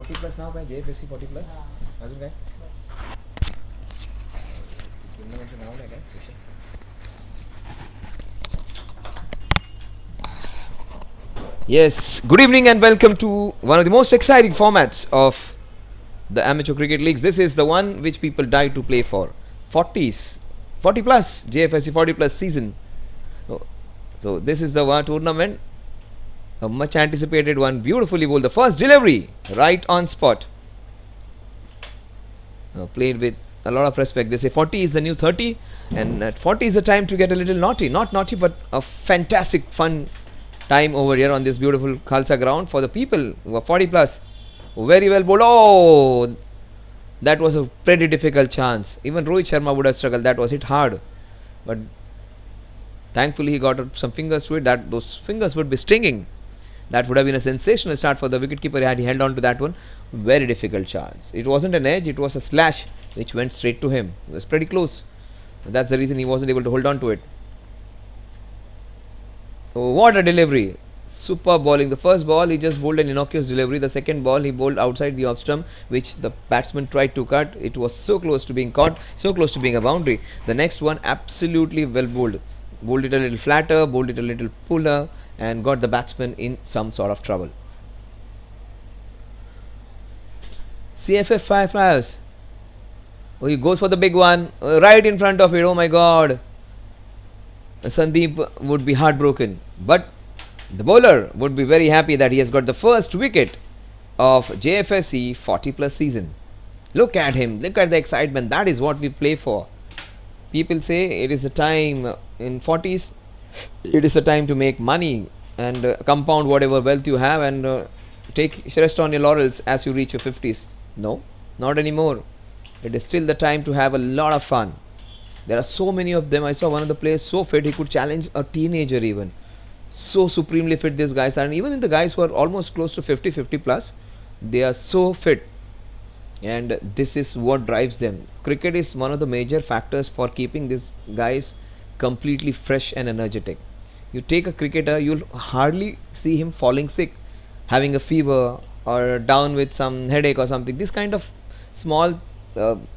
40 plus now by JFSC 40 plus. अजून काय? टूर्नामेंटचं नाव काय काय? Yes, good evening and welcome to one of the most exciting formats of the amateur cricket leagues. This is the one which people die to play for. 40 plus, JFSC 40 plus season. So this is the one tournament, a much anticipated one, beautifully bowled. The first delivery, right on spot. Played with a lot of respect. They say 40 is the new 30, and at 40 is the time to get a little naughty. Not naughty, but a fantastic fun time over here on this beautiful Khalsa ground for the people who are 40 plus. Very well bowled. Oh, that was a pretty difficult chance. Even Rohit Sharma would have struggled. That was hit hard, but thankfully he got some fingers to it. That those fingers would be stinging. That would have been a sensational start for the wicketkeeper had he held on to that one. Very difficult chance. It wasn't an edge, it was a slash which went straight to him. It was pretty close. That's the reason he wasn't able to hold on to it. Oh, what a delivery. Super bowling. The first ball he just bowled an innocuous delivery. The second ball he bowled outside the off stump, which the batsman tried to cut. It was so close to being caught, so close to being a boundary. The next one absolutely well bowled. Bowled it a little flatter, bowled it a little puller, and got the batsman in some sort of trouble. CFF Fireflyers. Oh, he goes for the big one, right in front of it. Oh my God. Sandeep would be heartbroken, but the bowler would be very happy that he has got the first wicket of JFSC 40 plus season. Look at him, look at the excitement. That is what we play for. People say it is a time in 40s, it is a time to make money and compound whatever wealth you have and take rest on your laurels as you reach your 50s. No, not anymore. It is still the time to have a lot of fun. There are so many of them. I saw one of the players so fit he could challenge a teenager even. So supremely fit these guys are, and even in the guys who are almost close to 50 plus, they are so fit, and this is what drives them. Cricket is one of the major factors for keeping these guys completely fresh and energetic. You take a cricketer, you'll hardly see him falling sick, having a fever or down with some headache or something. This kind of small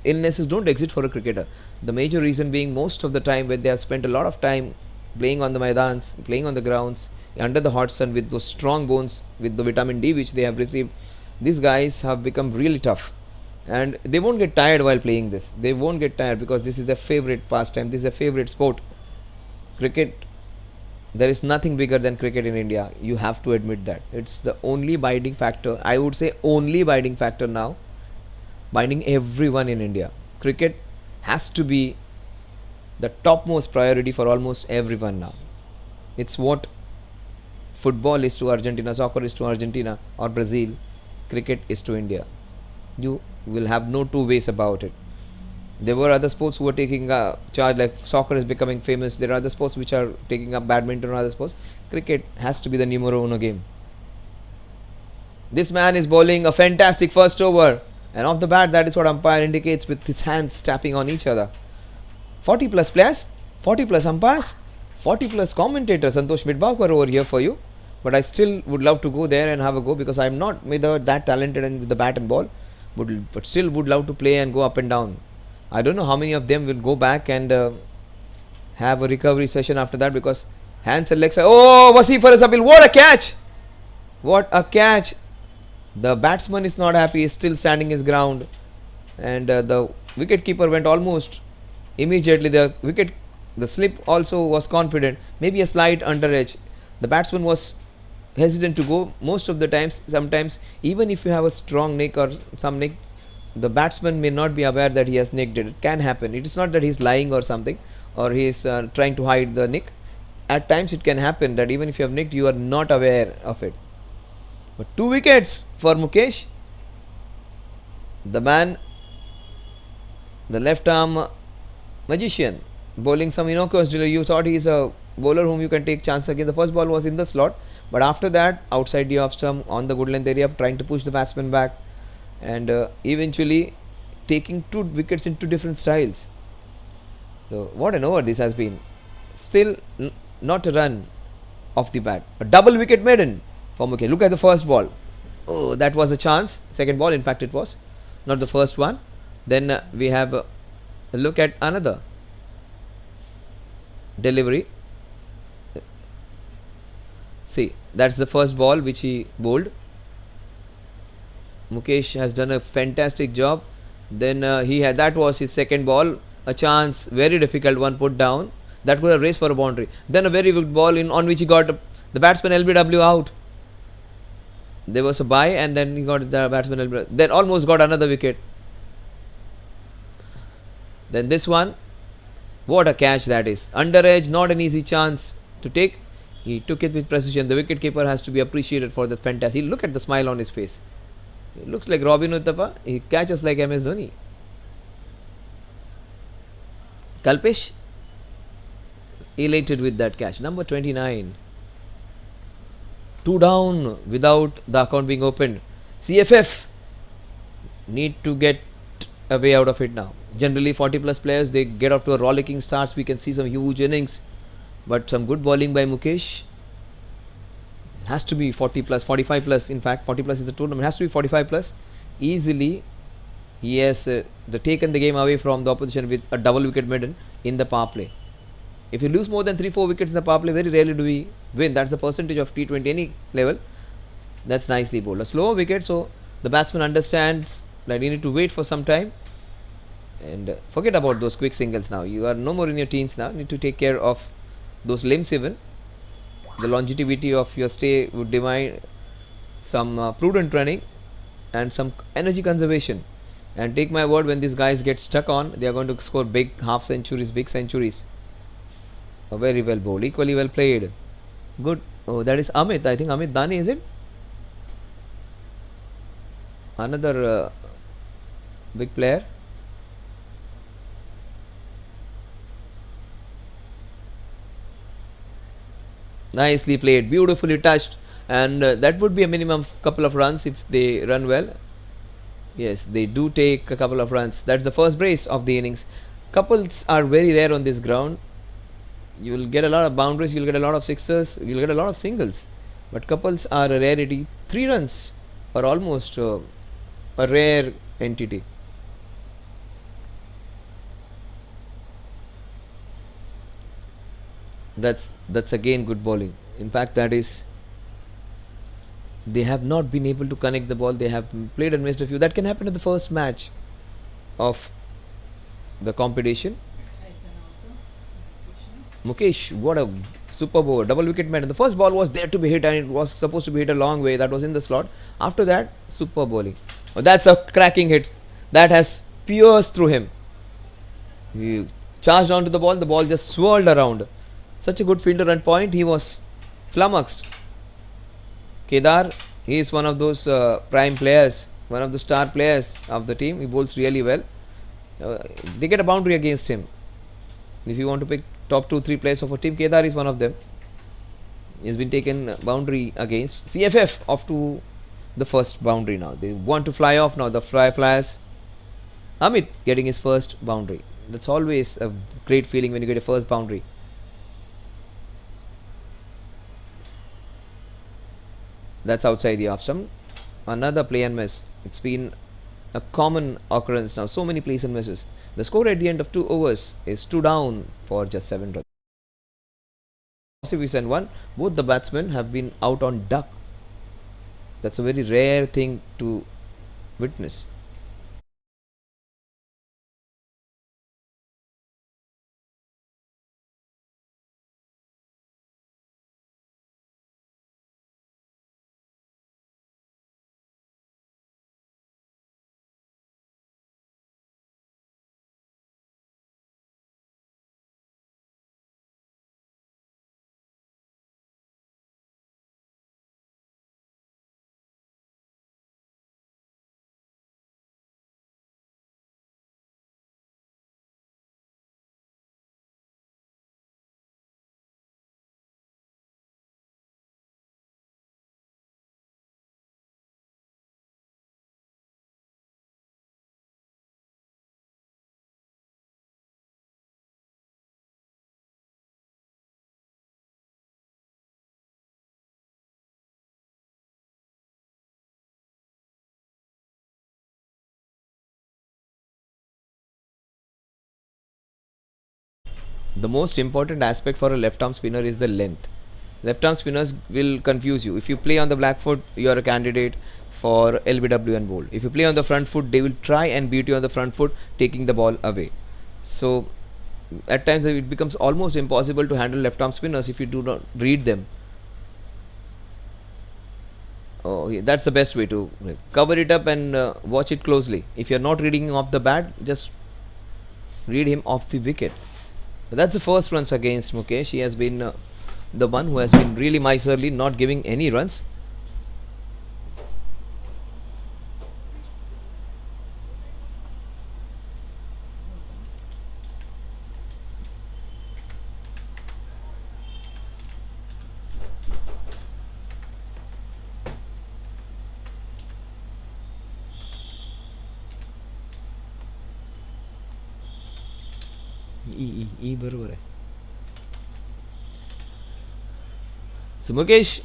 illnesses don't exist for a cricketer. The major reason being, most of the time when they have spent a lot of time playing on the maidans, playing on the grounds, under the hot sun with those strong bones, with the vitamin D which they have received, these guys have become really tough, and they won't get tired while playing this. They won't get tired because this is their favorite pastime, this is their favorite sport. Cricket, there is nothing bigger than cricket in India. You have to admit that. It's the only binding factor, I would say only binding factor now, binding everyone in India. Cricket has to be the topmost priority for almost everyone now. It's what football is to Argentina, soccer is to Argentina or Brazil, cricket is to India. You will have no two ways about it. There were other sports who were taking charge, like soccer is becoming famous. There are other sports which are taking up, badminton or other sports. Cricket has to be the numero uno game. This man is bowling a fantastic first over, and off the bat, that is what umpire indicates with his hands tapping on each other. 40 plus players, 40 plus umpires, 40 plus commentators. Santosh Midbawkar over here for you, but I still would love to go there and have a go because I am not that talented and with the bat and ball, but still would love to play and go up and down. I don't know how many of them will go back and have a recovery session after that, because hands and legs are, oh, Wasifar Asabil, what a catch! What a catch! The batsman is not happy, he is still standing his ground, and the wicketkeeper went almost immediately. The slip also was confident, maybe a slight under edge. The batsman was hesitant to go most of the times. Sometimes even if you have a strong nick or some nick, the batsman may not be aware that he has nicked it. It can happen. It is not that he is lying or something, or he is trying to hide the nick. At times it can happen that even if you have nicked, you are not aware of it. But 2 wickets for Mukesh. The man, the left arm magician, bowling some innocuous delivery. You thought he is a bowler whom you can take chance against. The first ball was in the slot, but after that, outside the off stump on the good length area, trying to push the batsman back, and eventually taking 2 wickets in 2 different styles. So what an over this has been. Still not a run off the bat. A double wicket maiden for Mukesh. Look at the first ball. Oh, that was a chance. Second ball, in fact, it was not the first one. Then we have a look at another delivery. See, that's the first ball which he bowled. Mukesh has done a fantastic job. Then he had, that was his second ball, a chance, very difficult one put down. That could have raced for a boundary. Then a very good ball in on which he got the batsman LBW out. There was a bye and then he got the batsman LBW. Then almost got another wicket. Then this one, what a catch that is. Under edge, not an easy chance to take. He took it with precision. The wicket keeper has to be appreciated for the fantastic. Look at the smile on his face. He looks like Robin Uthappa. He catches like MS Dhoni. Kalpesh elated with that catch. Number 29. 2 down without the account being opened. CFF need to get a way out of it now. Generally 40 plus players, they get off to a rollicking starts. We can see some huge innings, but some good bowling by Mukesh. Has to be 40 plus, 45 plus. In fact, 40 plus is the tournament. Has to be 45 plus. Easily, he has taken the game away from the opposition with a double wicket maiden in the power play. If you lose more than 3-4 wickets in the power play, very rarely do we win. That's the percentage of T20 any level. That's nicely bowled. A slower wicket, so the batsman understands that you need to wait for some time. And forget about those quick singles now. You are no more in your teens now. You need to take care of those limbs even. The longevity of your stay would demand some prudent running and some energy conservation. And take my word, when these guys get stuck on, they are going to score big half centuries, big centuries. Very well bowled, equally well played. Good. Oh, that is Amit. I think Amit Dani, is it? Another big player. Nicely played, beautifully touched, and that would be a minimum couple of runs if they run well. Yes, they do take a couple of runs. That's the first brace of the innings. Couples are very rare on this ground. You will get a lot of boundaries, you will get a lot of sixers, you will get a lot of singles, but couples are a rarity. 3 runs are almost a rare entity. That's again good bowling. In fact, that is, they have not been able to connect the ball. They have played and missed a few. That can happen in the first match of the competition. Mukesh, what a superb over, double wicket man. The first ball was there to be hit and it was supposed to be hit a long way. That was in the slot. After that, super bowling. Oh, that's a cracking hit. That has pierced through him. He charged onto the ball just swirled around. Such a good fielder and point. He was flummoxed. Kedar, he is one of those prime players, one of the star players of the team. He bowls really well. They get a boundary against him. If you want to pick top 2-3 players of a team, Kedar is one of them. He has been taken boundary against. CFF off to the first boundary now. They want to fly off now, the Fireflyers. Amit getting his first boundary. That's always a great feeling when you get a first boundary. That's outside the off stump. Another play and miss. It's been a common occurrence now. So many plays and misses. The score at the end of 2 overs is 2 down for just 7 runs. And 1. Both the batsmen have been out on duck. That's a very rare thing to witness. the most important aspect for a left arm spinner is the length. Left arm spinners will confuse you. If you play on the back foot, you are a candidate for LBW and bowled. If you play on the front foot, they will try and beat you on the front foot, taking the ball away. So at times it becomes almost impossible to handle left arm spinners if you do not read them. Oh, yeah, that's the best way to cover it up and watch it closely. If you're not reading him off the bat, just read him off the wicket. That's the first runs against Mukesh. He has been the one who has been really miserly, not giving any runs. बरोबर है. So Mukesh,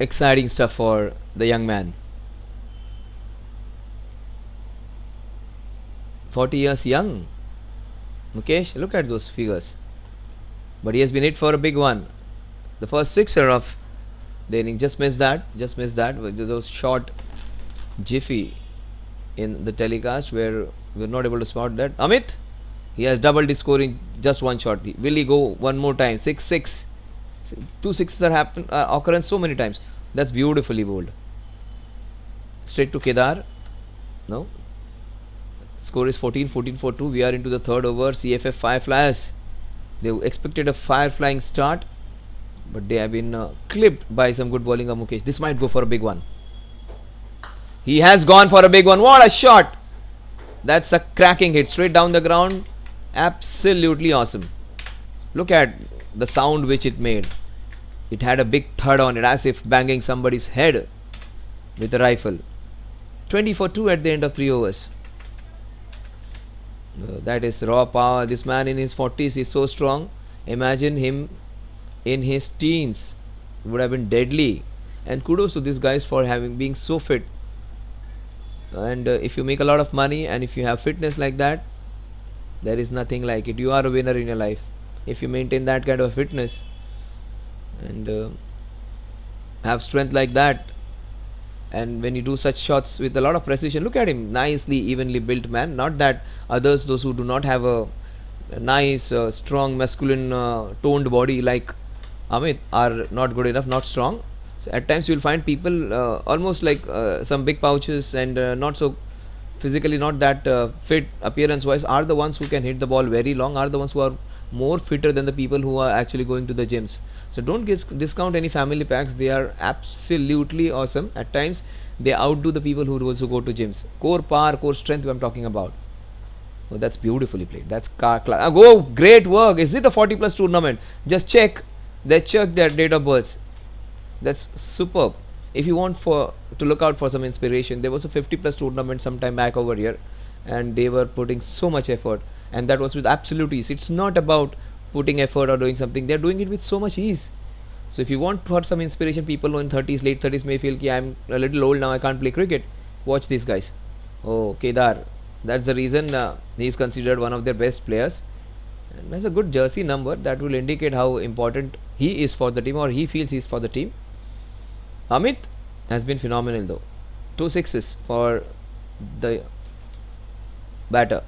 exciting stuff for the young man. 40 years young. Mukesh, look at those figures. But he has been hit for a big one. The first sixer of the inning. Just missed that. Those short jiffy in the telecast where we are not able to spot that. Amit, he has doubled his score in just one shot. Will he go one more time? 6-6. 2 sixes are occurring so many times. That's beautifully bowled. Straight to Kedar. No. Score is 14 for 2. We are into the third over. CFF Fireflyers. They expected a fire-flying start, but they have been clipped by some good bowling of Mukesh. This might go for a big one. He has gone for a big one. What a shot! That's a cracking hit straight down the ground. Absolutely awesome. Look at the sound which it made. It had a big thud on it, as if banging somebody's head with a rifle. 20 for 2 at the end of 3 overs. That is raw power. This man in his 40s is so strong. Imagine him in his teens. It would have been deadly. And kudos to these guys for being so fit. And if you make a lot of money and if you have fitness like that, there is nothing like it. You are a winner in your life if you maintain that kind of fitness and have strength like that. And when you do such shots with a lot of precision, look at him, nicely evenly built man. Not that others, those who do not have a nice strong masculine toned body like Amit, are not good enough, not strong. So at times you will find people almost like some big pouches and not so physically not that fit appearance wise, are the ones who can hit the ball very long, are the ones who are more fitter than the people who are actually going to the gyms. So don't discount any family packs. They are absolutely awesome. At times they outdo the people who also go to gyms. Core power, core strength I'm talking about. Oh, that's beautifully played. That's go, great work. Is it a 40 plus tournament? Just check. They check their date of births. That's superb. If you want to look out for some inspiration, there was a 50 plus tournament some time back over here and they were putting so much effort, and that was with absolute ease. It's not about putting effort or doing something, they're doing it with so much ease. So if you want for some inspiration, people in 30s, late 30s may feel ki I'm a little old now, I can't play cricket. Watch these guys. Oh, Kedar, that's the reason he is considered one of their best players and has a good jersey number that will indicate how important he is for the team, or he feels he is for the team. Amit has been phenomenal though. 2 sixes for the batter.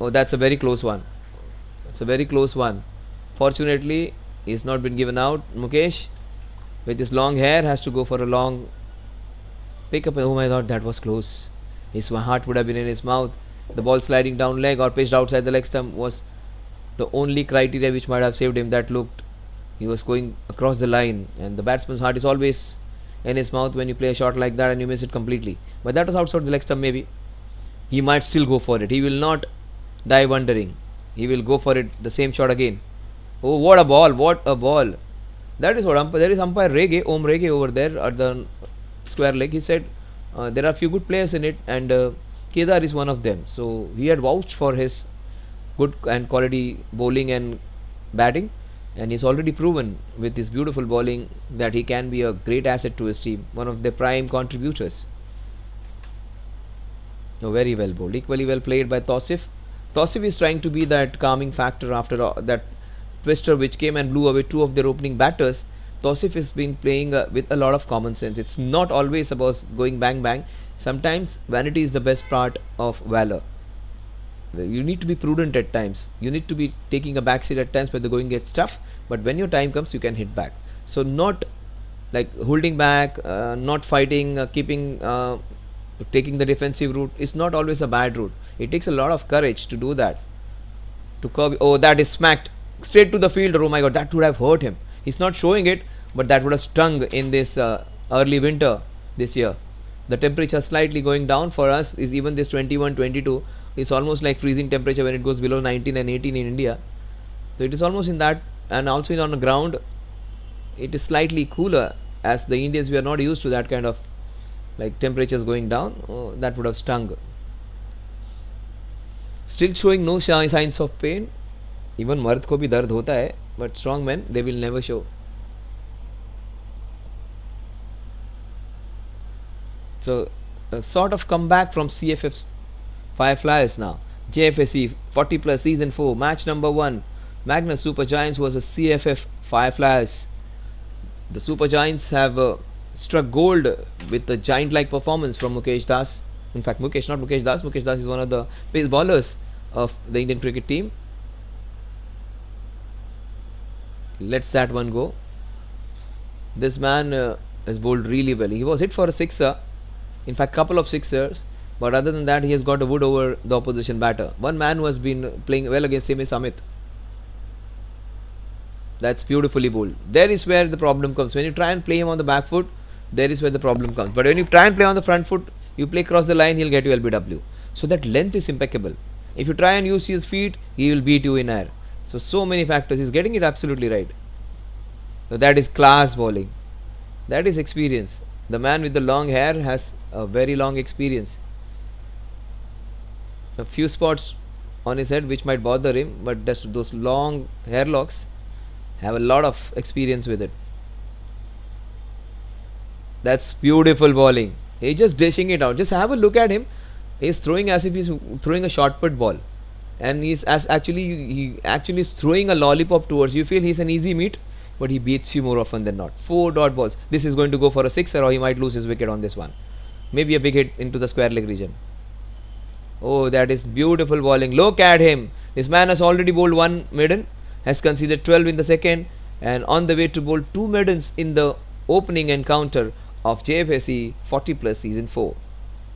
Oh, that's a very close one. It's a very close one. Fortunately, he's not been given out. Mukesh, with his long hair, has to go for a long pick up. Oh my god, that was close. His heart would have been in his mouth. The ball sliding down leg or pitched outside the leg stump was the only criteria which might have saved him. That looked, he was going across the line, and the batsman's heart is always in his mouth when you play a shot like that and you miss it completely. But that was outside the leg stump. Maybe he might still go for it. He will not die wondering. He will go for it, the same shot again. Oh, what a ball, what a ball. That is what umpire, there is umpire Rege, Om Rege over there at the square leg. He said there are few good players in it and Kedar is one of them. So he had vouched for his good and quality bowling and batting, and he's already proven with his beautiful bowling that he can be a great asset to his team, one of the prime contributors. Oh, very well bowled, equally well played by Tausif. Tausif is trying to be that calming factor after that twister which came and blew away two of their opening batters. Tausif has been playing with a lot of common sense. It's not always about going bang bang. Sometimes vanity is the best part of valor. You need to be prudent at times. You need to be taking a backseat at times where the going gets tough. But when your time comes, you can hit back. So not like holding back, not fighting, taking the defensive route is not always a bad route. It takes a lot of courage to do that. To curb. Oh, that is smacked straight to the fielder. Oh my God, that would have hurt him. He's not showing it, but that would have stung in this early winter this year. The temperature slightly going down for us is even this 21, 22. It's almost like freezing temperature when it goes below 19 and 18 in India. So it is almost in that, and also on the ground, it is slightly cooler. As the Indians, we are not used to that kind of like temperatures going down. Oh, that would have stung. Still showing no signs of pain. Even मर्द को भी दर्द होता है, but strong men, they will never show. So a sort of comeback from CFF Fireflyers now. JFSC 40 plus season 4 match number 1. Magnus Super Giants versus CFF Fireflyers. The Super Giants have struck gold with the giant-like performance from Mukesh Das. In fact, Mukesh, not Mukesh Das. Mukesh Das is one of the pace bowlers of the Indian cricket team. Lets that one go. This man has bowled really well. He was hit for a sixer. In fact, couple of sixers. But other than that, he has got a wood over the opposition batter. One man who has been playing well against him is Amit. That's beautifully bowled. There is where the problem comes. When you try and play him on the back foot, there is where the problem comes. But when you try and play on the front foot, you play across the line, he'll get you LBW. So that length is impeccable. If you try and use his feet, he will beat you in air. So many factors. He's getting it absolutely right. So that is class bowling. That is experience. The man with the long hair has a very long experience. A few spots on his head which might bother him, but those long hair locks have a lot of experience with it. That's beautiful bowling. He's just dishing it out. Just have a look at him. He's throwing as if he's throwing a short put ball, and he actually is throwing a lollipop towards you. Feel he's an easy meat, but he beats you more often than not. 4 dot balls. This is going to go for a sixer, or he might lose his wicket on this one. Maybe a big hit into the square leg region. Oh, that is beautiful bowling. Look at him. This man has already bowled 1 maiden, has conceded 12 in the second, and on the way to bowl 2 maidens in the opening encounter of JFSC 40 plus season 4.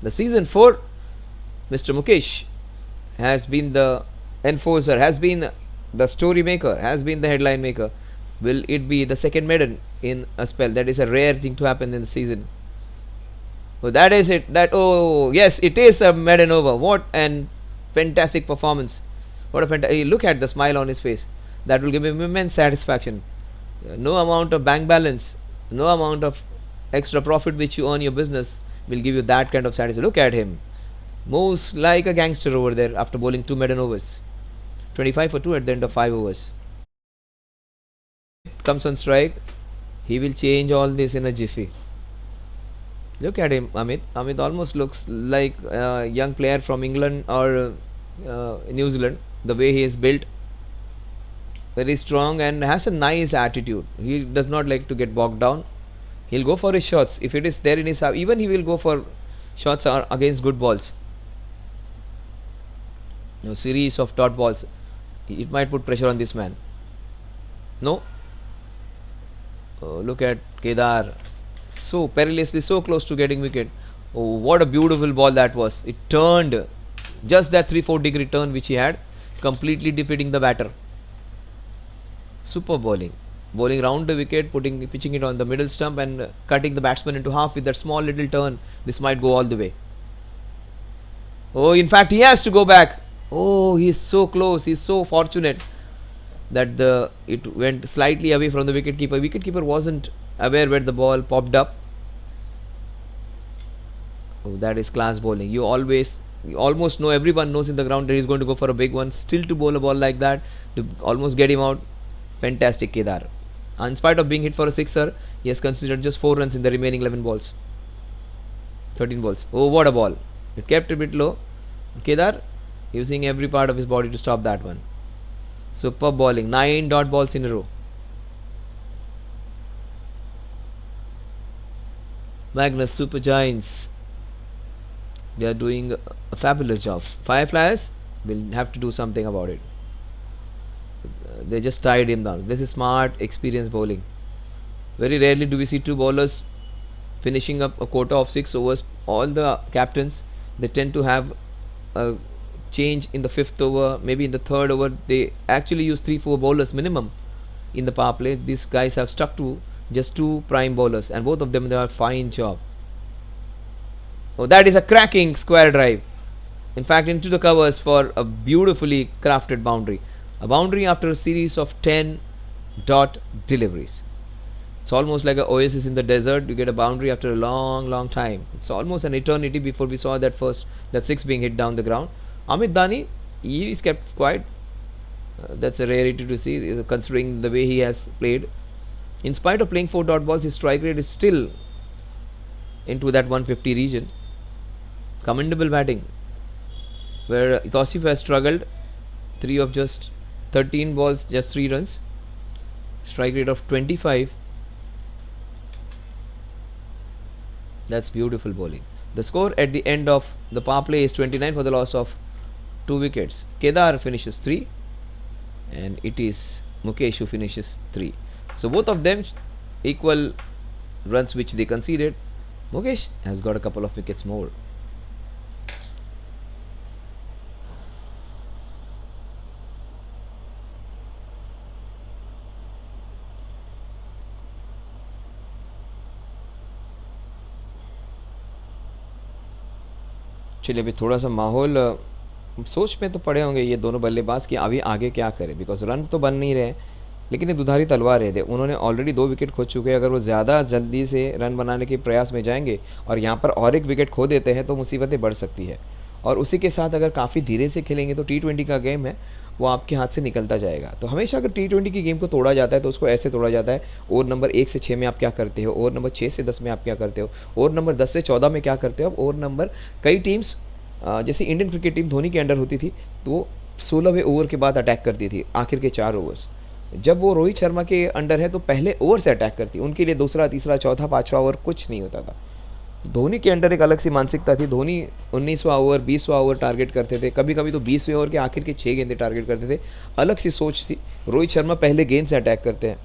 The season 4, Mr. Mukesh has been the enforcer, has been the story maker, has been the headline maker. Will it be the second maiden in a spell? That is a rare thing to happen in the season. Oh, that is it. Oh yes, it is a maiden over. What an fantastic performance. What a fantastic. Look at the smile on his face. That will give him immense satisfaction. No amount of bank balance, no amount of extra profit which you earn your business will give you that kind of satisfaction. Look at him. Moves like a gangster over there after bowling 2 maiden overs. 25 for 2 at the end of 5 overs. Comes on strike. He will change all this in a jiffy. Look at him, Amit. Amit almost looks like a young player from England or New Zealand. The way he is built. Very strong and has a nice attitude. He does not like to get bogged down. He'll go for his shots. If it is there in his house, even he will go for shots against good balls. No series of dot balls. It might put pressure on this man. No. Oh, look at Kedar. So perilously, so close to getting wicket. Oh, what a beautiful ball that was. It turned. Just that 3-4 degree turn which he had. Completely defeating the batter. Super bowling. Bowling round the wicket, pitching it on the middle stump and cutting the batsman into half with that small little turn. This might go all the way. Oh, in fact, he has to go back. Oh, he is so close. He is so fortunate that it went slightly away from the wicketkeeper. Wicketkeeper wasn't aware where the ball popped up. Oh, that is class bowling. You almost know, everyone knows in the ground that he is going to go for a big one. Still to bowl a ball like that, to almost get him out. Fantastic Kedar. In spite of being hit for a sixer, he has considered just 4 runs in the remaining 11 balls. 13 balls. Oh, what a ball. It kept a bit low. Kedar using every part of his body to stop that one. Superb bowling, 9 dot balls in a row. Magnus, Super Giants, they are doing a fabulous job. Fireflyers will have to do something about it. They just tied him down. This is smart, experienced bowling. Very rarely do we see two bowlers finishing up a quota of 6 overs. All the captains, they tend to have a change in the 5th over, maybe in the 3rd over. They actually use 3-4 bowlers minimum in the power play. These guys have stuck to just 2 prime bowlers, and both of them they are fine job. Oh, that is a cracking square drive. In fact, into the covers for a beautifully crafted boundary. A boundary after a series of 10 dot deliveries. It's almost like an oasis in the desert. You get a boundary after a long time. It's almost an eternity before we saw that 6 being hit down the ground. Amit Dani, he is kept quiet. That's a rarity to see, considering the way he has played. In spite of playing 4 dot balls, his strike rate is still into that 150 region. Commendable batting. Where Tausif has struggled, 3 of just 13 balls, just 3 runs. Strike rate of 25. That's beautiful bowling. The score at the end of the power play is 29 for the loss of 2 wickets. Kedar finishes 3, and it is Mukesh who finishes 3. So both of them equal runs which they conceded. Mukesh has got a couple of wickets more. चलिए अभी थोड़ा सा माहौल सोच में तो पड़े होंगे ये दोनों बल्लेबाज कि अभी आगे क्या करें, बिकॉज रन तो बन नहीं रहे, लेकिन ये दुधारी तलवार है। उन्होंने ऑलरेडी 2 विकेट खो चुके हैं। अगर वो ज़्यादा जल्दी से रन बनाने के प्रयास में जाएंगे और यहाँ पर और एक विकेट खो देते हैं तो मुसीबतें बढ़ सकती है। और उसी के साथ अगर काफ़ी धीरे से खेलेंगे तो T20 का गेम है वो आपके हाथ से निकलता जाएगा। तो हमेशा अगर T20 की गेम को तोड़ा जाता है तो उसको ऐसे तोड़ा जाता है, ओवर नंबर 1 से 6 में आप क्या करते हो, ओवर नंबर 6 से 10 में आप क्या करते हो, ओवर नंबर 10 से 14 में क्या करते हो। अब ओवर नंबर कई टीम्स जैसे इंडियन क्रिकेट टीम धोनी के अंडर होती थी तो वो 16वें ओवर के बाद अटैक करती थी, आखिर के 4 ओवर्स। जब वो रोहित शर्मा के अंडर है तो पहले ओवर से अटैक करती, उनके लिए दूसरा, तीसरा, चौथा, 5वां ओवर कुछ नहीं होता था। धोनी के अंडर एक अलग सी मानसिकता थी। धोनी 19वां ओवर, 20वां ओवर टारगेट करते थे, कभी कभी तो 20वें ओवर के आखिर के 6 गेंदें टारगेट करते थे। अलग सी सोच थी। रोहित शर्मा पहले गेंद से अटैक करते हैं।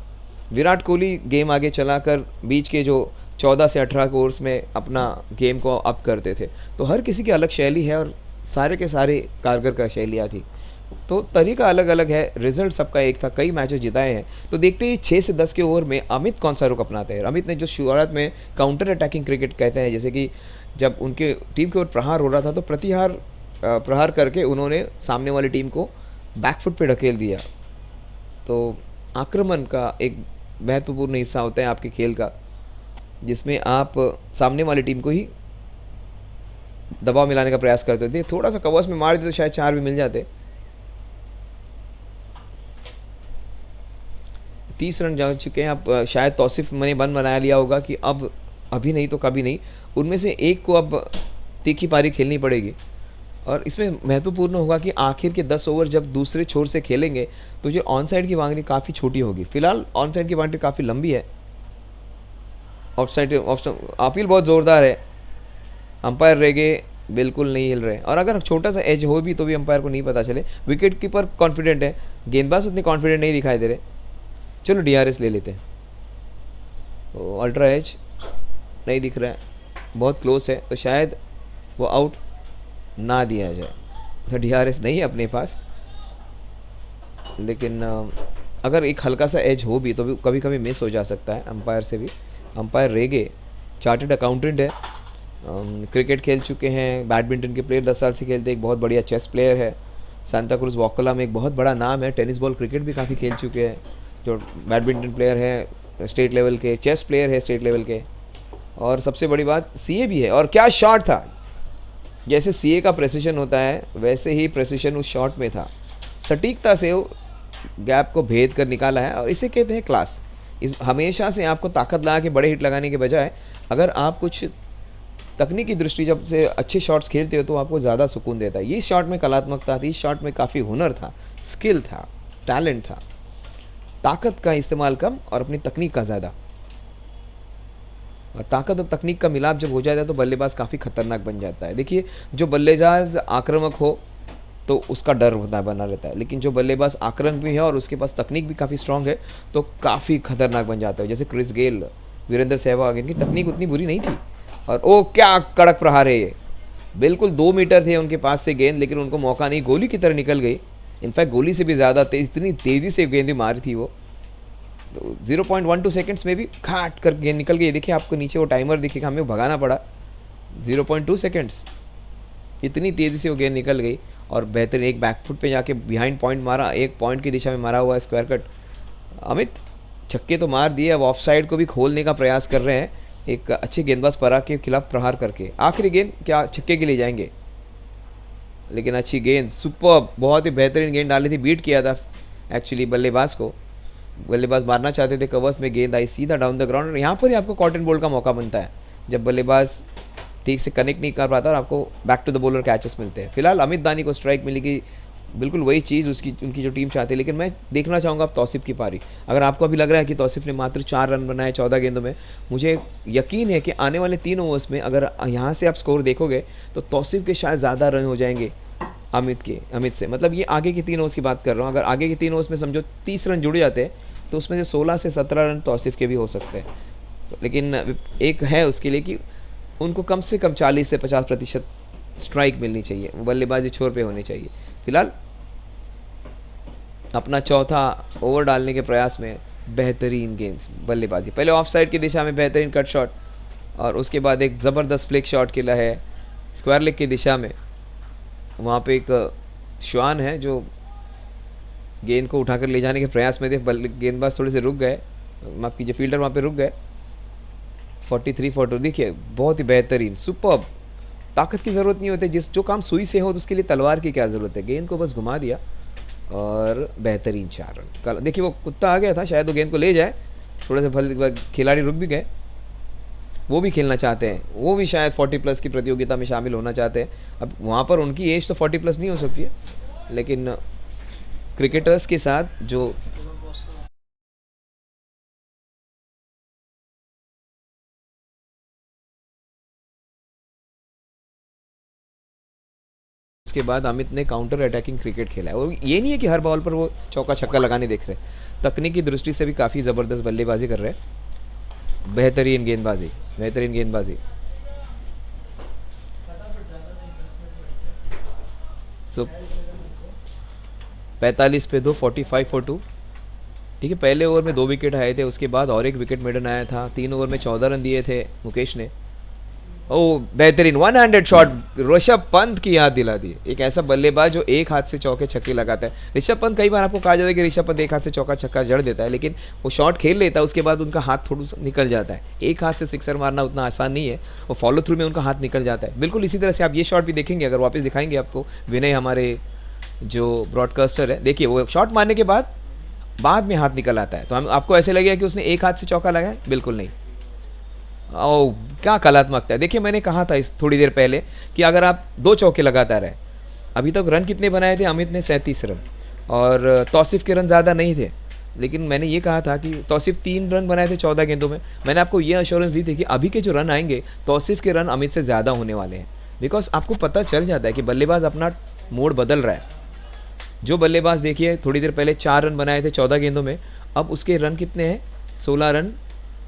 विराट कोहली गेम आगे चलाकर बीच के जो 14 से 18 ओवर्स में अपना गेम को अप करते थे। तो हर किसी की अलग शैली है और सारे के सारे कारगर का शैलियाँ थी, तो तरीका अलग अलग है। रिजल्ट सबका एक था, कई मैचेस जिताए हैं। तो देखते ही 6 से 10 के ओवर में अमित कौन सा रुख अपनाते हैं। अमित ने जो शुरुआत में काउंटर अटैकिंग क्रिकेट कहते हैं, जैसे कि जब उनके टीम के ओर प्रहार हो रहा था तो प्रहार करके उन्होंने सामने वाली टीम को बैकफुट पे ढकेल दिया। तो आक्रमण का एक महत्वपूर्ण हिस्सा होता है आपके खेल का, जिसमें आप सामने वाली टीम को ही दबाव मिलाने का प्रयास करते थे। थोड़ा सा कवर्स में मार देते तो शायद 4 भी मिल जाते। 30 रन जा चुके हैं। अब शायद तौसीफ ने बन बनाया लिया होगा कि अब अभी नहीं तो कभी नहीं, उनमें से एक को अब तीखी पारी खेलनी पड़ेगी। और इसमें महत्वपूर्ण होगा कि आखिर के 10 ओवर जब दूसरे छोर से खेलेंगे तो जो ऑन साइड की बाउंड्री काफ़ी छोटी होगी। फिलहाल ऑन साइड की बाउंड्री काफ़ी लंबी है। ऑफ साइड अपील बहुत ज़ोरदार है। अंपायर रेगे बिल्कुल नहीं हिल रहे, और अगर छोटा सा एज हो भी तो भी अंपायर को नहीं पता चले। विकेट कीपर कॉन्फिडेंट है, गेंदबाज उतने कॉन्फिडेंट नहीं दिखाई दे रहे। चलो DRS ले लेते हैं। अल्ट्रा एज नहीं दिख रहा है, बहुत क्लोज है, तो शायद वो आउट ना दिया जाए। तो DRS नहीं है अपने पास, लेकिन अगर एक हल्का सा एज हो भी तो भी कभी कभी मिस हो जा सकता है अंपायर से भी। अंपायर रेगे चार्टर्ड अकाउंटेंट है, क्रिकेट खेल चुके हैं, बैडमिंटन के प्लेयर 10 साल से खेलते, एक बहुत बढ़िया चेस प्लेयर है। सांता क्रूज वोक्कला में एक बहुत बड़ा नाम है। टेनिस बॉल क्रिकेट भी काफ़ी खेल चुके हैं। जो बैडमिंटन प्लेयर है स्टेट लेवल के, चेस प्लेयर है स्टेट लेवल के, और सबसे बड़ी बात CA भी है। और क्या शॉट था! जैसे CA का प्रेसिशन होता है वैसे ही प्रेसिशन उस शॉट में था। सटीकता से वो गैप को भेद कर निकाला है, और इसे कहते हैं क्लास। इस हमेशा से आपको ताकत लगा के बड़े हिट लगाने के बजाय अगर आप कुछ तकनीकी दृष्टि जब से अच्छे शॉट्स खेलते हो तो आपको ज़्यादा सुकून देता है। ये शॉट में कलात्मकता थी, इस शॉट में काफ़ी हुनर था, स्किल था, टैलेंट था, ताकत का इस्तेमाल कम और अपनी तकनीक का ज़्यादा। और ताकत और तकनीक का मिलाप जब हो जाता है तो बल्लेबाज काफ़ी खतरनाक बन जाता है। देखिए, जो बल्लेबाज आक्रामक हो तो उसका डर होता बना रहता है, लेकिन जो बल्लेबाज आक्रामक भी है और उसके पास तकनीक भी काफ़ी स्ट्रांग है तो काफ़ी खतरनाक बन जाता है। जैसे क्रिस गेल, वीरेंद्र सहवाग, इनकी तकनीक उतनी बुरी नहीं थी। और ओ क्या कड़क प्रहार है ये, बिल्कुल 2 मीटर थे उनके पास से गेंद, लेकिन उनको मौका नहीं, गोली की तरह निकल गई। इनफैक्ट गोली से भी ज़्यादा तेज, इतनी तेज़ी से गेंद मारी थी वो। तो 0.12 सेकंड्स में भी खाट कर गेंद निकल गई। देखिए आपको नीचे वो टाइमर दिखेगा, हमें भगाना पड़ा। 0.2 सेकंड्स, इतनी तेज़ी से वो गेंद निकल गई। और बेहतरीन एक बैकफुट पे जाके बिहाइंड पॉइंट मारा, एक पॉइंट की दिशा में मारा हुआ है स्क्वायर कट। अमित छक्के तो मार दिए, अब ऑफ साइड को भी खोलने का प्रयास कर रहे हैं एक अच्छे गेंदबाज पराग के खिलाफ प्रहार करके। आखिरी गेंद क्या छक्के के लिए जाएंगे, लेकिन अच्छी गेंद, सुपर, बहुत ही बेहतरीन गेंद डाली थी। बीट किया था एक्चुअली बल्लेबाज को, बल्लेबाज मारना चाहते थे, कवर्स में गेंद आई सीधा डाउन द ग्राउंड। और यहाँ पर ही आपको कॉटन बॉल का मौका बनता है जब बल्लेबाज ठीक से कनेक्ट नहीं कर पाता और आपको back to the bowler catches मिलते हैं। फिलहाल अमित दानी को स्ट्राइक मिलेगी, बिल्कुल वही चीज़ उनकी जो टीम चाहती है। लेकिन मैं देखना चाहूँगा अब तौसीफ की पारी। अगर आपको अभी लग रहा है कि तौसीफ ने मात्र 4 रन बनाए 14 गेंदों में, मुझे यकीन है कि आने वाले 3 ओवर्स में अगर यहाँ से आप स्कोर देखोगे तो तौसीफ के शायद ज़्यादा रन हो जाएंगे अमित से। मतलब ये आगे के 3 ओवर्स की बात कर रहा हूँ। अगर आगे के 3 ओवर्स में समझो 30 रन जुड़ जाते हैं तो उसमें से 16 से 17 रन तौसीफ के भी हो सकते हैं। लेकिन एक है उसके लिए कि उनको कम से कम 40 से 50% स्ट्राइक मिलनी चाहिए, बल्लेबाजी छोर पे होनी चाहिए। फिलहाल अपना चौथा ओवर डालने के प्रयास में बेहतरीन गेंद बल्लेबाजी, पहले ऑफ साइड की दिशा में बेहतरीन कट शॉट और उसके बाद एक ज़बरदस्त फ्लिक शॉट खेला है स्क्वायर लेग की दिशा में। वहाँ पे एक श्वान है जो गेंद को उठाकर ले जाने के प्रयास में थे, गेंदबाज थोड़े से रुक गए, माफ कीजिए फील्डर वहाँ पे रुक गए। 43-42 देखिए, बहुत ही बेहतरीन, सुपर्ब। ताकत की ज़रूरत नहीं होती, जो काम सुई से हो तो उसके लिए तलवार की क्या ज़रूरत है। गेंद को बस घुमा दिया और बेहतरीन 4 रन। देखिए वो कुत्ता आ गया था, शायद वो गेंद को ले जाए, थोड़े से खिलाड़ी रुक भी गए, वो भी खेलना चाहते हैं, वो भी शायद 40+ की प्रतियोगिता में शामिल होना चाहते हैं। अब वहाँ पर उनकी एज तो 40+ नहीं हो सकती है, लेकिन क्रिकेटर्स के साथ जो उसके बाद अमित ने काउंटर अटैकिंग क्रिकेट खेला है। वो ये नहीं है कि हर बॉल पर वो चौका छक्का लगाने देख रहे, तकनीकी दृष्टि से भी काफ़ी ज़बरदस्त बल्लेबाजी कर रहे हैं। बेहतरीन गेंदबाजी, बेहतरीन गेंदबाजी। सो 45 पे 2, 45-2। ठीक है, पहले ओवर में 2 विकेट आए थे, उसके बाद और एक विकेट मेडन आया था। 3 ओवर में 14 रन दिए थे मुकेश ने। ओह बेहतरीन 1 हैंडेड शॉट, ऋषभ पंत की याद दिला दी। एक ऐसा बल्लेबाज जो एक हाथ से चौके छक्के लगाता है। ऋषभ पंत, कई बार आपको कहा जाता है कि ऋषभ पंत एक हाथ से चौका छक्का जड़ देता है, लेकिन वो शॉट खेल लेता है, उसके बाद उनका हाथ थोड़ा सा निकल जाता है। एक हाथ से सिक्सर मारना उतना आसान नहीं है, वो फॉलो थ्रू में उनका हाथ निकल जाता है। बिल्कुल इसी तरह से आप ये शॉट भी देखेंगे, अगर वापस दिखाएंगे आपको, विनय हमारे जो ब्रॉडकास्टर है, देखिए वो शॉट मारने के बाद में हाथ निकल आता है, तो हम आपको ऐसे लगेगा कि उसने एक हाथ से चौका लगाया, बिल्कुल नहीं। ओ क्या कलात्मकता है। देखिए मैंने कहा था इस थोड़ी देर पहले कि अगर आप 2 चौके लगाता रहे, अभी तक रन कितने बनाए थे अमित ने? 37 रन, और तौसीफ के रन ज़्यादा नहीं थे, लेकिन मैंने ये कहा था कि तौसीफ 3 रन बनाए थे 14 गेंदों में। मैंने आपको ये अश्योरेंस दी थी कि अभी के जो रन आएंगे तौसीफ के रन अमित से ज़्यादा होने वाले हैं, बिकॉज आपको पता चल जाता है कि बल्लेबाज अपना मोड बदल रहा है। जो बल्लेबाज देखिए थोड़ी देर पहले 4 रन बनाए थे 14 गेंदों में, अब उसके रन कितने हैं?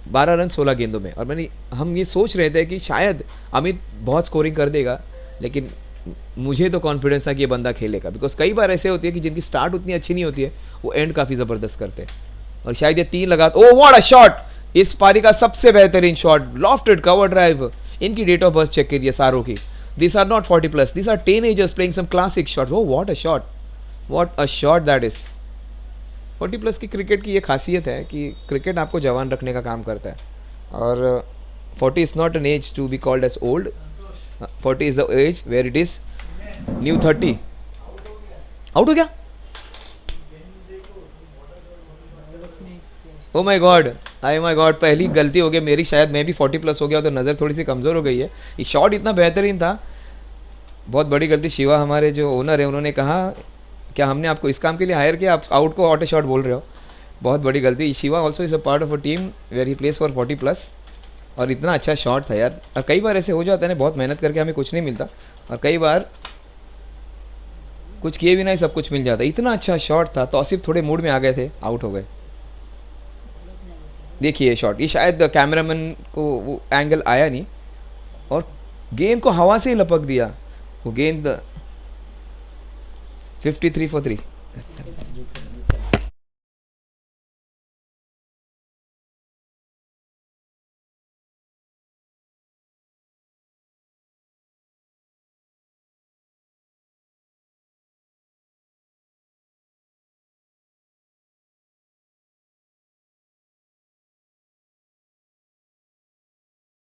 12 रन 16 गेंदों में। और हम ये सोच रहे थे कि शायद अमित बहुत स्कोरिंग कर देगा, लेकिन मुझे तो कॉन्फिडेंस था कि ये बंदा खेलेगा, बिकॉज कई बार ऐसे होती है कि जिनकी स्टार्ट उतनी अच्छी नहीं होती है वो एंड काफ़ी ज़बरदस्त करते हैं। और शायद ये 3 लगा, ओ व्हाट अ शॉट, इस पारी का सबसे बेहतरीन शॉट, लॉफ्टेड कवर ड्राइव। इनकी डेट ऑफ बर्थ चेक करिए सारों की, this are not 40+, this are teenagers playing some classic shots. Oh what a shot, what a shot that is. 40+ की क्रिकेट की ये खासियत है कि क्रिकेट आपको जवान रखने का काम करता है, और 40 is not an age to be called as old, 40 is the age where it is new 30। Out हो गया, oh my god, I my god, पहली गलती हो गई मेरी, शायद मैं भी 40 प्लस हो गया तो नज़र थोड़ी सी कमज़ोर हो गई है। ये शॉट इतना बेहतरीन था, बहुत बड़ी गलती। शिवा हमारे जो ओनर है उन्होंने कहा क्या हमने आपको इस काम के लिए हायर किया, आप आउट को ऑटो शॉट बोल रहे हो, बहुत बड़ी गलती। Shiva also is a part of a team where he plays for 40 plus. और इतना अच्छा शॉट था यार, और कई बार ऐसे हो जाता है ना, बहुत मेहनत करके हमें कुछ नहीं मिलता, और कई बार कुछ किए भी नहीं सब कुछ मिल जाता। इतना अच्छा शॉट था, तौसीफ थोड़े मूड में आ गए थे, आउट हो गए। देखिए शॉट, ये शायद कैमरामैन को वो एंगल आया नहीं, और गेंद को हवा से ही लपक दिया वो गेंद। 53 for 3।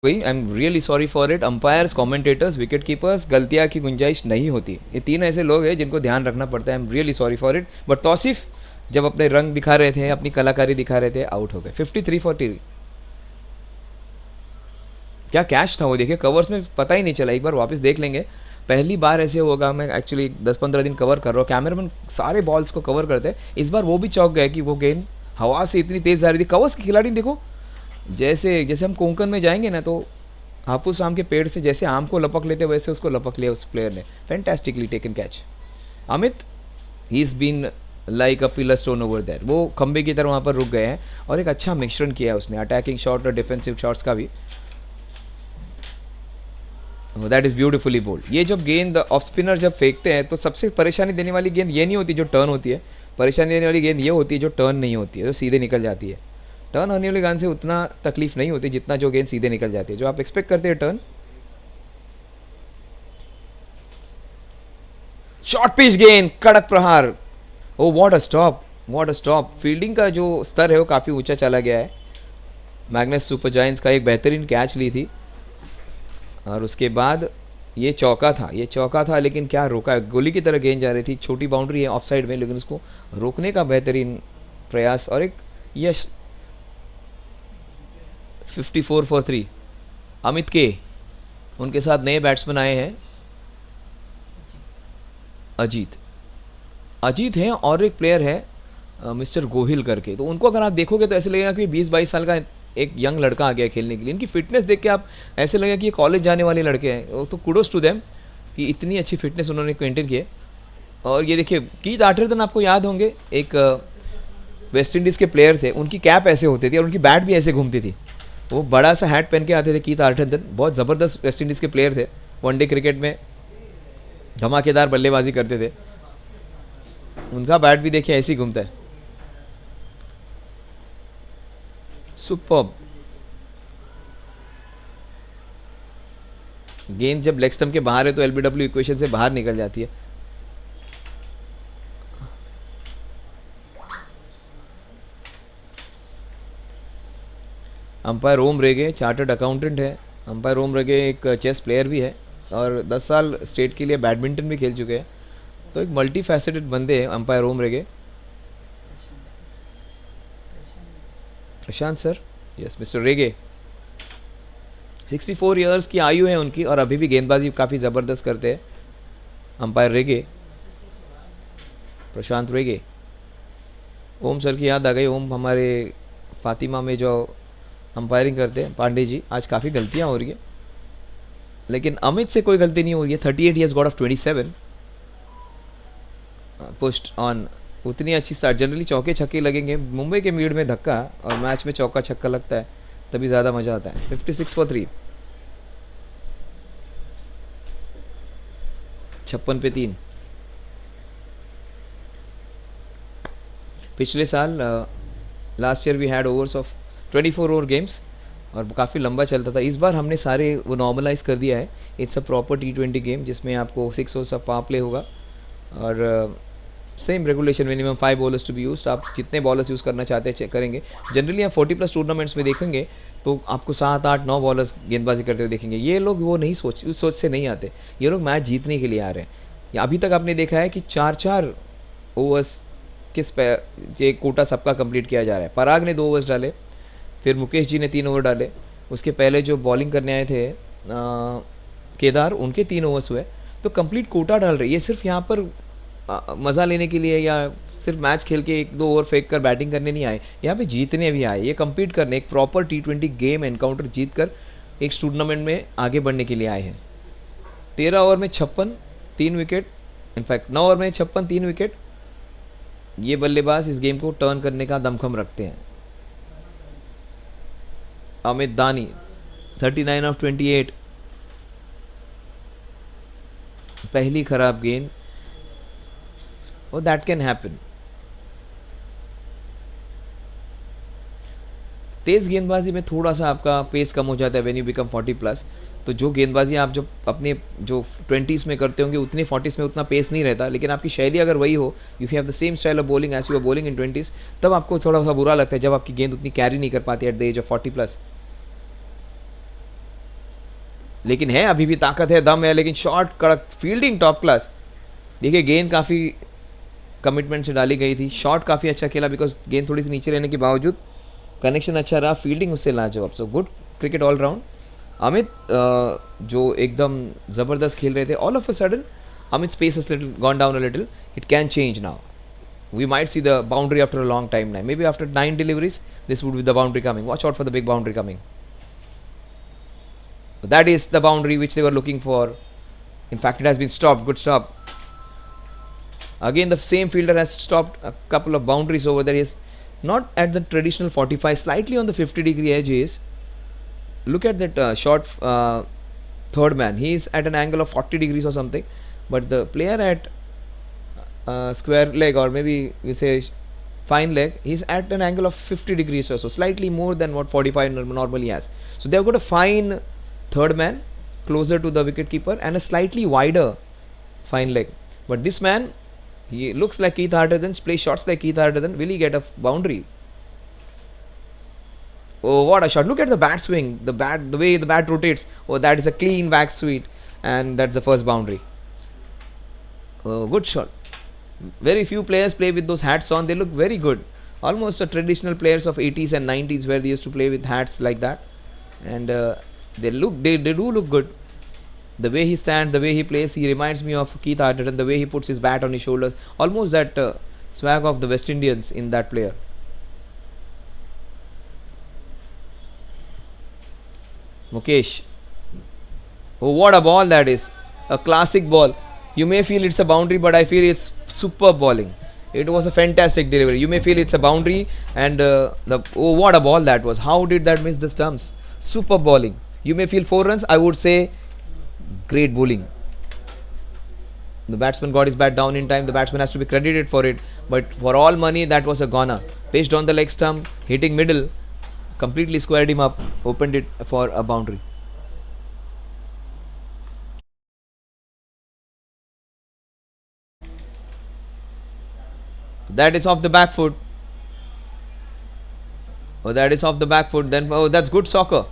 I am really sorry for it. Umpires, commentators, wicket keepers, गलतियाँ की गुंजाइश नहीं होती। ये तीन ऐसे लोग हैं जिनको ध्यान रखना पड़ता है। I am really sorry for it. But Tauseef जब अपने रंग दिखा रहे थे, अपनी कलाकारी दिखा रहे थे, आउट हो गए। 53 for 3। क्या कैच था वो, देखिए कवर्स में पता ही नहीं चला, एक बार वापस देख लेंगे। पहली बार ऐसे होगा, मैं एक्चुअली 10-15 दिन कवर कर रहा हूँ, कैमरामैन सारे बॉल्स को कवर करते हैं, इस बार वो भी चौंक गए कि वो गेंद हवा से इतनी तेज़ आ रही थी। कवर्स के खिलाड़ी देखो, जैसे जैसे हम कोंकण में जाएंगे ना तो हापुस आम के पेड़ से जैसे आम को लपक लेते वैसे उसको लपक लिया उस प्लेयर ने। Fantastically taken catch. Amit, he is been like a pillar stone over there, वो खंबे की तरह वहाँ पर रुक गए हैं, और एक अच्छा मिश्रण किया है उसने, अटैकिंग शॉट और डिफेंसिव शॉट्स का भी। That is beautifully bowled. ये जब गेंद ऑफ स्पिनर जब फेंकते हैं तो सबसे परेशानी देने वाली गेंद ये नहीं होती जो टर्न होती है, परेशानी देने वाली गेंद ये होती है जो टर्न नहीं होती है, जो सीधे निकल जाती है। टर्न होने वाली गेंद से उतना तकलीफ नहीं होती जितना जो गेंद सीधे निकल जाती है, जो आप एक्सपेक्ट करते हैं टर्न। शॉर्ट पिच गेंद, कड़क प्रहार। ओ what a stop, what a stop. Fielding का जो स्तर है वो काफ़ी ऊंचा चला गया है। मैग्नस सुपर जायंट्स का एक बेहतरीन कैच ली थी, और उसके बाद ये चौका था, ये चौका था, लेकिन क्या रोका, गोली की तरह गेंद जा रही थी, छोटी बाउंड्री है ऑफ साइड में, लेकिन उसको रोकने का बेहतरीन प्रयास और एक यश। 54 for 3। अमित के, उनके साथ नए बैट्समैन आए हैं, अजीत हैं, और एक प्लेयर है मिस्टर गोहिल करके। तो उनको अगर आप देखोगे तो ऐसे लगेगा कि 20-22 साल का एक यंग लड़का आ गया खेलने के लिए। इनकी फिटनेस देख के आप ऐसे लगेगा कि ये कॉलेज जाने वाले लड़के हैं। तो कुडोस टू देम कि इतनी अच्छी फिटनेस उन्होंने मेंटेन की है। और ये देखिए कीथ आर्टरटन, आपको याद होंगे, एक वेस्ट इंडीज़ के प्लेयर थे, उनकी कैप ऐसे होती थी और उनकी बैट भी ऐसे घूमती थी, वो बड़ा सा हैट पहन के आते थे। कीथ आर्टरटन बहुत ज़बरदस्त वेस्ट इंडीज़ के प्लेयर थे, वनडे क्रिकेट में धमाकेदार बल्लेबाजी करते थे। उनका बैट भी देखिए ऐसे ही घूमता है। सुपर्ब। गेंद जब लेग स्टंप के बाहर है तो एलबीडब्ल्यू इक्वेशन से बाहर निकल जाती है। अंपायर ओम रेगे चार्टर्ड अकाउंटेंट है। अंपायर ओम रेगे एक चेस प्लेयर भी है और 10 साल स्टेट के लिए बैडमिंटन भी खेल चुके हैं, तो एक मल्टी फैसेटेड बंदे हैं अंपायर ओम रेगे। प्रशांत सर, यस मिस्टर रेगे। 64 ईयर्स की आयु है उनकी और अभी भी गेंदबाजी काफ़ी ज़बरदस्त करते हैं अंपायर रेगे, प्रशांत रेगे। ओम सर की याद आ गई। ओम हमारे फातिमा में जो अंपायरिंग करते हैं, पांडे जी, आज काफ़ी गलतियां हो रही है, लेकिन अमित से कोई गलती नहीं हो रही है। 38 ईयर्स गॉड ऑफ 27 पुस्ट ऑन। उतनी अच्छी स्टार्ट, जनरली चौके छक्के लगेंगे, मुंबई के मीड में धक्का और मैच में चौका छक्का लगता है तभी ज़्यादा मज़ा आता है। 56 for 3, 56 पे 3। पिछले साल last year we had overs of 24 over games और काफ़ी लंबा चलता था। इस बार हमने सारे वो नॉर्मलाइज कर दिया है। It's a proper T20 game जिसमें आपको 6 ओवर्स ऑफ पावर प्ले होगा और same regulation, minimum 5 bowlers to be used. आप जितने बॉलर्स यूज़ करना चाहते हैं चेक करेंगे। जनरली आप 40+ टूर्नामेंट्स में देखेंगे तो आपको 7, 8, 9 बॉलर्स गेंदबाजी करते हुए देखेंगे। ये लोग वो नहीं उस सोच से नहीं आते, ये लोग मैच जीतने के लिए आ रहे हैं। अभी तक आपने देखा है कि 4-4 ओवर्स किस पे ये कोटा सबका कंप्लीट किया जा रहा है। पराग ने 2 ओवर्स डाले, फिर मुकेश जी ने 3 ओवर डाले। उसके पहले जो बॉलिंग करने आए थे केदार, उनके 3 ओवर्स हुए। तो कंप्लीट कोटा डाल रहे, ये सिर्फ यहाँ पर मज़ा लेने के लिए या सिर्फ मैच खेल के 1-2 ओवर फेंक कर बैटिंग करने नहीं आए, यहाँ पे जीतने भी आए। ये कम्पीट करने, एक प्रॉपर T20 गेम एनकाउंटर जीत कर एक टूर्नामेंट में आगे बढ़ने के लिए आए हैं। 13 ओवर में 56, 3 विकेट, इनफैक्ट 9 ओवर में 56, 3 विकेट। ये बल्लेबाज इस गेम को टर्न करने का दमखम रखते हैं। अमित दानी 39 ऑफ 28, पहली खराब गेंद। और दैट कैन हैपन। तेज़ गेंदबाजी में थोड़ा सा आपका पेस कम हो जाता है व्हेन यू बिकम 40+। तो जो गेंदबाजी आप जो अपने जो 20s में करते होंगे उतनी 40s में उतना पेस नहीं रहता, लेकिन आपकी शैली अगर वही हो, if you have the same style of bowling as you are bowling in 20s, तब आपको थोड़ा सा बुरा लगता है जब आपकी गेंद उतनी कैरी नहीं कर पाती एट द एज ऑफ 40+। लेकिन है, अभी भी ताकत है, दम है, लेकिन शॉट कड़क, फील्डिंग टॉप क्लास। देखिए गेंद काफ़ी कमिटमेंट से डाली गई थी, शॉट काफ़ी अच्छा खेला बिकॉज गेंद थोड़ी सी नीचे रहने के बावजूद कनेक्शन अच्छा रहा, फील्डिंग उससे लाजवाब। So good cricket all round. Amit जो एकदम ज़बरदस्त खेल रहे थे, all of a sudden Amit space has little gone down a little. It can change now. We might see the boundary after a long time now. Maybe after 9 deliveries, this would be the boundary coming. Watch out for the big boundary coming. That is the boundary which they were looking for. In fact, it has been stopped. Good stop. Again, the same fielder has stopped a couple of boundaries over there. He is not at the traditional 45, slightly on the 50-degree edge. Is look at that short third man. He is at an angle of 40 degrees or something, but the player at square leg, or maybe we say fine leg, he is at an angle of 50 degrees or so, slightly more than what 45 normally has. So they have got a fine third man closer to the wicket keeper and a slightly wider fine leg. But this man, he looks like Keith Hartigan, plays shots like Keith Hartigan. Will he get a boundary? Oh, what a shot! Look at the bat swing, the way the bat rotates. Oh, that is a clean back sweep, and that's the first boundary. Oh, good shot. Very few players play with those hats on. They look very good. Almost a traditional players of 80s and 90s where they used to play with hats like that, and they do look good. The way he stands, the way he plays, he reminds me of Keith Hartigan. The way he puts his bat on his shoulders, almost that swag of the West Indians in that player. Mukesh. Oh, what a ball that is! A classic ball. You may feel it's a boundary, but I feel it's superb bowling. It was a fantastic delivery. You may feel it's a boundary, and oh, what a ball that was! How did that miss the stumps? Superb bowling. You may feel 4 runs. I would say great bowling. The batsman got his bat down in time. The batsman has to be credited for it. But for all money, that was a goner. Pitched on the leg stump, hitting middle, completely squared him up, opened it for a boundary. That is off the back foot. Oh, that is off the back foot. Then, oh, that's good soccer.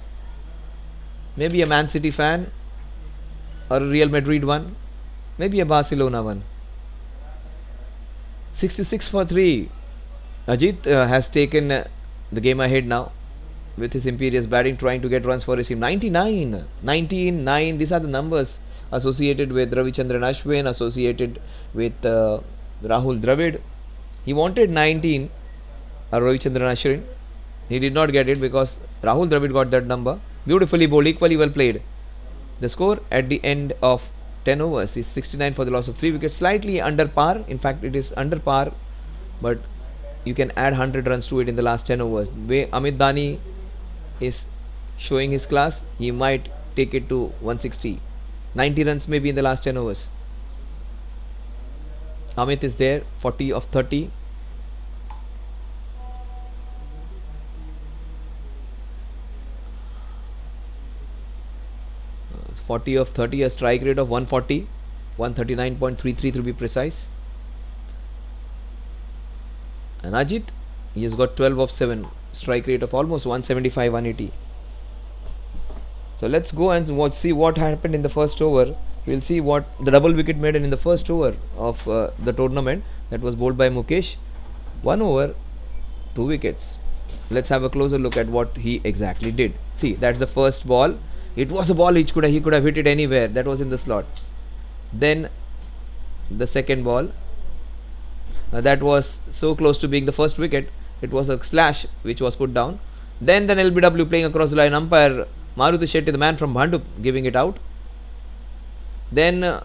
Maybe a Man City fan, or a Real Madrid one, maybe a Barcelona one. 66 for 3. Ajit has taken the game ahead now with his imperious batting, trying to get runs for his team. 99, 19, 9. These are the numbers associated with Ravichandran Ashwin, associated with Rahul Dravid. He wanted 19, Ravichandran Ashwin. He did not get it because Rahul Dravid got that number. Beautifully bowled, equally well played. The score at the end of 10 overs is 69 for the loss of 3 wickets, slightly under par. In fact, it is under par, but you can add 100 runs to it in the last 10 overs. The way Amit Dani is showing his class, he might take it to 160. 90 runs maybe in the last 10 overs. Amit is there, 40 of 30. Uh, 40 of 30, a strike rate of 140, 139.33 to be precise. And Ajit, he has got 12 of 7, strike rate of almost 175, 180. So let's go and see what happened in the first over. We'll see what the double wicket made in the first over of the tournament, that was bowled by Mukesh. 1 over, 2 wickets. let's have a closer look at what he exactly did. See, that's the first ball. It was a ball he could have hit it anywhere. That was in the slot. Then the second ball, that was so close to being the first wicket. It was a slash which was put down. Then LBW playing across the line, umpire Maruti Shetty, the man from Bhandup, giving it out. Then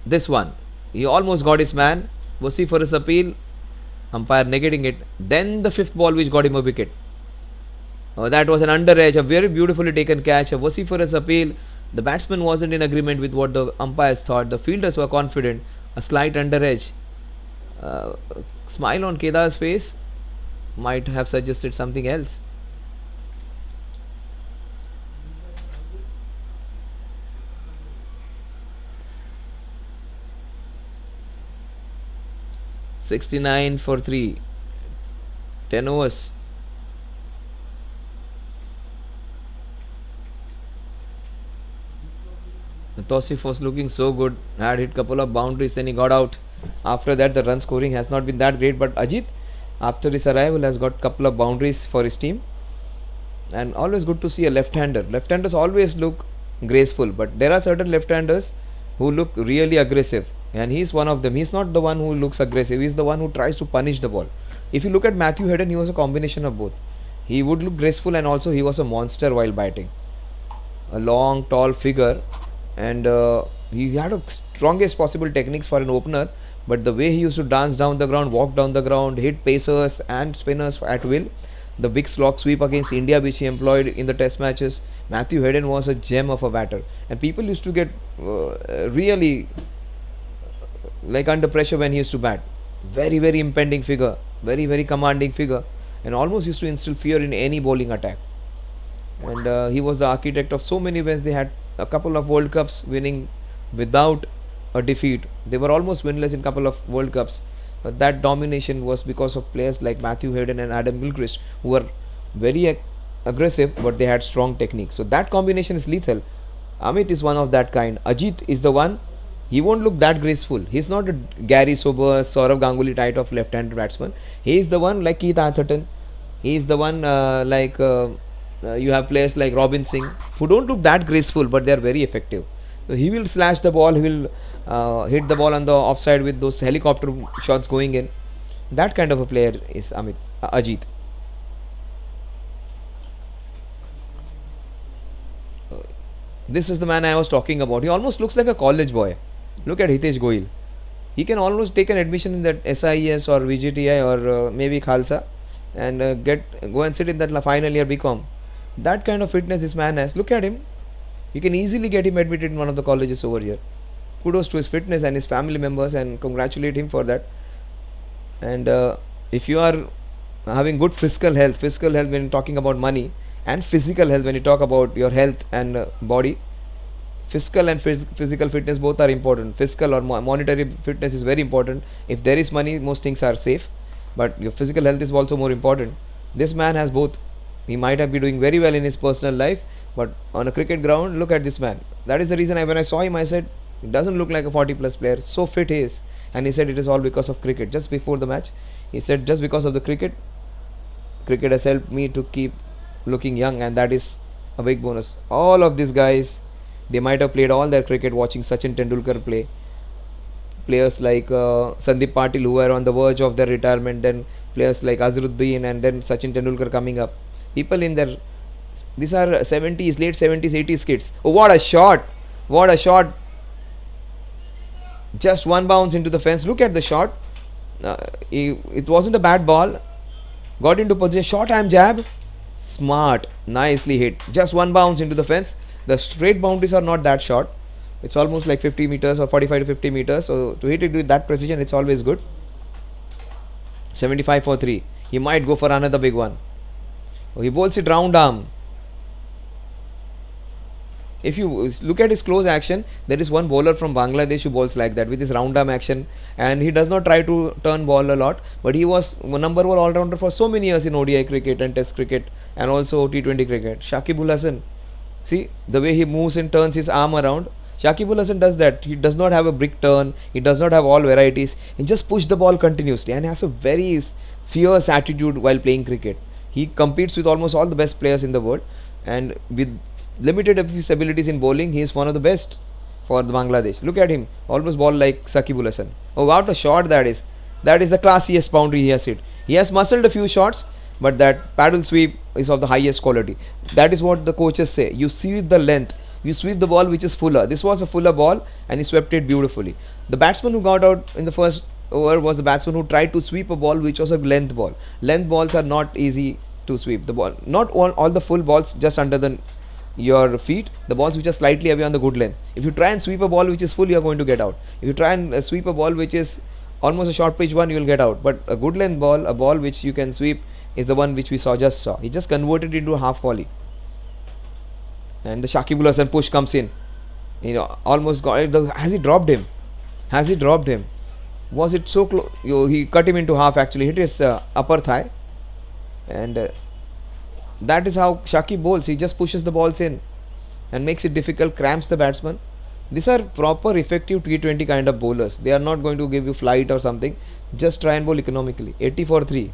this one, he almost got his man. Vociferous appeal, umpire negating it. Then the fifth ball which got him a wicket. That was an under edge, a very beautifully taken catch, a vociferous appeal. The batsman wasn't in agreement with what the umpires thought. The fielders were confident. A slight under edge. Smile on Kedar's face might have suggested something else. "69 for 3, 10 overs." Tosif was looking so good, had hit couple of boundaries, then he got out. After that, the run scoring has not been that great, but Ajit, after his arrival, has got couple of boundaries for his team. And always good to see a left-hander. Left-handers always look graceful, but there are certain left-handers who look really aggressive, and he's one of them. He's not the one who looks aggressive, he's the one who tries to punish the ball. If you look at Matthew Hayden, he was a combination of both. He would look graceful, and also he was a monster while batting. A long, tall figure, and he had a strongest possible techniques for an opener, but the way he used to dance down the ground, walk down the ground, hit pacers and spinners at will, the big slog sweep against India which he employed in the test matches, Matthew Hayden was a gem of a batter, and people used to get really like under pressure when he used to bat. Very, very impending figure, very, very commanding figure, and almost used to instill fear in any bowling attack. And he was the architect of so many wins. They had a couple of World Cups winning without a defeat. They were almost winless in couple of World Cups, but that domination was because of players like Matthew Hayden and Adam Gilchrist, who were very aggressive, but they had strong technique. So that combination is lethal. Amit is one of that kind. Ajit is the one. He won't look that graceful. He's not a Gary Sober, Saurav Ganguly type of left-handed batsman. He is the one like Keith Atherton. He is the one you have players like Robin Singh, who don't look that graceful, but they are very effective. So he will slash the ball. He will hit the ball on the offside with those helicopter shots going in. That kind of a player is Ajit. This is the man I was talking about. He almost looks like a college boy. Look at Hitesh Goyal. He can almost take an admission in that SIES or VGTI or maybe Khalsa, and go and sit in that final year BCom. That kind of fitness this man has. Look at him. You can easily get him admitted in one of the colleges over here. Kudos to his fitness and his family members, and congratulate him for that. And if you are having good physical health when talking about money, and physical health when you talk about your health and body, physical and physical fitness both are important. Physical or monetary fitness is very important. If there is money, most things are safe, but your physical health is also more important. This man has both. He might have been doing very well in his personal life, but on a cricket ground, look at this man. That is the reason when I saw him, I said, he doesn't look like a 40+ player. So fit he is. And he said it is all because of cricket. Just before the match, he said, just because of the cricket has helped me to keep looking young, and that is a big bonus. All of these guys, they might have played all their cricket watching Sachin Tendulkar play. Players like Sandeep Patil, who were on the verge of their retirement, then players like Azharuddin, and then Sachin Tendulkar coming up. People in their, these are 70s, late 70s, 80s kids. Oh, what a shot! What a shot! Just one bounce into the fence. Look at the shot. It wasn't a bad ball. Got into position, short arm jab. Smart, nicely hit. Just one bounce into the fence. The straight boundaries are not that short. It's almost like 50 meters or 45 to 50 meters. So to hit it with that precision, it's always good. 75 for 3. He might go for another big one. Oh, he bowls it round arm. If you look at his close action, there is one bowler from Bangladesh who bowls like that with his round arm action, and he does not try to turn ball a lot, but he was number one all-rounder for so many years in ODI cricket and Test cricket and also T20 cricket. Shakib Ul Hasan, see the way he moves and turns his arm around. Shakib Ul Hasan does that. He does not have a brick turn, he does not have all varieties, he just push the ball continuously and has a very fierce attitude while playing cricket. He competes with almost all the best players in the world, and with limited of his abilities in bowling, he is one of the best for the Bangladesh. Look at him, almost ball like Sakibul Hasan. Oh, what a shot that is! That is the classiest boundary he has hit. He has muscled a few shots, but that paddle sweep is of the highest quality. That is what the coaches say. You sweep the length, you sweep the ball which is fuller. This was a fuller ball, and he swept it beautifully. The batsman who got out in the first over was the batsman who tried to sweep a ball which was a length ball. Length balls are not easy to sweep. The ball, not all the full balls just under your feet, the balls which are slightly away on the good length. If you try and sweep a ball which is full, you are going to get out. If you try and sweep a ball which is almost a short pitch one, you will get out. But a good length ball, a ball which you can sweep, is the one which we just saw. He just converted it into a half volley, and the Shakibul Hasan push comes in. Almost got it. Has he dropped him? Has he dropped him? Was it so close? He cut him into half. Actually, hit his upper thigh, and that is how Shakib bowls. He just pushes the balls in and makes it difficult, cramps the batsman. These are proper effective T20 kind of bowlers. They are not going to give you flight or something. Just try and bowl economically. 80 for 3.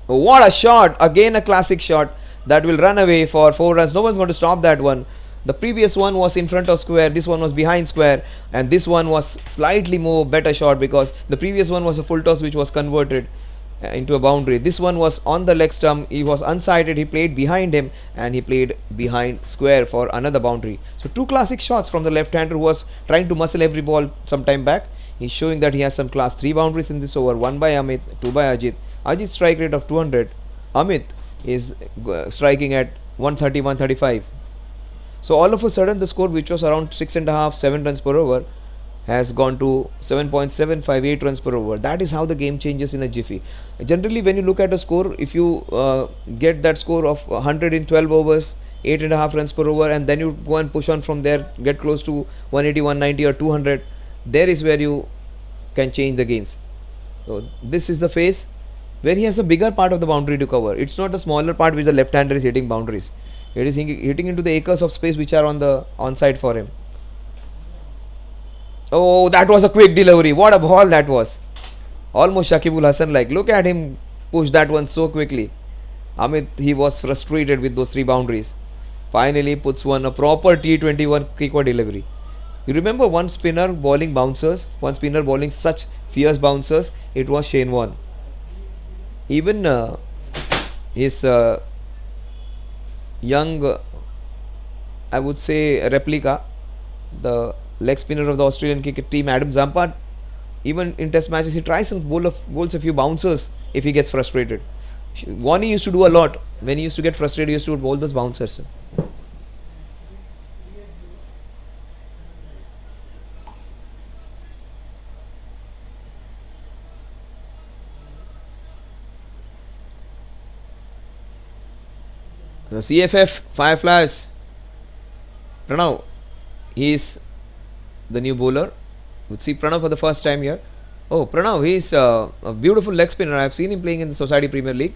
Oh, what a shot! Again a classic shot that will run away for 4 runs. No one's going to stop that one. The previous one was in front of square, this one was behind square, and this one was slightly more better shot because the previous one was a full toss which was converted into a boundary. This one was on the leg stump. He was unsighted. He played behind him, and he played behind square for another boundary. So 2 classic shots from the left-hander who was trying to muscle every ball some time back. He's showing that he has some class. 3 boundaries in this over, 1 by Amit, 2 by Ajit. Ajit's strike rate of 200. Amit is striking at 130, 135. So all of a sudden the score, which was around 6.5, 7 runs per over, has gone to 7.758 runs per over. That is how the game changes in a jiffy. Generally, when you look at a score, if you get that score of 100 in 12 overs, 8.5 runs per over, and then you go and push on from there, get close to 180, 190 or 200, there is where you can change the games. So this is the phase where he has a bigger part of the boundary to cover. It's not the smaller part which the left-hander is hitting boundaries. It is hitting into the acres of space which are on the onside for him. Oh, that was a quick delivery. What a ball that was. Almost Shakibul Hasan like. Look at him push that one so quickly. Amit, he was frustrated with those 3 boundaries. Finally puts one, a proper T21 quick delivery. You remember one spinner bowling bouncers, one spinner bowling such fierce bouncers, it was Shane Warne. Even his young, I would say, replica, the leg spinner of the Australian cricket team, Adam Zampa, even in test matches he tries and bowls a few bouncers if he gets frustrated. Warne used to do a lot. When he used to get frustrated, he used to bowl those bouncers. The CFF Fireflyers, Pranav, he is the new bowler. Would see Pranav for the first time here. Oh, Pranav, he is a beautiful leg spinner. I have seen him playing in the Society Premier League.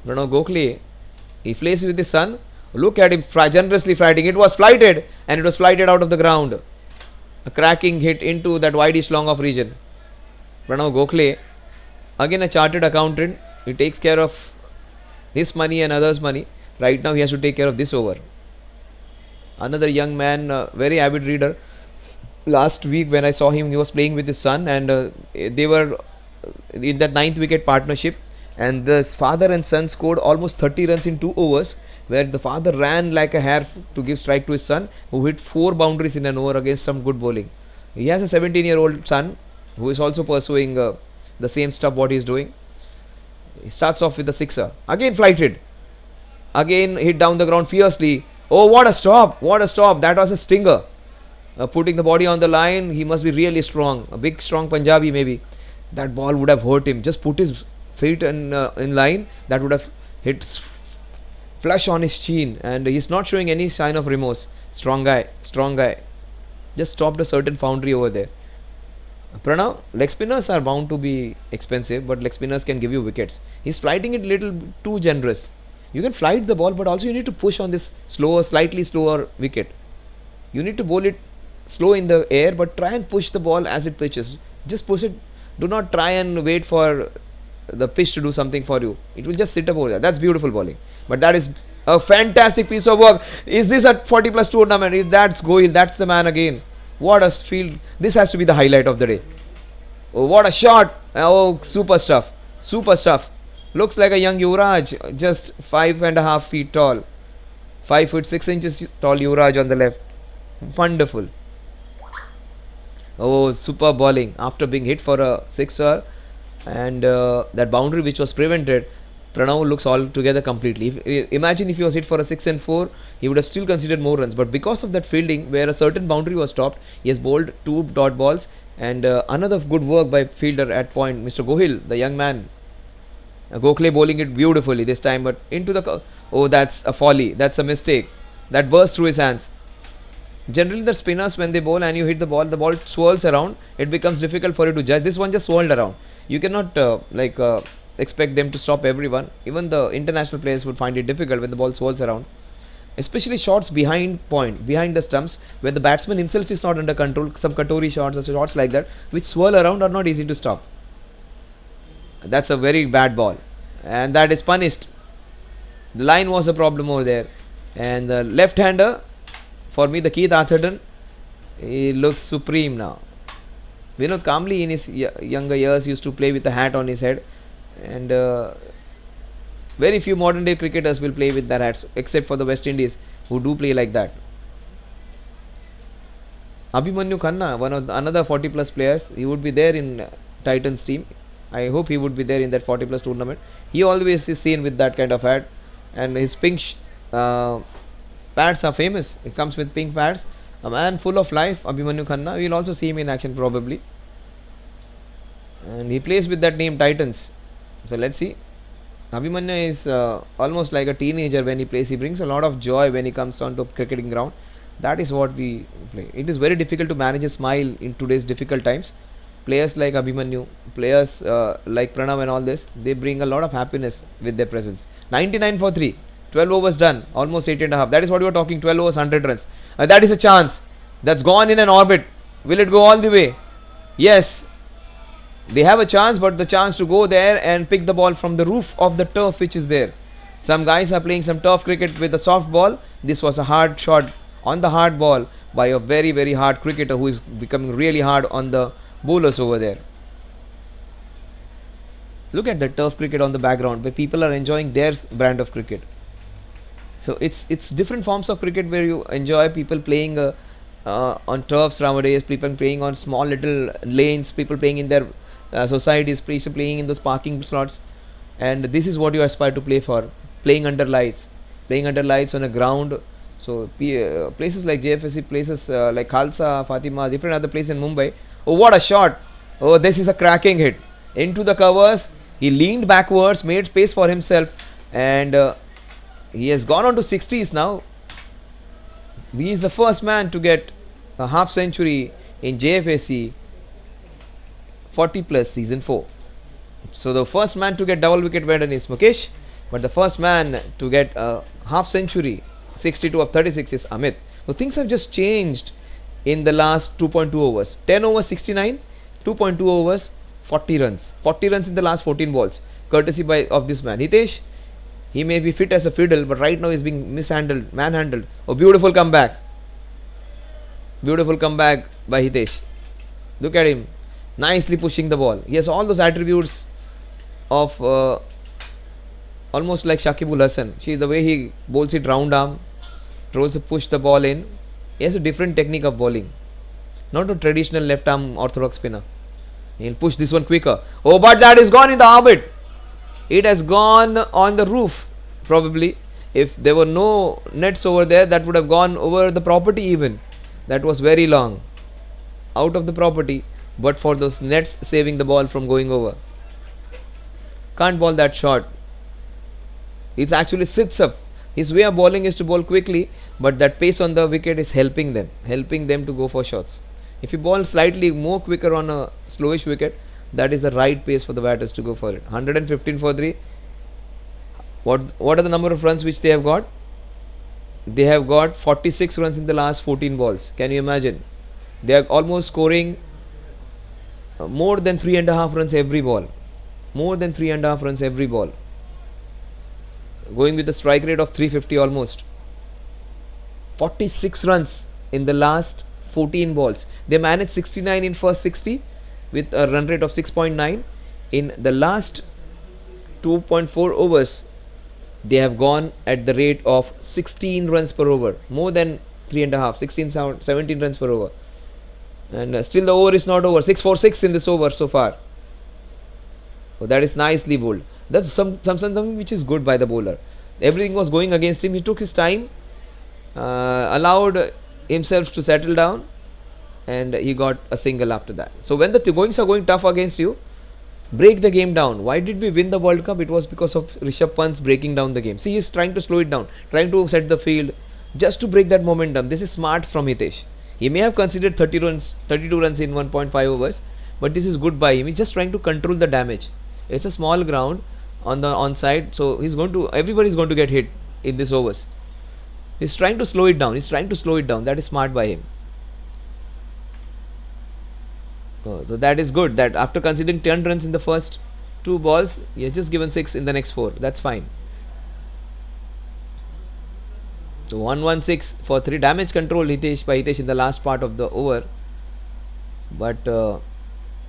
Pranav Gokhale, he plays with his son. Look at him generously flighting. It was flighted, and it was flighted out of the ground. A cracking hit into that wideish long off region. Pranav Gokhale, again a chartered accountant. He takes care of his money and others' money. Right now he has to take care of this over. Another young man, very avid reader. Last week when I saw him, he was playing with his son, and they were in that 9th wicket partnership, and the father and son scored almost 30 runs in 2 overs, where the father ran like a hare to give strike to his son, who hit 4 boundaries in an over against some good bowling. He has a 17-year-old son who is also pursuing the same stuff what he is doing. He starts off with the sixer. Again flighted. Again hit down the ground fiercely. Oh, what a stop! What a stop! That was a stinger. Putting the body on the line, he must be really strong. A big, strong Punjabi maybe. That ball would have hurt him. Just put his feet in line. That would have hit flush on his chin. And he's not showing any sign of remorse. Strong guy. Strong guy. Just stopped a certain boundary over there. Pranav, leg spinners are bound to be expensive, but leg spinners can give you wickets. He's flighting it a little too generous. You can flight the ball, but also you need to push on this slower, slightly slower wicket. You need to bowl it slow in the air, but try and push the ball as it pitches. Just push it Do not try and wait for the pitch to do something for you. It will just sit up over there. That's beautiful bowling. But that is a fantastic piece of work. Is this a 40 plus tournament? If that's Gohil, that's the man again. What a field. This has to be the highlight of the day. Oh, what a shot. Oh, super stuff. Super stuff. Looks like a young Yuvraj, just 5.5 feet tall. 5 foot 6 inches tall Yuvraj on the left. Wonderful. Oh, super bowling after being hit for a sixer, and that boundary which was prevented. Pranav looks altogether completely. Imagine if he was hit for a 6 and 4, he would have still considered more runs. But because of that fielding, where a certain boundary was stopped, he has bowled 2 dot balls, and another good work by fielder at point, Mr. Gohil, the young man. Gokhale bowling it beautifully this time, but into the oh, that's a folly. That's a mistake. That burst through his hands. Generally, the spinners, when they bowl and you hit the ball swirls around. It becomes difficult for you to judge. This one just swirled around. You cannot expect them to stop everyone. Even the international players would find it difficult when the ball swirls around. Especially shots behind point, behind the stumps, where the batsman himself is not under control. Some Katori shots or shots like that, which swirl around, are not easy to stop. That's a very bad ball, and that is punished. The line was a problem over there, and the left-hander, for me, the Keith Atherton, he looks supreme now. Vinod Kamli in his younger years used to play with a hat on his head, and very few modern day cricketers will play with their hats, except for the West Indies, who do play like that. Abhimanyu Khanna, one of another 40 plus players, he would be there in Titans team. I hope he would be there in that 40 plus tournament. He always is seen with that kind of hat, and his pink pads are famous. It comes with pink pads. A man full of life, Abhimanyu Khanna. We will also see him in action probably, and he plays with that name Titans. So let's see. Abhimanyu is almost like a teenager when he plays. He brings a lot of joy when he comes onto cricketing ground. That is what we play. It is very difficult to manage a smile in today's difficult times. Players like Abhimanyu, players like Pranav and all this, they bring a lot of happiness with their presence. 99 for 3, 12 overs done, almost 8.5. That is what we were talking, 12 overs, 100 runs. That is a chance. That's gone in an orbit. Will it go all the way? Yes. They have a chance, but the chance to go there and pick the ball from the roof of the turf which is there. Some guys are playing some turf cricket with a soft ball. This was a hard shot on the hard ball by a very, very hard cricketer who is becoming really hard on the bowlers over there. Look at the turf cricket on the background where people are enjoying their brand of cricket. So it's different forms of cricket where you enjoy people playing on turfs nowadays, people playing on small little lanes, people playing in their societies, people playing in those parking slots, and this is what you aspire to play for, playing under lights on a ground. So places like JFSC, places like Khalsa, Fatima, different other places in Mumbai. Oh, what a shot! Oh, this is a cracking hit into the covers. He leaned backwards, made space for himself, and he has gone on to 60s now. He is the first man to get a half century in JFSC 40 plus season 4. So the first man to get double wicket burden is Mukesh, but the first man to get a half century 62 of 36 is Amit. So things have just changed in the last 2.2 overs. 10 overs 69, 2.2 overs 40 runs. 40 runs in the last 14 balls, courtesy of this man Hitesh. He may be fit as a fiddle, but right now he's being manhandled. Oh, beautiful comeback. Beautiful comeback by Hitesh. Look at him, nicely pushing the ball. He has all those attributes of almost like Shakibul Hasan. See the way he bowls it round arm, tries to push the ball in. He has a different technique of bowling, not a traditional left arm orthodox spinner. He'll push this one quicker. Oh, but that is gone in the orbit. It has gone on the roof. Probably if there were no nets over there, that would have gone over the property even. That was very long out of the property, but for those nets saving the ball from going over. Can't bowl that shot. It actually sits up. His way of bowling is to bowl quickly, but that pace on the wicket is helping them to go for shots. If you bowl slightly more quicker on a slowish wicket, that is the right pace for the batters to go for it. 115 for 3. What are the number of runs which they have got? They have got 46 runs in the last 14 balls. Can you imagine? They are almost scoring more than 3.5 runs every ball. More than 3.5 runs every ball. Going with a strike rate of 350 almost. 46 runs in the last 14 balls. They managed 69 in first 60 with a run rate of 6.9. In the last 2.4 overs, they have gone at the rate of 16 runs per over. More than 3.5, 16, 17 runs per over. And still the over is not over. 6-4-6 in this over so far. Oh, that is nicely bowled. That's something which is good by the bowler. Everything was going against him. He took his time, allowed himself to settle down, and he got a single after that. So when the goings are going tough against you, break the game down. Why did we win the World Cup? It was because of Rishabh Pant's breaking down the game. See, he is trying to slow it down, trying to set the field just to break that momentum. This is smart from Hitesh. He may have considered 32 runs in 1.5 overs, but this is good by him. He's just trying to control the damage. It's a small ground on the onside, so everybody is going to get hit in this overs. He's trying to slow it down. That is smart by him. So that is good. That after considering 10 runs in the first 2 balls, he has just given 6 in the next 4. That's fine. So 116 for 3 damage control by Hitesh in the last part of the over. But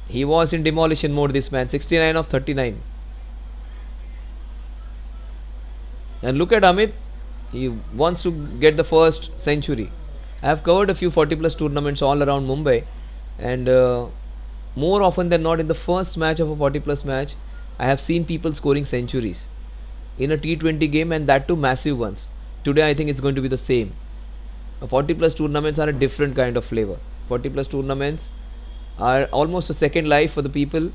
he was in demolition mode this man. 69 of 39. And look at Amit. He wants to get the first century. I have covered a few 40 plus tournaments all around Mumbai, and more often than not in the first match of a 40 plus match, I have seen people scoring centuries in a T20 game, and that too massive ones. Today I think it's going to be the same. 40 plus tournaments are a different kind of flavor. 40 plus tournaments are almost a second life for the people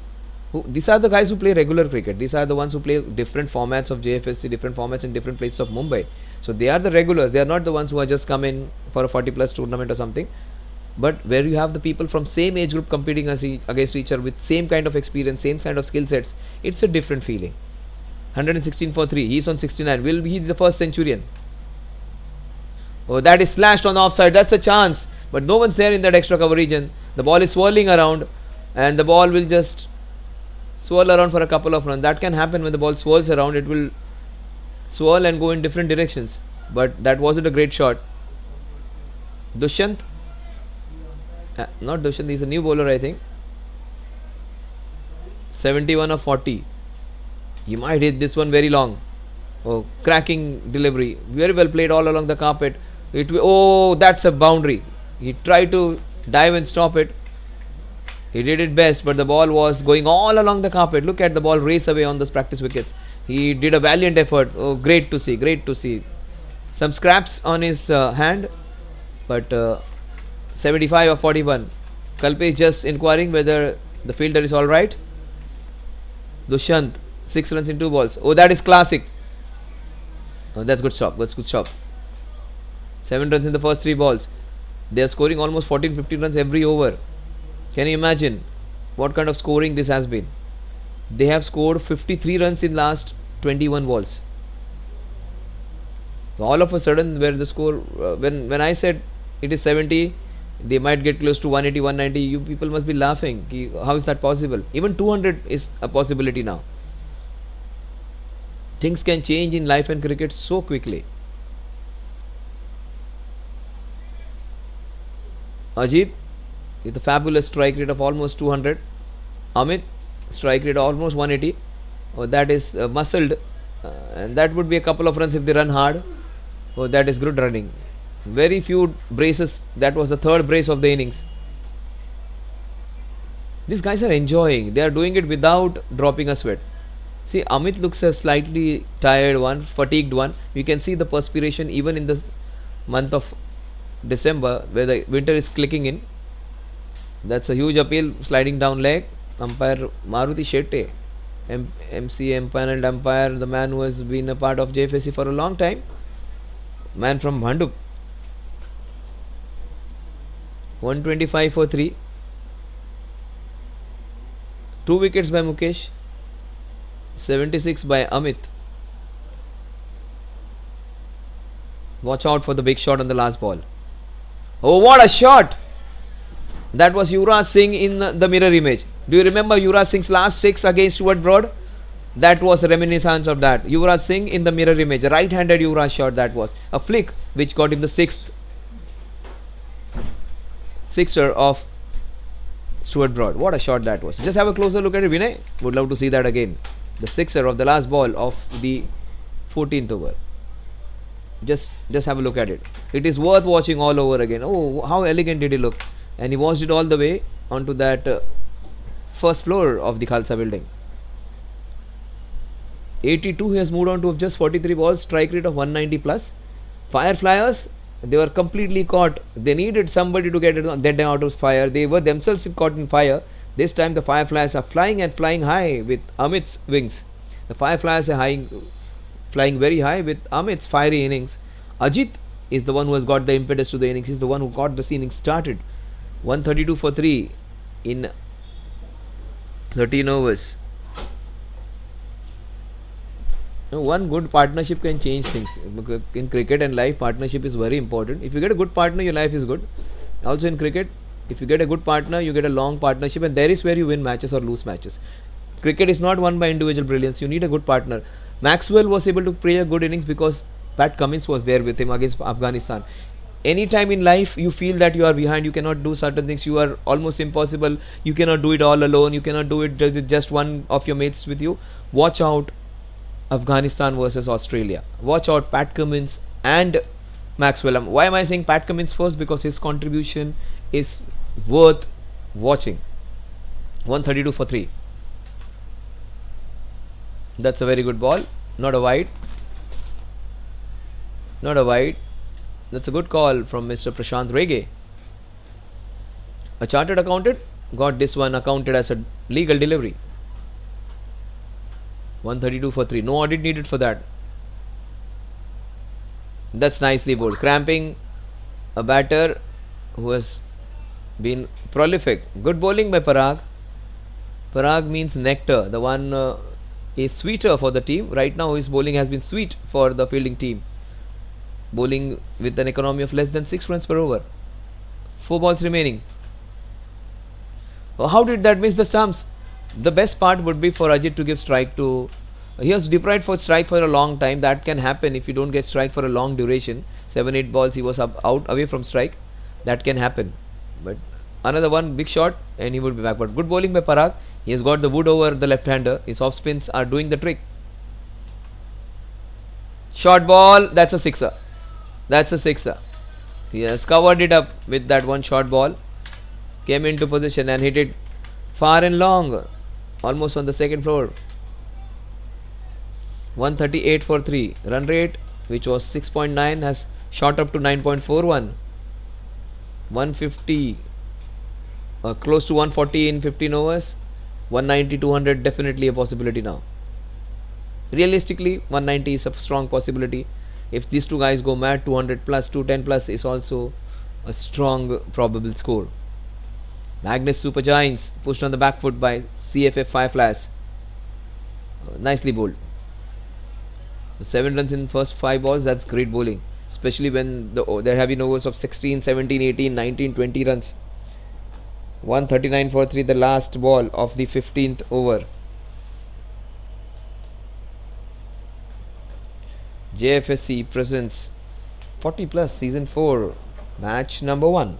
who, these are the guys who play regular cricket. These are the ones who play different formats of JFSC, different formats in different places of Mumbai. So they are the regulars. They are not the ones who are just come in for a 40 plus tournament or something. But where you have the people from same age group competing against each other with same kind of experience, same kind of skill sets, it's a different feeling. 116 for 3. He is on 69. Will he be the first centurion? Oh, that is slashed on the offside. That's a chance. But no one's there in that extra cover region. The ball is swirling around, and the ball will just swirl around for a couple of runs. That can happen when the ball swirls around. It will swirl and go in different directions. But that wasn't a great shot. Dushyant. Not Dushyant, he's a new bowler, I think. 71 of 40. He might hit this one very long. Oh, cracking delivery. Very well played all along the carpet. Oh, that's a boundary. He tried to dive and stop it. He did it best, but the ball was going all along the carpet. Look at the ball race away on those practice wickets. He did a valiant effort. Oh, great to see, great to see. Some scraps on his hand, but 75 of 41. Kalpesh just inquiring whether the fielder is alright. Dushyant, 6 runs in 2 balls. Oh, that is classic. Oh, that's good stop. That's good stop. 7 runs in the first 3 balls. They are scoring almost 14-15 runs every over. Can you imagine what kind of scoring this has been? They have scored 53 runs in last 21 balls. So all of a sudden, where the score, when I said it is 70, they might get close to 180, 190. You people must be laughing. How is that possible? Even 200 is a possibility now. Things can change in life and cricket so quickly. Ajit with a fabulous strike rate of almost 200. Amit, strike rate almost 180. Oh, that is muscled, and that would be a couple of runs if they run hard. Oh, that is good running. Very few braces. That was the 3rd brace of the innings. These guys are enjoying. They are doing it without dropping a sweat. See, Amit looks a slightly tired one, fatigued one. You can see the perspiration even in the month of December, where the winter is clicking in. That's a huge appeal, sliding down leg. Umpire Maruti Shetty, MC empaneled umpire, the man who has been a part of JFSC for a long time. Man from Bhanduk. 125 for 3. 2 wickets by Mukesh. 76 by Amit. Watch out for the big shot on the last ball. Oh, what a shot! That was Yuvraj Singh in the mirror image. Do you remember Yuvraj Singh's last 6 against Stuart Broad? That was a reminiscence of that. Yuvraj Singh in the mirror image, a right-handed Yuvraj shot, that was a flick which got him the sixer of Stuart Broad. What a shot that was. Just have a closer look at it, Vinay. Would love to see that again. The sixer of the last ball of the 14th over. Just have a look at it. It is worth watching all over again. Oh, how elegant did he look. And he watched it all the way onto that first floor of the Khalsa building. 82, he has moved on to just 43 balls, strike rate of 190 plus. Fireflyers, they were completely caught. They needed somebody to get them out of fire. They were themselves caught in fire. This time the Fireflyers are flying and flying high with Amit's wings. The Fireflyers are flying very high with Amit's fiery innings. Ajit is the one who has got the impetus to the innings. He's the one who got the innings started. 132 for 3 in 13 overs. One good partnership can change things. In cricket and life, partnership is very important. If you get a good partner, your life is good. Also in cricket, if you get a good partner, you get a long partnership, and there is where you win matches or lose matches. Cricket is not won by individual brilliance. You need a good partner. Maxwell was able to play a good innings because Pat Cummins was there with him against Afghanistan. Anytime in life you feel that you are behind, you cannot do certain things, you are almost impossible, you cannot do it all alone, you cannot do it with just one of your mates with you, watch out Afghanistan versus Australia. Watch out Pat Cummins and Maxwell. Why am I saying Pat Cummins first? Because his contribution is worth watching. 132 for 3. That's a very good ball. Not a wide. Not a wide. That's a good call from Mr. Prashant Rege. A chartered accountant got this one accounted as a legal delivery. 132 for 3. No audit needed for that. That's nicely bowled. Cramping a batter who has been prolific. Good bowling by Parag. Parag means nectar. The one is sweeter for the team. Right now his bowling has been sweet for the fielding team. Bowling with an economy of less than 6 runs per over. 4 balls remaining. How did that miss the stumps? The best part would be for Ajit to give strike to. He was deprived for strike for a long time. That can happen if you don't get strike for a long duration. 7-8 balls he was out away from strike. That can happen. But another one big shot and he would be back. But good bowling by Parag. He has got the wood over the left hander. His off spins are doing the trick. Short ball. That's a sixer. That's a sixer. He has covered it up with that one short ball. Came into position and hit it far and long, almost on the second floor. 138 for 3. Run rate, which was 6.9, has shot up to 9.41. 150, close to 140 in 15 overs. 190, 200, definitely a possibility now. Realistically, 190 is a strong possibility. If these two guys go mad, 200 plus, 210 plus is also a strong probable score. Magnus Super Giants pushed on the back foot by CFF Fireflyers. Nicely bowled. 7 runs in first 5 balls, that's great bowling. Especially when there have been overs of 16, 17, 18, 19, 20 runs. 139 for 3, the last ball of the 15th over. JFSC presents 40 plus season 4 match number 1.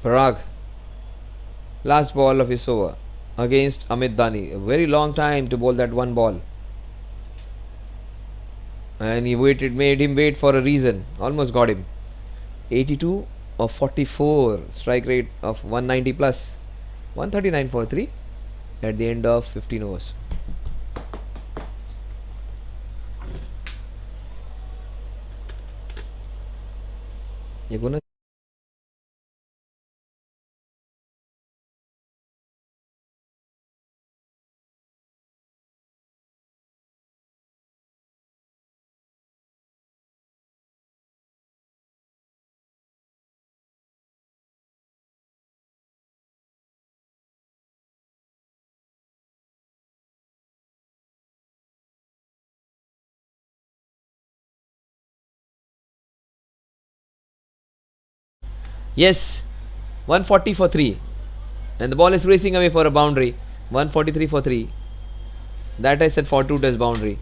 Parag, last ball of his over against Amit Dani. A very long time to bowl that one ball. And he made him wait for a reason. Almost got him. 82 of 44. Strike rate of 190 plus. 139 for 3 at the end of 15 overs. You're gonna Yes, 140 for 3. And the ball is racing away for a boundary. 143 for 3. That I said for 2 test boundary.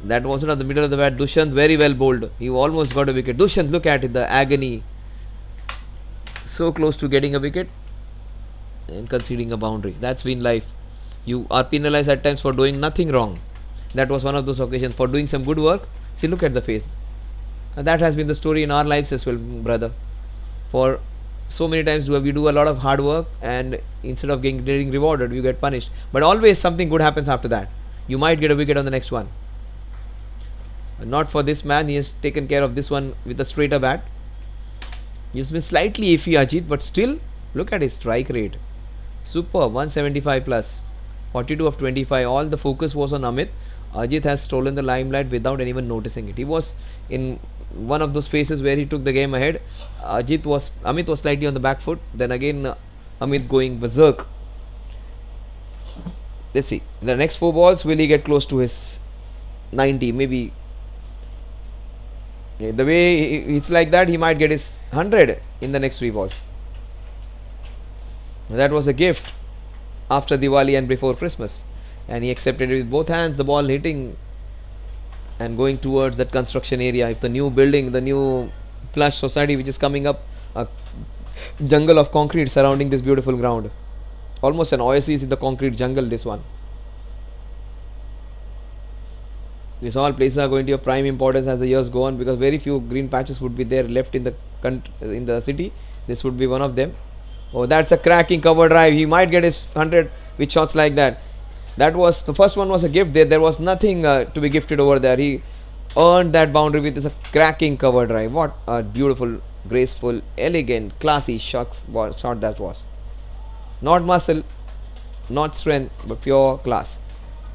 That was not the middle of the bat. Dushyant very well bowled. He almost got a wicket. Dushyant, look at it, the agony. So close to getting a wicket and conceding a boundary. That's been life. You are penalized at times for doing nothing wrong. That was one of those occasions for doing some good work. See, look at the face. And that has been the story in our lives as well, brother. For so many times we do a lot of hard work, and instead of getting rewarded, you get punished. But always something good happens after that. You might get a wicket on the next one. Not for this man. He has taken care of this one with a straighter bat. He's been slightly iffy, Ajit, but still look at his strike rate. Super, 175 plus. 42 of 25. All the focus was on Amit. Ajit has stolen the limelight without anyone noticing it. He was in one of those phases where he took the game ahead. Amit was slightly on the back foot. Then again Amit going berserk. Let's see. The next 4 balls, will he get close to his 90? Maybe. The way it's like that, he might get his 100 in the next 3 balls. That was a gift after Diwali and before Christmas, and he accepted it with both hands. The ball hitting and going towards that construction area. If the new building, the new plush society which is coming up, a jungle of concrete surrounding this beautiful ground. Almost an oasis in the concrete jungle, this one. These all places are going to have prime importance as the years go on, because very few green patches would be there left in the city. This would be one of them. Oh, that's a cracking cover drive. He might get his 100 with shots like that. That was the first one, was a gift. There was nothing to be gifted over there. He earned that boundary with this cracking cover drive. What a beautiful, graceful, elegant, classy shot that was. Not muscle, not strength, but pure class.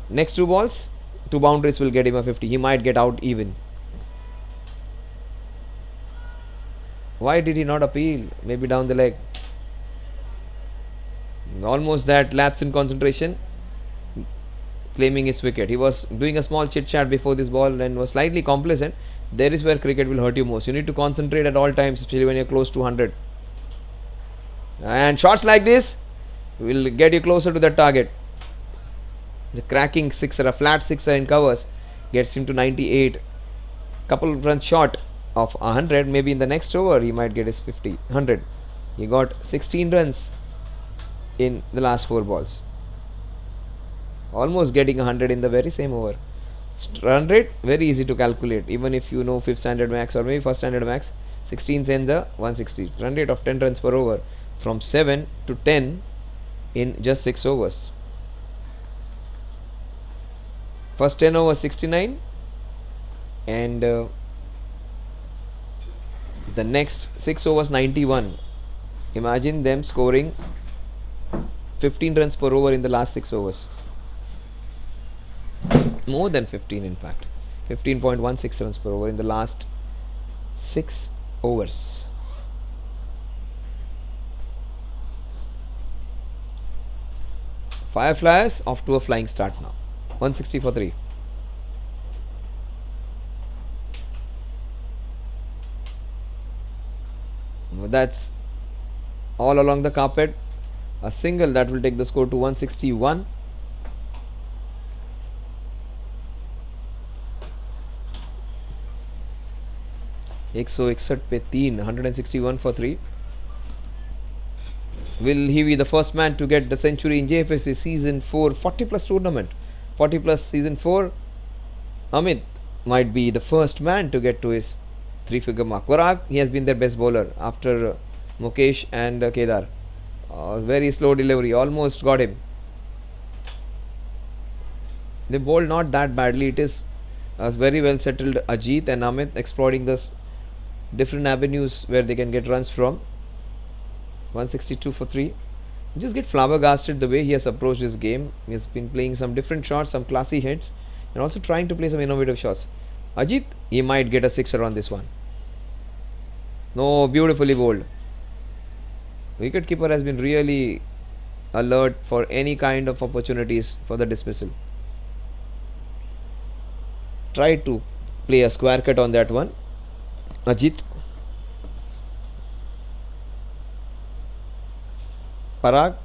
Next 2 balls, 2 boundaries will get him a 50. He might get out even. Why did he not appeal? Maybe down the leg. Almost that lapse in concentration, claiming his wicket. He was doing a small chit chat before this ball and was slightly complacent. There is where cricket will hurt you most. You need to concentrate at all times, especially when you're close to 100. And shots like this will get you closer to the target. The cracking sixer, a flat sixer in covers, gets him to 98. Couple runs short of 100. Maybe in the next over he might get his 100. He got 16 runs in the last 4 balls. Almost getting 100 in the very same over. Run rate very easy to calculate, even if you know 5th standard max or maybe 1st standard max. 16 sends a 160. Run rate of 10 runs per over, from 7 to 10 in just 6 overs. First 10 overs 69, and the next 6 overs 91. Imagine them scoring 15 runs per over in the last 6 overs. More than 15 in fact. 15.16 runs per over in the last 6 overs. Fireflyers off to a flying start now. 160 for 3. That's all along the carpet. A single that will take the score to 161. एक सौ इकसठ पे 3, 161 for 3. Will he be the first man to get the century in JFSC Season 4 40 plus tournament? 40 plus Season 4. Amit might be the first man to get to his 3-figure mark. Parag, he has been their best bowler after Mukesh and Kedar. Very slow delivery, almost got him. They bowled not that badly. It is very well settled. Ajit and Amit exploring this different avenues where they can get runs from. 162 for 3. Just get flabbergasted the way he has approached his game. He has been playing some different shots, some classy hits, and also trying to play some innovative shots. Ajit, he might get a sixer on this one. No, beautifully bowled. Wicketkeeper has been really alert for any kind of opportunities for the dismissal. Tried to play a square cut on that one. Ajit. Parag,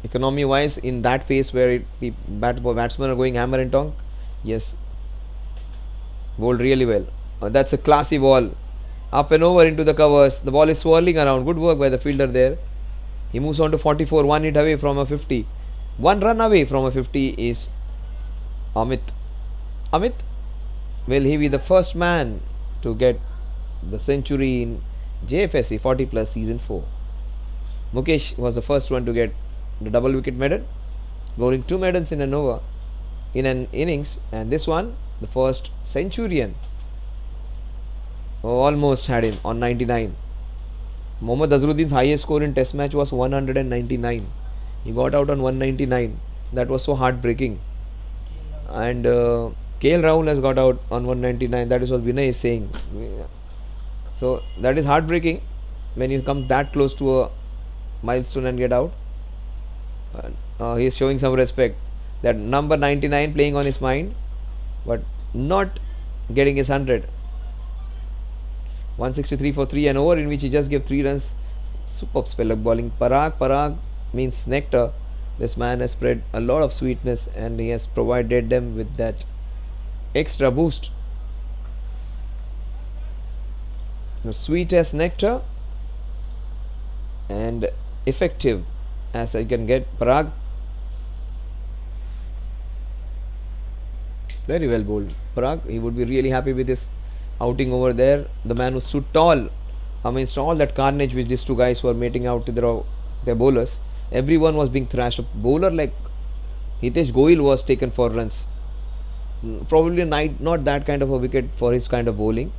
economy wise, in that phase where batsmen are going hammer and tonk, yes, bowled really well. That's a classy ball. Up and over into the covers. The ball is swirling around. Good work by the fielder there. He moves on to 44. 1 hit away from a 50. 1 run away from a 50 is Amit. Amit, will he be the first man to get the century in JFSC 40 plus season 4? Mukesh was the first one to get the double wicket medal, bowling 2 medals in an over, in an innings, and this one, the first centurion. Almost had him on 99. Mohammad Azharuddin's highest score in test match was 199. He got out on 199. That was so heartbreaking. And KL Rahul has got out on 199. That is what Vinay is saying. So that is heartbreaking when you come that close to a milestone and get out. He is showing some respect. That number 99 playing on his mind, but not getting his 100. 163 for 3 and over, in which he just gave 3 runs. Superb spell of bowling. Parag means nectar. This man has spread a lot of sweetness and he has provided them with that extra boost. Sweet as nectar and effective as I can get. Parag, very well bowled. Parag, he would be really happy with this outing over there. The man was too tall amidst all that carnage which these two guys were mating out to their bowlers. Everyone was being thrashed. A bowler like Hitesh Goyal was taken for runs. Probably not that kind of a wicket for his kind of bowling.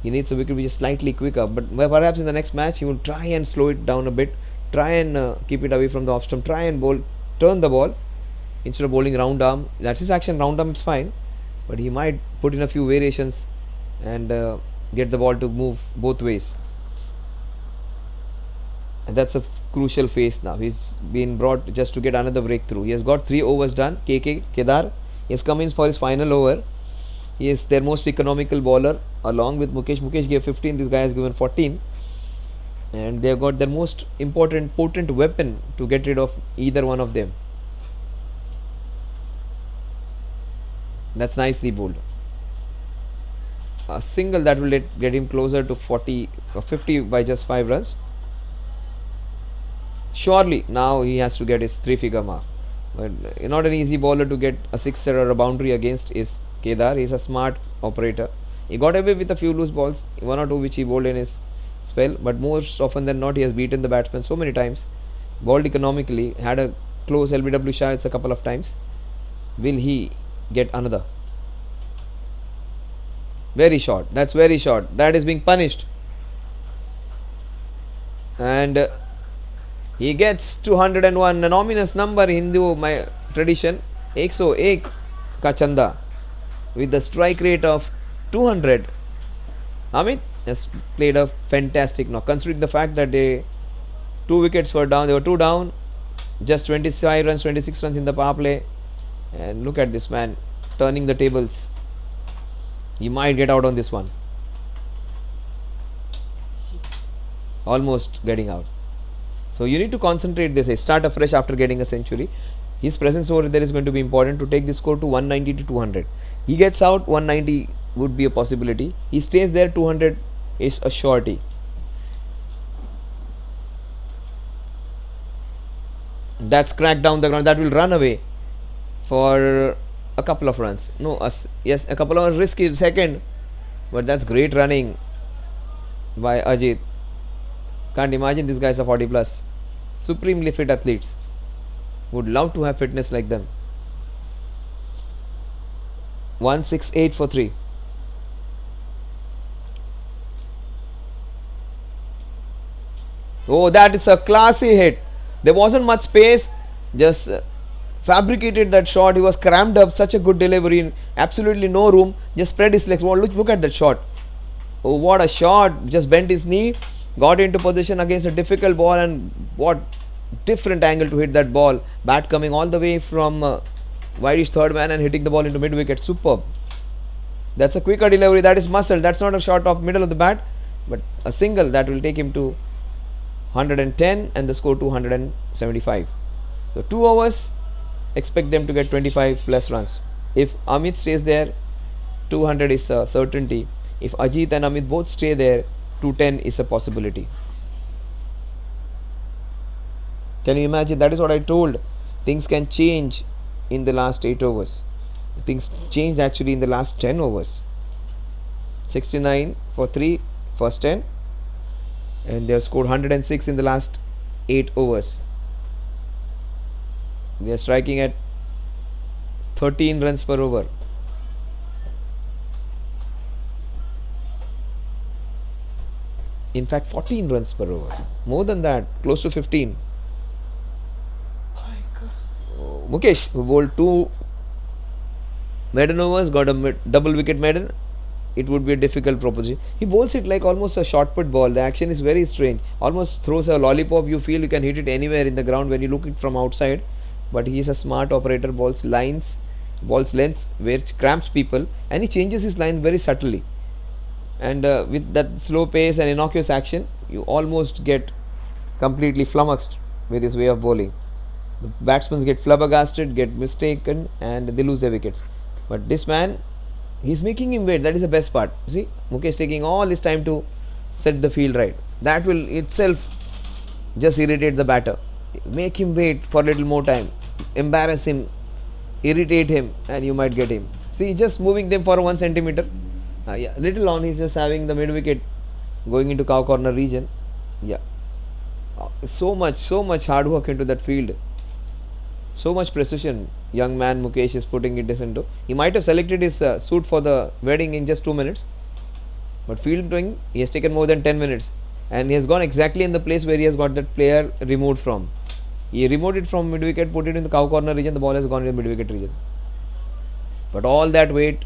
He needs a wicket which is slightly quicker, but perhaps in the next match he will try and slow it down a bit, try and keep it away from the off stump, try and turn the ball instead of bowling round arm. That's his action. Round arm is fine, but he might put in a few variations and get the ball to move both ways. And that's a crucial phase now. He's been brought just to get another breakthrough. He has got 3 overs done. Kedar, he has come in for his final over. He is their most economical bowler along with Mukesh. Mukesh gave 15, this guy has given 14. And they have got their most important, potent weapon to get rid of either one of them. That's nicely bowled. A single that will get him closer to 40 or 50 by just 5 runs. Surely now he has to get his 3-figure mark. But not an easy bowler to get a 6er or a boundary against is Kedar. He is a smart operator. He got away with a few loose balls, 1 or 2 which he bowled in his spell, but most often than not he has beaten the batsman so many times. Bowled economically, had a close LBW shots a couple of times. Will he get another? Very short. That's very short. That is being punished. And he gets 201, an ominous number in Hindu my tradition. 101 ka chanda with the strike rate of 200. Amit has played a fantastic knock, considering the fact that 2 wickets were down. They were 2 down, just 25 runs, 26 runs in the power play. And look at this man turning the tables. He might get out on this one. Almost getting out. So you need to concentrate this. Start afresh after getting a century. His presence over there is going to be important to take the score to 190 to 200. He gets out, 190 would be a possibility. He stays there, 200 is a surety. That's cracked down the ground. That will run away for a couple of runs. No, yes, a couple of risky second, but that's great running by Ajit. Can't imagine these guys are 40 plus. Supremely fit athletes. Would love to have fitness like them. 168 for 3. Oh, that is a classy hit. There wasn't much space. Just fabricated that shot. He was crammed up. Such a good delivery. Absolutely no room. Just spread his legs. Oh, look at that shot. Oh, what a shot. Just bent his knee. Got into position against a difficult ball, and what different angle to hit that ball. Bat coming all the way from wideish third man and hitting the ball into mid wicket. Superb. That's a quicker delivery. That is muscle. That's not a shot of middle of the bat, but a single that will take him to 110 and the score 275. So 2 overs, expect them to get 25 plus runs. If Amit stays there, 200 is a certainty. If Ajit and Amit both stay there, 210 is a possibility. Can you imagine? That is what I told. Things can change in the last 8 overs. Things changed actually in the last 10 overs. 69 for 3 first 10, and they have scored 106 in the last 8 overs. They are striking at 13 runs per over. In fact, 14 runs per over. More than that, close to 15. Mukesh, who bowled 2 maiden overs, got a double wicket maiden. It would be a difficult proposition. He bowls it like almost a short put ball. The action is very strange. Almost throws a lollipop. You feel you can hit it anywhere in the ground when you look it from outside. But he is a smart operator. Bowls lines, bowls lengths, which cramps people, and he changes his line very subtly. And with that slow pace and innocuous action, you almost get completely flummoxed with his way of bowling. The batsmen get flabbergasted, get mistaken, and they lose their wickets. But this man, he's making him wait. That is the best part. See, Mukesh taking all his time to set the field right. That will itself just irritate the batter. Make him wait for a little more time, embarrass him, irritate him, and you might get him. See, just moving them for 1 centimeter. Yeah, little on, he's just having the mid wicket going into cow corner region. Yeah, so much hard work into that field. So much precision young man Mukesh is putting it into. He might have selected his suit for the wedding in just 2 minutes, but fielding he has taken more than 10 minutes, and he has gone exactly in the place where he has got that player removed from. He removed it from mid wicket, put it in the cow corner region. The ball has gone in the mid wicket region. But all that wait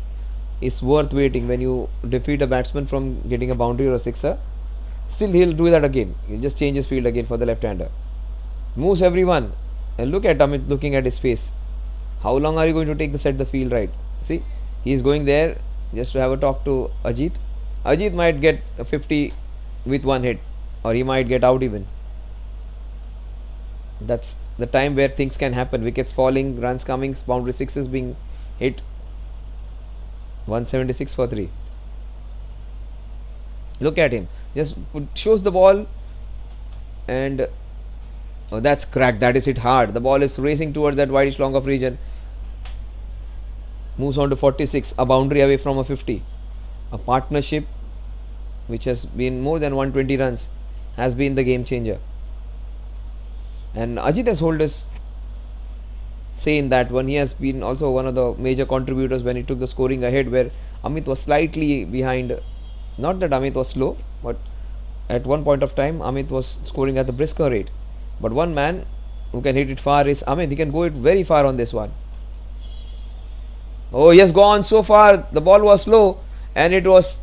is worth waiting when you defeat a batsman from getting a boundary or a sixer. Still, he'll do that again. He'll just change his field again for the left-hander. Moves everyone. And look at Amit looking at his face. How long are you going to take to set the field right? See, he is going there just to have a talk to Ajit. Ajit might get a 50 with 1 hit, or he might get out even. That's the time where things can happen. Wickets falling, runs coming, boundary sixes being hit. 176 for 3. Look at him. Just shows the ball, and oh, that's cracked. That is hit hard. The ball is racing towards that whitish long off region. Moves on to 46. A boundary away from a 50. A partnership which has been more than 120 runs has been the game changer. And Ajit has held his say in that one. He has been also one of the major contributors when he took the scoring ahead, where Amit was slightly behind. Not that Amit was slow, but at one point of time Amit was scoring at the brisker rate. But one man who can hit it far is Amit. He can go it very far on this one. Oh, he has gone so far. The ball was slow and it was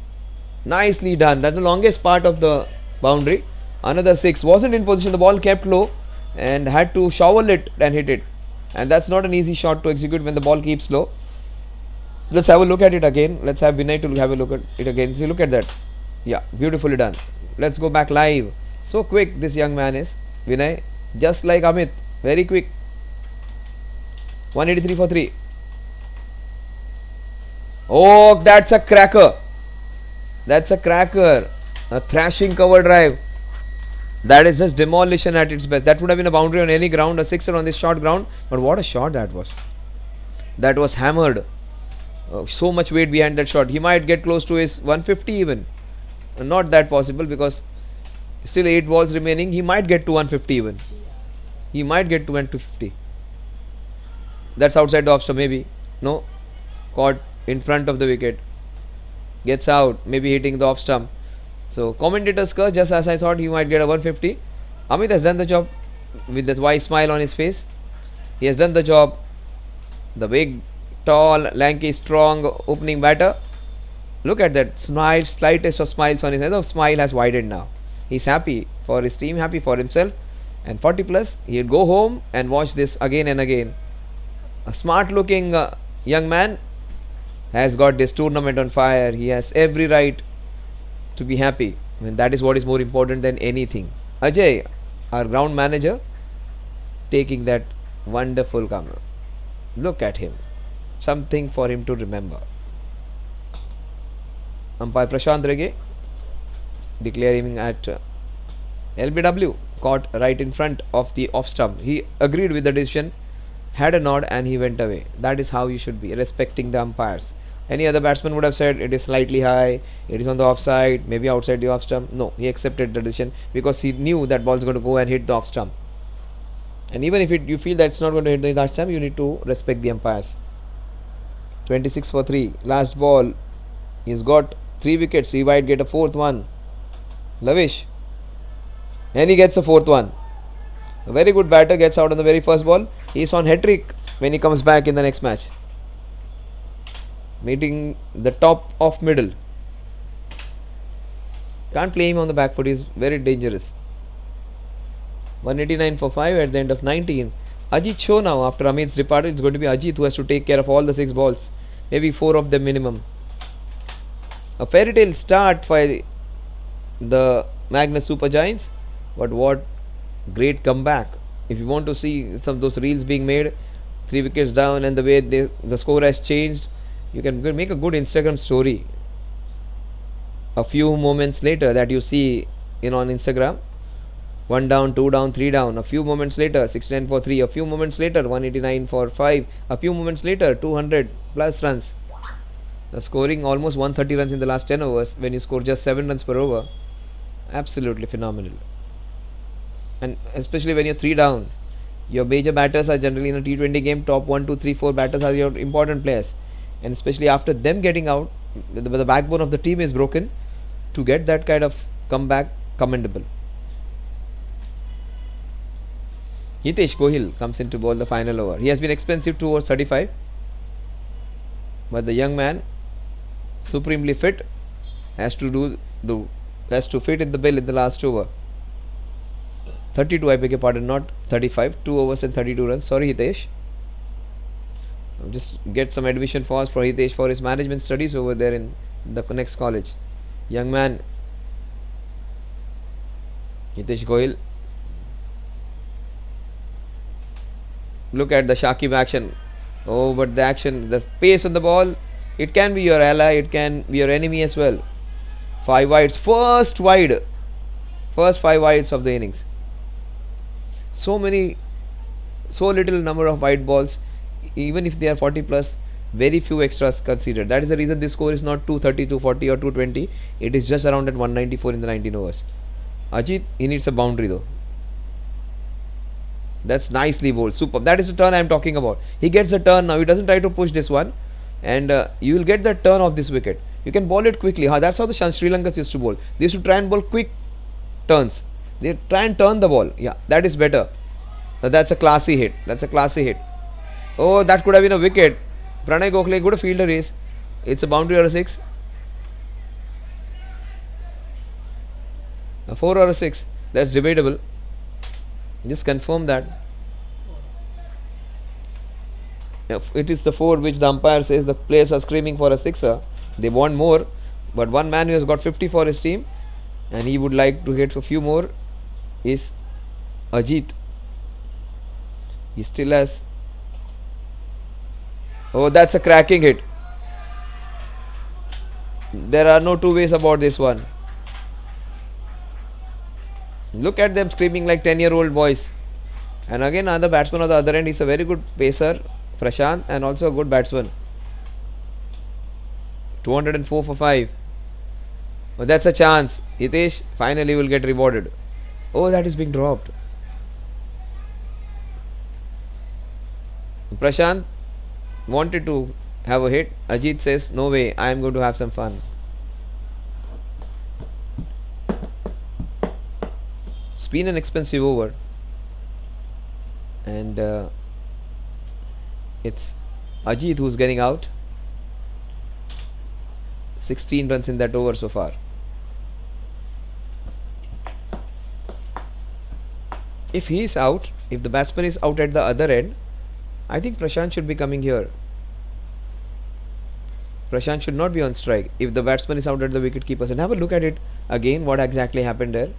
nicely done. That's the longest part of the boundary. Another 6. Wasn't in position. The ball kept low and had to shovel it and hit it. And that's not an easy shot to execute when the ball keeps low. Let's have a look at it again. Let's have Vinay to have a look at it again. See, look at that. Yeah, beautifully done. Let's go back live. So quick this young man is, Vinay. Just like Amit. Very quick. 183 for 3. Oh, that's a cracker. That's a cracker. A thrashing cover drive. That is just demolition at its best. That would have been a boundary on any ground, a sixer on this short ground. But what a shot that was. That was hammered. So much weight behind that shot. He might get close to his 150 even. Not that possible because still 8 balls remaining. He might get to 150 even. He might get to 150. That's outside the off stump maybe. No. Caught in front of the wicket. Gets out. Maybe hitting the off stump. So commentator's curse, just as I thought, he might get a 150. Amit has done the job with that wide smile on his face. He has done the job. The big, tall, lanky, strong opening batter. Look at that smile, slightest of smiles on his head. The smile has widened now. He's happy for his team, happy for himself. And 40 plus, he'll go home and watch this again and again. A smart looking young man has got this tournament on fire. He has every right to be happy. I mean, that is what is more important than anything. Ajay, our ground manager, taking that wonderful camera. Look at him. Something for him to remember. Umpire Prashant Rege declaring at LBW, caught right in front of the off stump. He agreed with the decision, had a nod, and he went away. That is how you should be, respecting the umpires. Any other batsman would have said it is slightly high, it is on the offside, maybe outside the off stump. No, he accepted the decision because he knew that ball is going to go and hit the off stump. And even if you feel that it's not going to hit the off stump, you need to respect the umpires. 26 for 3. Last ball. He's got 3 wickets. He might get a 4th one. Lavish. And he gets a 4th one. A very good batter gets out on the very first ball. He's on hat-trick when he comes back in the next match. Meeting the top of middle. Can't play him on the back foot. He's very dangerous. 189 for 5 at the end of 19. Ajit show now. After Amit's departure, it's going to be Ajit who has to take care of all the 6 balls. Maybe 4 of them minimum. A fairy tale start by the Magnus Super Giants. But what great comeback. If you want to see some of those reels being made, 3 wickets down and the way the score has changed, you can make a good Instagram story. A few moments later that you see on Instagram, 1 down, 2 down, 3 down. A few moments later, 69 for 3. A few moments later, 189 for 5. A few moments later, 200 plus runs. Scoring almost 130 runs in the last 10 overs when you score just 7 runs per over. Absolutely phenomenal. And especially when you're 3 down, your major batters are generally in a T20 game, top 1, 2, 3, 4 batters are your important players. And especially after them getting out, the backbone of the team is broken. To get that kind of comeback, commendable. Hitesh Kohil comes in to bowl the final over. He has been expensive 2 overs 35. But the young man, supremely fit, has to fit in the bill in the last over. 32, I beg your pardon, not 35. 2 overs and 32 runs. Sorry, Hitesh. Just get some admission for Hitesh for his management studies over there in the next college. Young man, Hitesh Goyal. Look at the Shakib action. Oh, but the action, the pace on the ball, it can be your ally, it can be your enemy as well. 5 wides, first 5 wides of the innings. So little number of wide balls, even if they are 40 plus, very few extras considered. That is the reason this score is not 230, 240 or 220. It is just around at 194 in the 19 overs. Ajit, he needs a boundary though. That's nicely bowled. Superb. That is the turn I am talking about. He gets the turn now. He doesn't try to push this one. And you will get the turn of this wicket. You can bowl it quickly. That's how the Sri Lankans used to bowl. They used to try and bowl quick turns. They try and turn the ball. Yeah, that is better. That's a classy hit. Oh, that could have been a wicket. Pranay Gokhale, good fielder is. It's a boundary or a 6. A 4 or a 6. That's debatable. Just confirm that. It is the 4 which the umpire says the players are screaming for a 6er. They want more. But one man who has got 50 for his team and he would like to get a few more is Ajit. He still has. Oh, that's a cracking hit. There are no two ways about this one. Look at them screaming like 10-year-old boys. And again, another batsman on the other end. He's a very good pacer, Prashant, and also a good batsman. 204 for 5. Oh, that's a chance. Hitesh finally will get rewarded. Oh, that is being dropped. Prashant wanted to have a hit. Ajit says, no way, I am going to have some fun. It's been an expensive over. And it's Ajit who's getting out. 16 runs in that over so far. If he is out, if the batsman is out at the other end, I think Prashant should be coming here. Prashant should not be on strike if the batsman is out at the wicket keepers. And have a look at it again, what exactly happened there.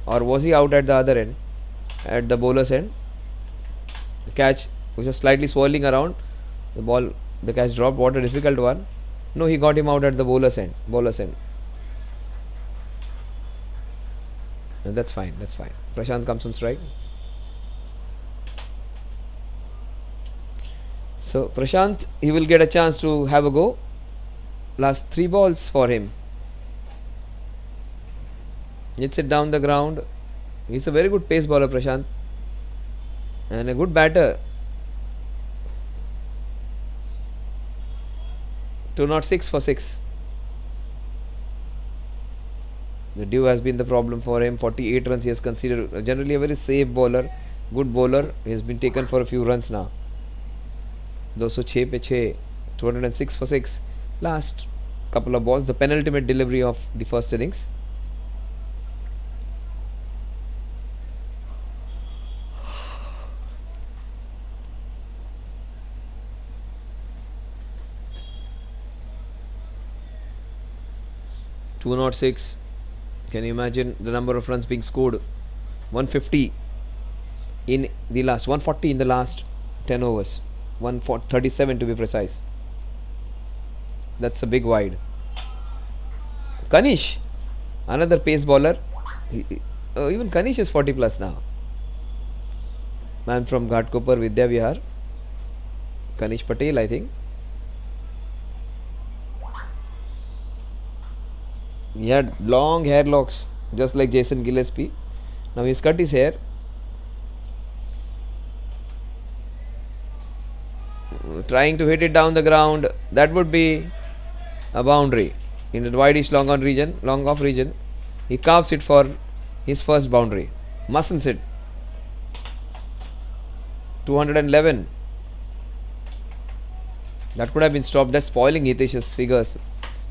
or was he out at the other end, at the bowler's end? The catch which was slightly swirling around. The catch dropped. What a difficult one. No, he got him out at the bowler's end. And that's fine. Prashant comes on strike. So Prashant, he will get a chance to have a go. Last 3 balls for him. Hits it down the ground. He's a very good pace bowler, Prashant, and a good batter. 206 for 6. The dew has been the problem for him. 48 runs he has considered. Generally a very safe bowler, good bowler. He has been taken for a few runs now. 206 पे 6, 206 for 6. Last couple of balls, the penultimate delivery of the first innings. (206). Can you imagine the number of runs being scored? 150 in the last, 140 in the last 10 overs. 137 to be precise. That's a big wide. Kanish, another pace bowler. Even Kanish is 40 plus now. Man from Ghatkopar Vidya Vihar. Kanish Patel, I think. He had long hair locks, just like Jason Gillespie. Now he's cut his hair. Trying to hit it down the ground. That would be a boundary. In the wideish long off region, he carves it for his first boundary. Muscles it. 211. That could have been stopped. That's spoiling Hitesh's figures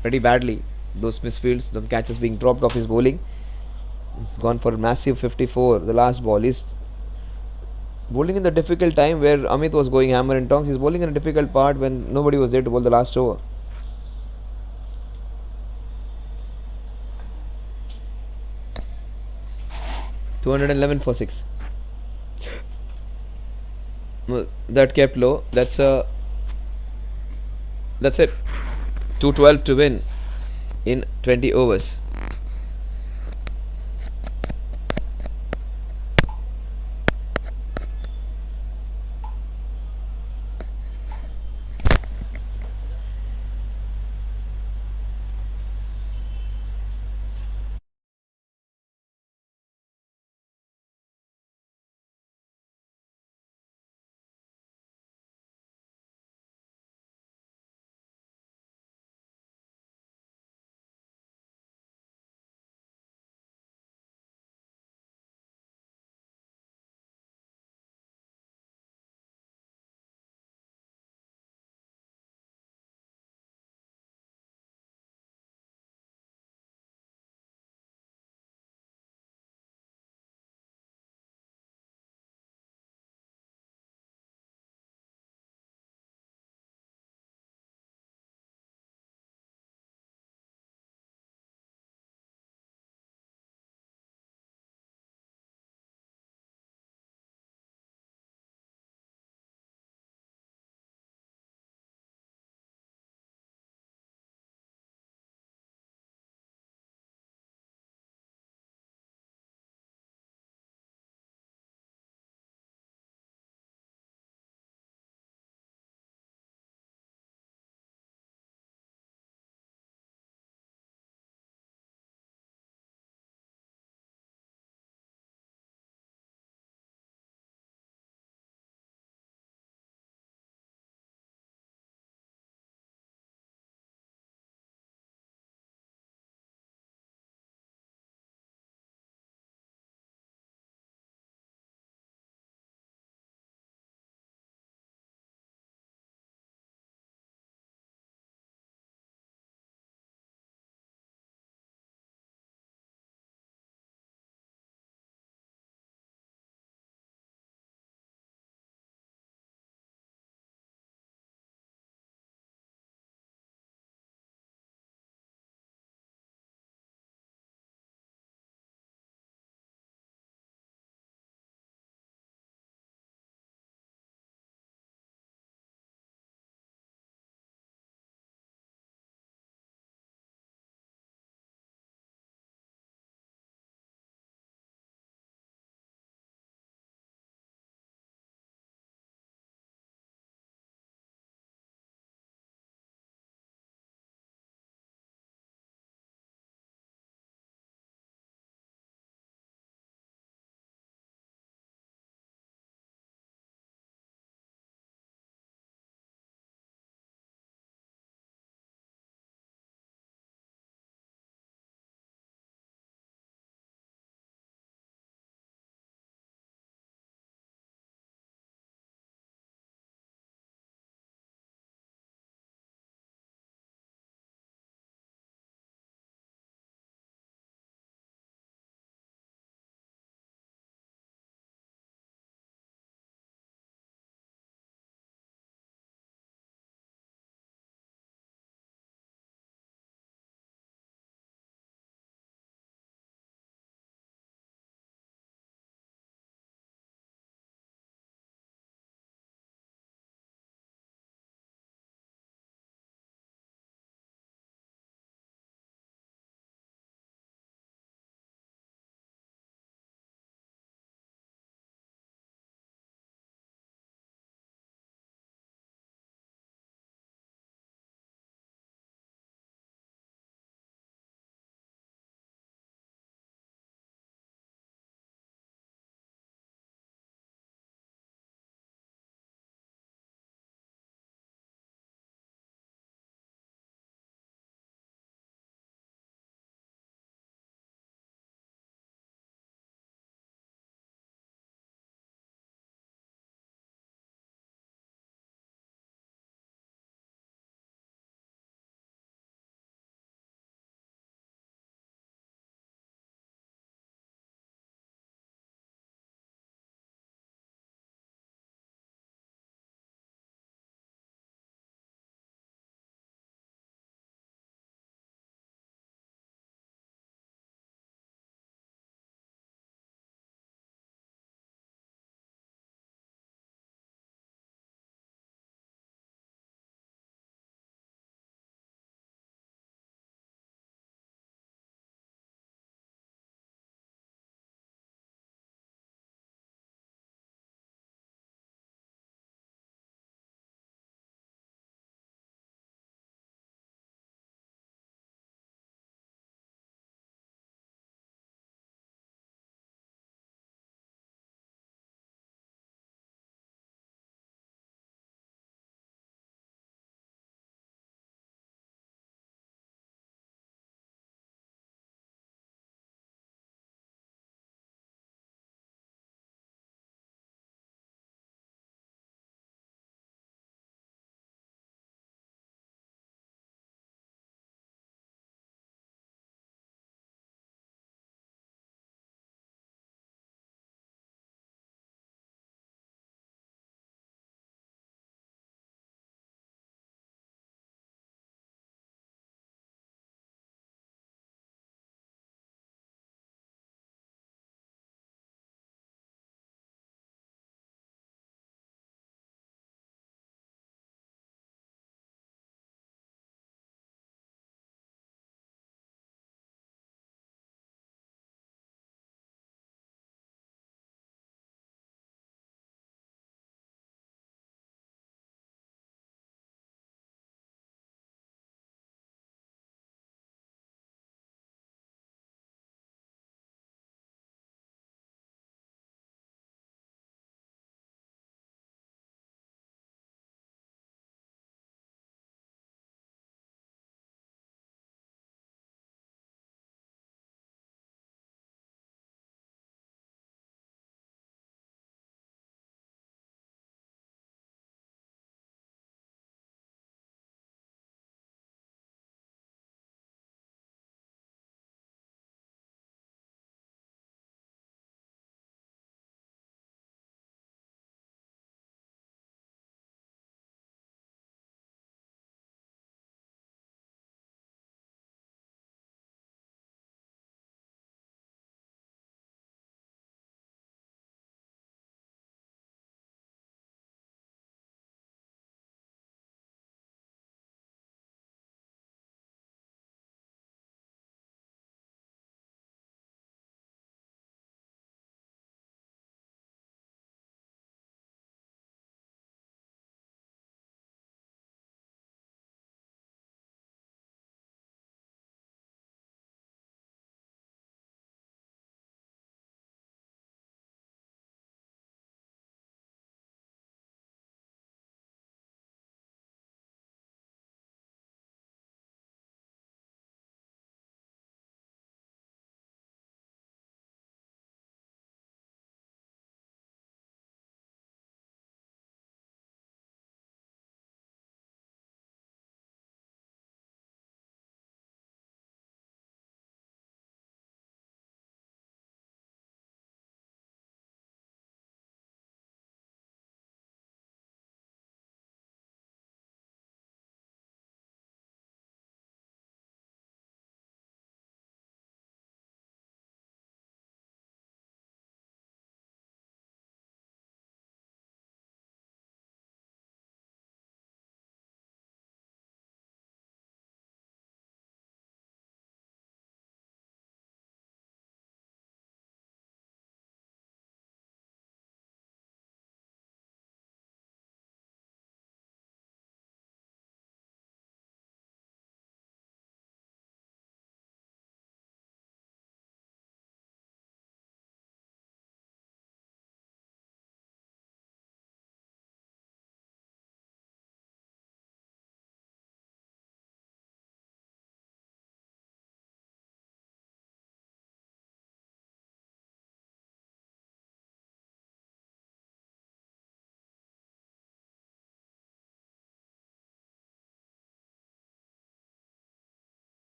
pretty badly. Those misfields, the catches being dropped off his bowling. He's gone for a massive 54. The last ball. He's bowling in the difficult time where Amit was going hammer and tongs. He's bowling in a difficult part when nobody was there to bowl the last over. (211 for 6). That kept low. That's it. 212 to win in 20 overs.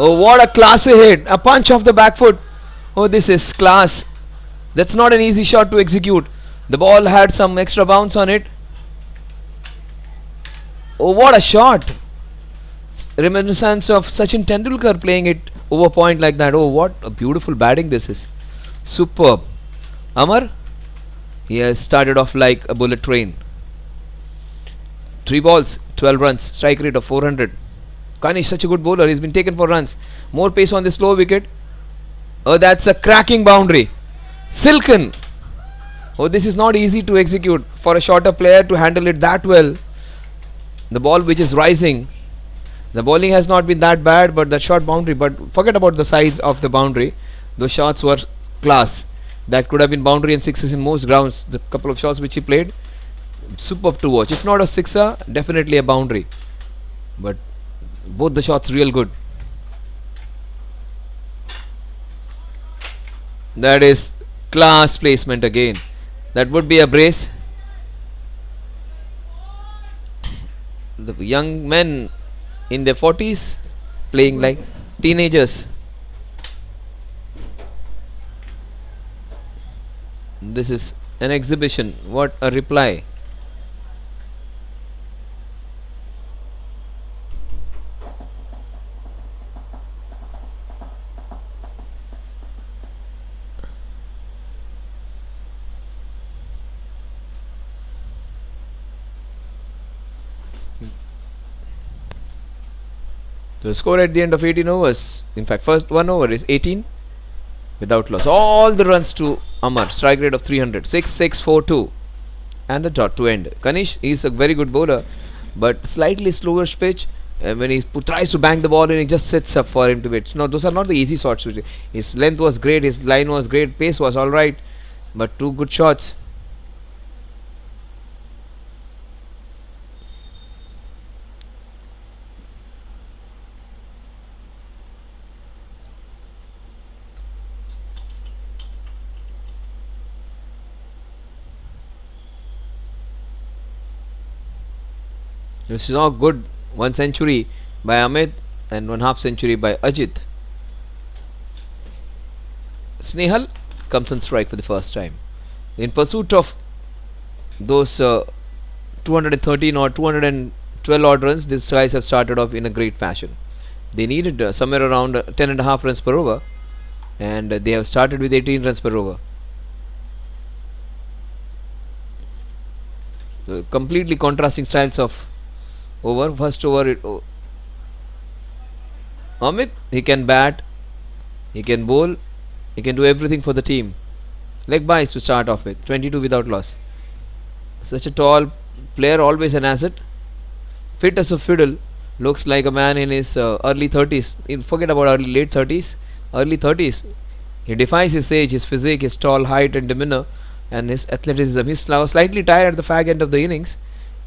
Oh, what a classy hit! A punch off the back foot. Oh, this is class. That's not an easy shot to execute. The ball had some extra bounce on it. Oh, what a shot! Reminiscence of Sachin Tendulkar playing it over point like that. Oh, what a beautiful batting this is. Superb. Amar, he has started off like a bullet train. 3 balls, 12 runs, strike rate of 400. Kanish, such a good bowler. He's been taken for runs. More pace on the slow wicket. Oh, that's a cracking boundary. Silken. Oh, this is not easy to execute for a shorter player to handle it that well. The ball which is rising. The bowling has not been that bad, but the short boundary. But forget about the size of the boundary. Those shots were class. That could have been boundary and sixes in most grounds. The couple of shots which he played, superb to watch. If not a sixer, definitely a boundary. But both the shots real good. That is class placement again. That would be a brace. The young men in their 40s playing like teenagers. This is an exhibition. What a reply. The score at the end of 18 overs, in fact first 1 over is 18 without loss. All the runs to Amar, strike rate of 300, 6-6-4-2 and a dot to end. Kanish is a very good bowler, but slightly slower pitch. When he tries to bang the ball and it just sets up for him to hit. No, those are not the easy shots. His length was great, his line was great, pace was alright, but 2 good shots. This is all good. 1 century by Amit and 1/2 century by Ajit. Snehal comes on strike for the first time. In pursuit of those 213 or 212 odd runs, these guys have started off in a great fashion. They needed somewhere around 10.5 runs per over, and they have started with 18 runs per over. So completely contrasting styles of over. First over, Amit, he can bat, he can bowl, he can do everything for the team. Leg byes to start off with, 22 without loss. Such a tall player, always an asset. Fit as a fiddle, looks like a man in his early 30s. Forget about late 30s, early 30s. He defies his age, his physique, his tall height and demeanor, and his athleticism. He's now slightly tired at the fag end of the innings,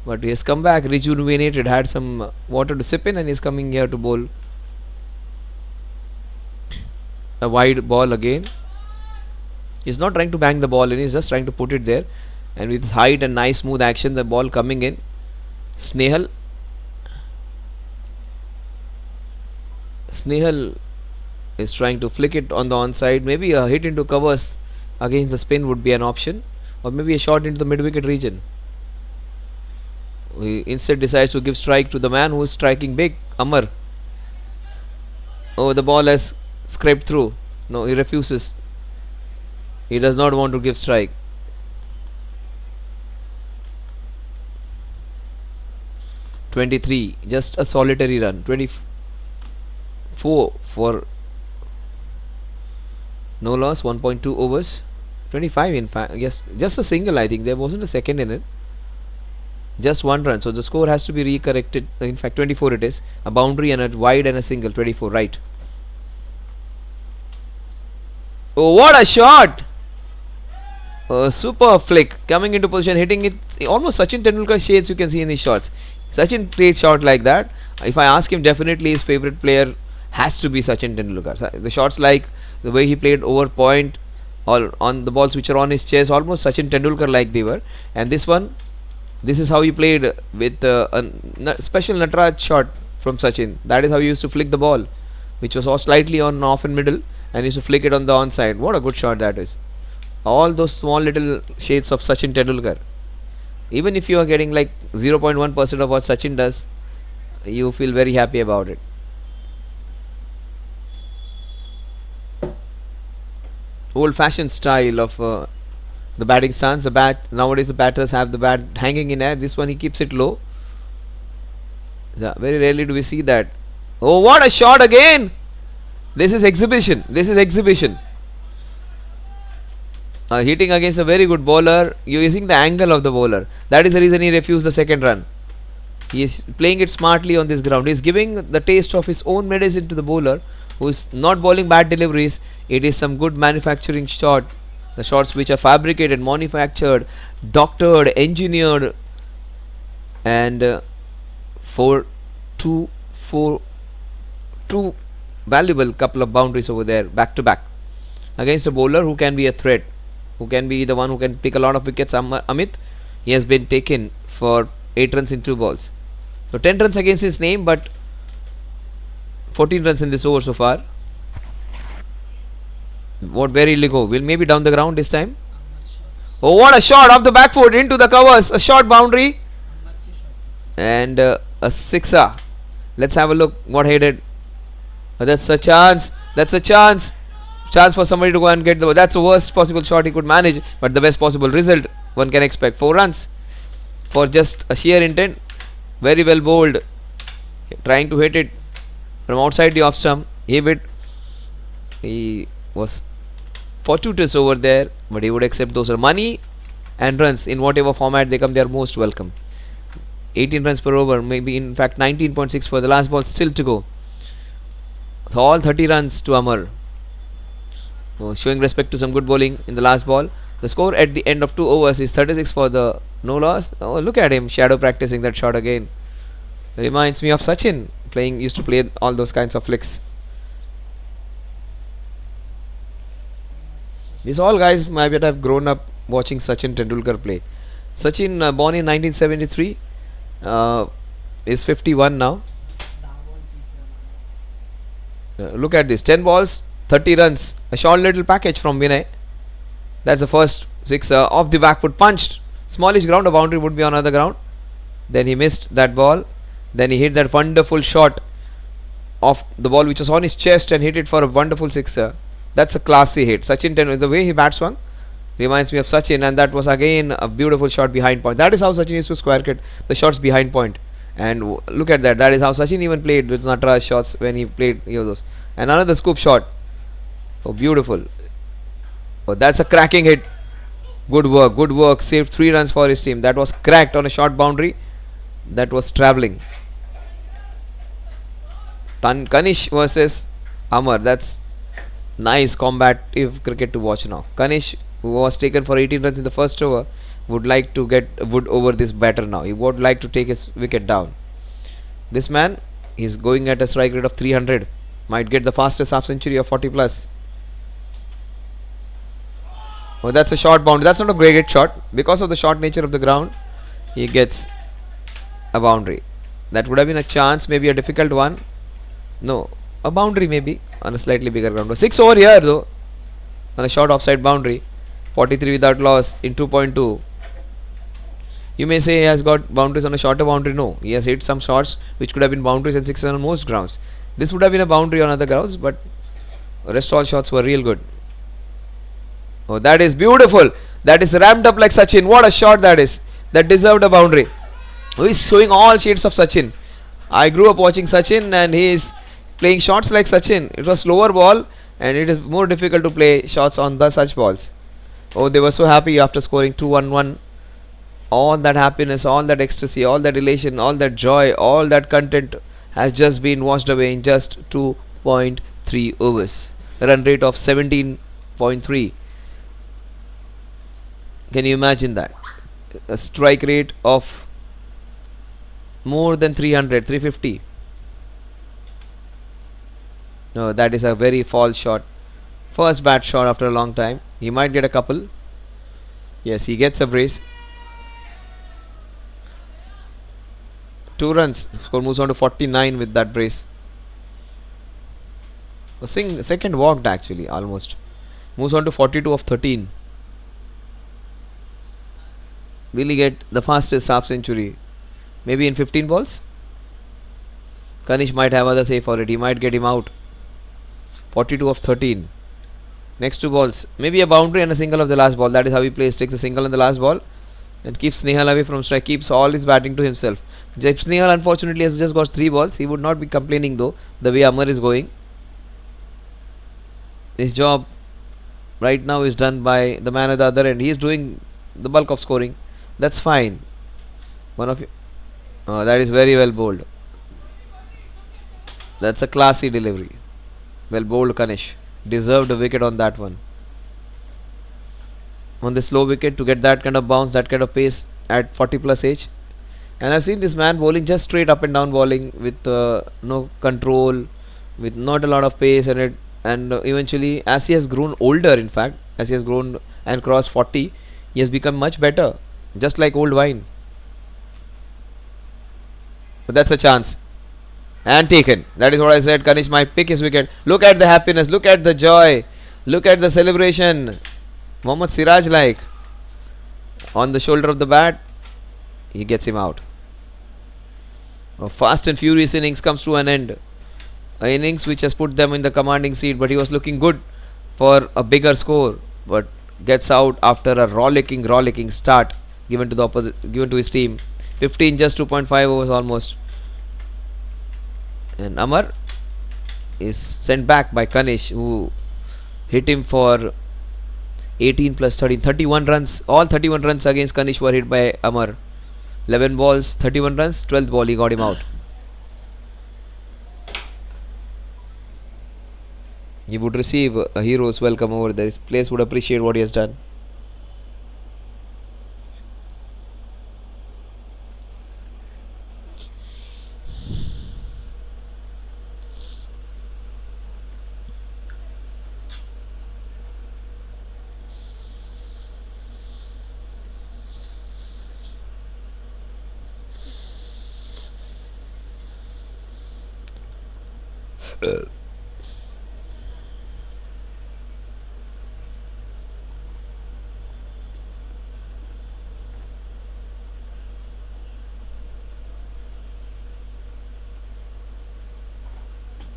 but he has come back rejuvenated, had some water to sip in, and he's coming here to bowl a wide ball again. He's not trying to bang the ball in, he's just trying to put it there, and with his height and nice smooth action, the ball coming in. Snehal is trying to flick it on the onside. Maybe a hit into covers against the spin would be an option, or maybe a shot into the mid wicket region. He instead decides to give strike to the man who is striking big, Amar. Oh, the ball has scraped through. No, he refuses. He does not want to give strike. (23) just a solitary run. 24 for no loss. 1.2 overs. 25 in fact. Yes, just a single. I think there wasn't a second in it. Just 1 run, so the score has to be recorrected. In fact 24 it is. A boundary and a wide and a single. 24, right. Oh, what a shot! A super flick, coming into position, hitting it almost Sachin Tendulkar shades you can see in his shots. Sachin plays shot like that. If I ask him, definitely his favourite player has to be Sachin Tendulkar. The shots like the way he played over point or on the balls which are on his chest, almost Sachin Tendulkar like they were. And this one, this is how he played with a special Nataraj shot from Sachin. That is how he used to flick the ball. which was slightly on off in middle, and used to flick it on the onside. What a good shot that is. All those small little shades of Sachin Tendulkar. Even if you are getting like 0.1% of what Sachin does, you feel very happy about it. Old-fashioned style of the batting stance. The bat, nowadays the batters have the bat hanging in air. This one he keeps it low. Yeah, very rarely do we see that. Oh, what a shot again! This is exhibition. This is exhibition. Hitting against a very good bowler, using the angle of the bowler. That is the reason he refused the second run. He is playing it smartly on this ground. He is giving the taste of his own medicine to the bowler, who is not bowling bad deliveries. It is some good manufacturing shot. The shots which are fabricated, manufactured, doctored, engineered, and two valuable couple of boundaries over there, back to back, against a bowler who can be a threat, who can be the one who can pick a lot of wickets. Amit, he has been taken for 8 runs in 2 balls. So 10 runs against his name, but 14 runs in this over so far. Where will he go? Will maybe down the ground this time? Oh, what a shot off the back foot into the covers. A short boundary. And a sixer. Let's have a look what he did. That's a chance. That's a chance. Chance for somebody to go and get the. That's the worst possible shot he could manage, but the best possible result one can expect. 4 runs for just a sheer intent. Very well bowled. Trying to hit it from outside the off stump. He was fortuitous over there, but he would accept those. Money and runs in whatever format they come, they are most welcome. 18 runs per over, maybe in fact 19.6 for the last ball still to go. So all 30 runs to Amar. Showing respect to some good bowling in the last ball. The score at the end of 2 overs is 36 for the no loss. Oh, look at him shadow practicing that shot again. Reminds me of Sachin used to play all those kinds of flicks. These all guys might have grown up watching Sachin Tendulkar play. Sachin, born in 1973, is 51 now. Look at this, 10 balls, 30 runs, a short little package from Vinay. That's the first sixer. Off the back foot, punched, smallish ground, a boundary would be on other ground. Then he missed that ball. Then he hit that wonderful shot off the ball which was on his chest and hit it for a wonderful sixer. That's a classy hit. Sachin Tendulkar, the way he bat swung reminds me of Sachin, and that was again a beautiful shot behind point. That is how Sachin used to square cut the shots behind point. And look at that. That is how Sachin even played with Nataraj shots when he played those. And another scoop shot. Oh, beautiful. Oh, that's a cracking hit. Good work. Good work. Saved 3 runs for his team. That was cracked on a short boundary. That was travelling. Kanish versus Amar. That's nice combative cricket to watch now. Kanish, who was taken for 18 runs in the first over, would like to get wood over this batter now. He would like to take his wicket down. This man is going at a strike rate of 300. Might get the fastest half century of 40 plus. Oh, that's a short boundary. That's not a great shot. Because of the short nature of the ground, he gets a boundary. That would have been a chance, maybe a difficult one. No, a boundary maybe on a slightly bigger ground. 6 over here though, on a short offside boundary. 43 without loss in 2.2. You may say he has got boundaries on a shorter boundary. No, he has hit some shots which could have been boundaries and 6 on most grounds. This would have been a boundary on other grounds, but rest all shots were real good. Oh, that is beautiful. That is ramped up like Sachin. What a shot that is. That deserved a boundary. He is showing all shades of Sachin. I grew up watching Sachin and he is playing shots like Sachin. It was slower ball and it is more difficult to play shots on such balls. Oh, they were so happy after scoring 2-1-1. All that happiness, all that ecstasy, all that elation, all that joy, all that content has just been washed away in just 2.3 overs. Run rate of 17.3. Can you imagine that? A strike rate of more than 300, 350. No, that is a very false shot. First bat shot after a long time. He might get a couple. Yes, he gets a brace. 2 runs. Score moves on to 49 with that brace. second walked actually almost. Moves on to 42 of 13. Will he get the fastest half century? Maybe in 15 balls? Kanish might have other say for it. He might get him out. 42 of 13. Next two balls. Maybe a boundary and a single of the last ball. That is how he plays. Takes a single on the last ball and keeps Snehal away from strike. Keeps all his batting to himself. Snehal unfortunately has just got 3 balls. He would not be complaining though, the way Amar is going. His job right now is done by the man at the other end. He is doing the bulk of scoring. That's fine. One of you. That is very well bowled. That's a classy delivery. Well bowled, Kanish. Deserved a wicket on that one. On the slow wicket to get that kind of bounce, that kind of pace at 40 plus age. And I've seen this man bowling just straight up and down bowling with no control, with not a lot of pace, and eventually as he has grown older, in fact, as he has grown and crossed 40, he has become much better, just like old wine. But that's a chance. And taken. That is what I said. Kanish might pick his wicket. Look at the happiness. Look at the joy. Look at the celebration. Mohammad Siraj like. On the shoulder of the bat. He gets him out. A fast and furious innings comes to an end. An innings which has put them in the commanding seat. But he was looking good for a bigger score. But gets out after a rollicking start given to his team. 15 just 2.5 overs almost. And Amar is sent back by Kanish, who hit him for 18 plus 13, 31 runs. All 31 runs against Kanish were hit by Amar. 11 balls, 31 runs, 12th ball he got him out. He would receive a hero's welcome over there. His place would appreciate what he has done.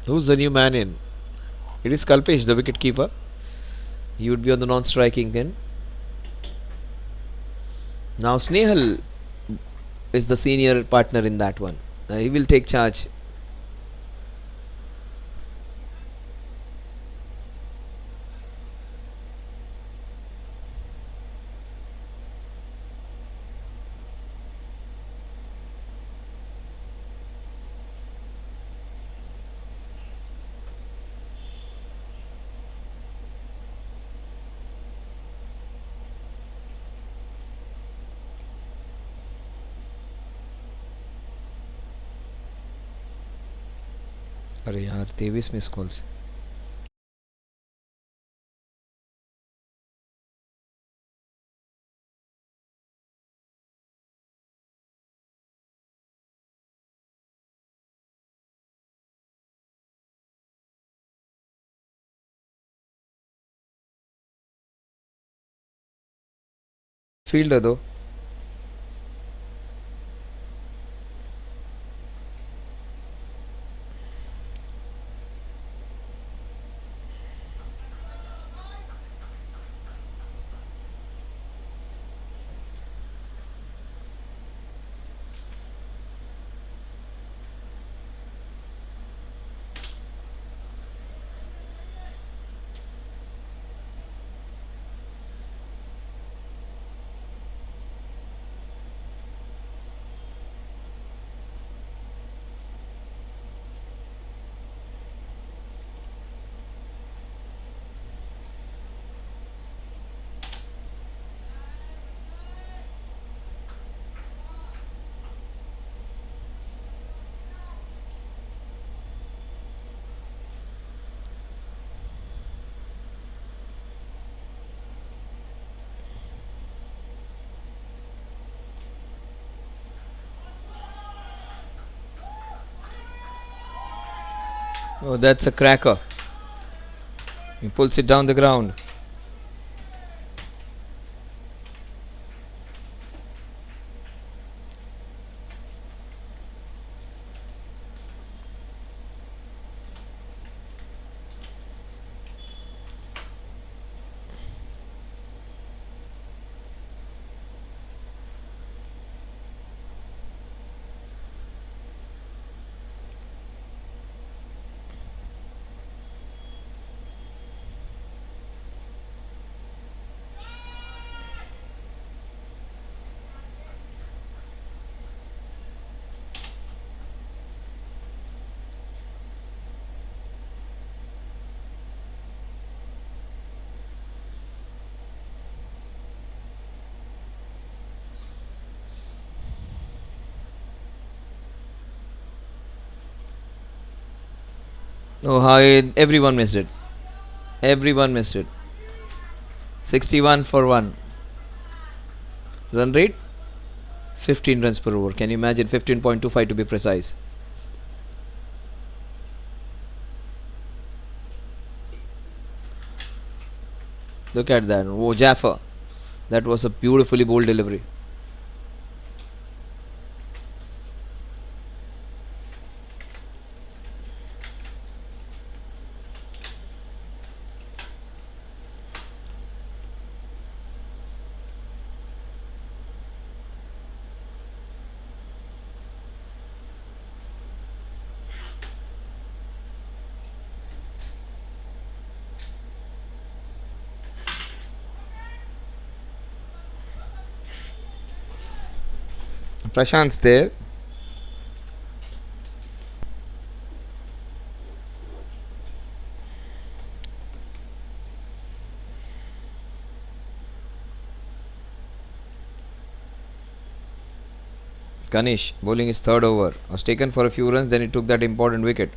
Who's the new man in? It is Kalpesh, the wicket keeper. He would be on the non-striking then. Now Snehal is the senior partner in that one. He will take charge. अरे यार 23 miss calls. Fielder दो. Oh, that's a cracker. He pulls it down the ground. Oh, how everyone missed it. Everyone missed it. 61 for 1. Run rate 15 runs per over. Can you imagine? 15.25 to be precise. Look at that. Oh, Jaffa. That was a beautifully bold delivery. Prashant's there. Kanish bowling his third over. Was taken for a few runs, then he took that important wicket.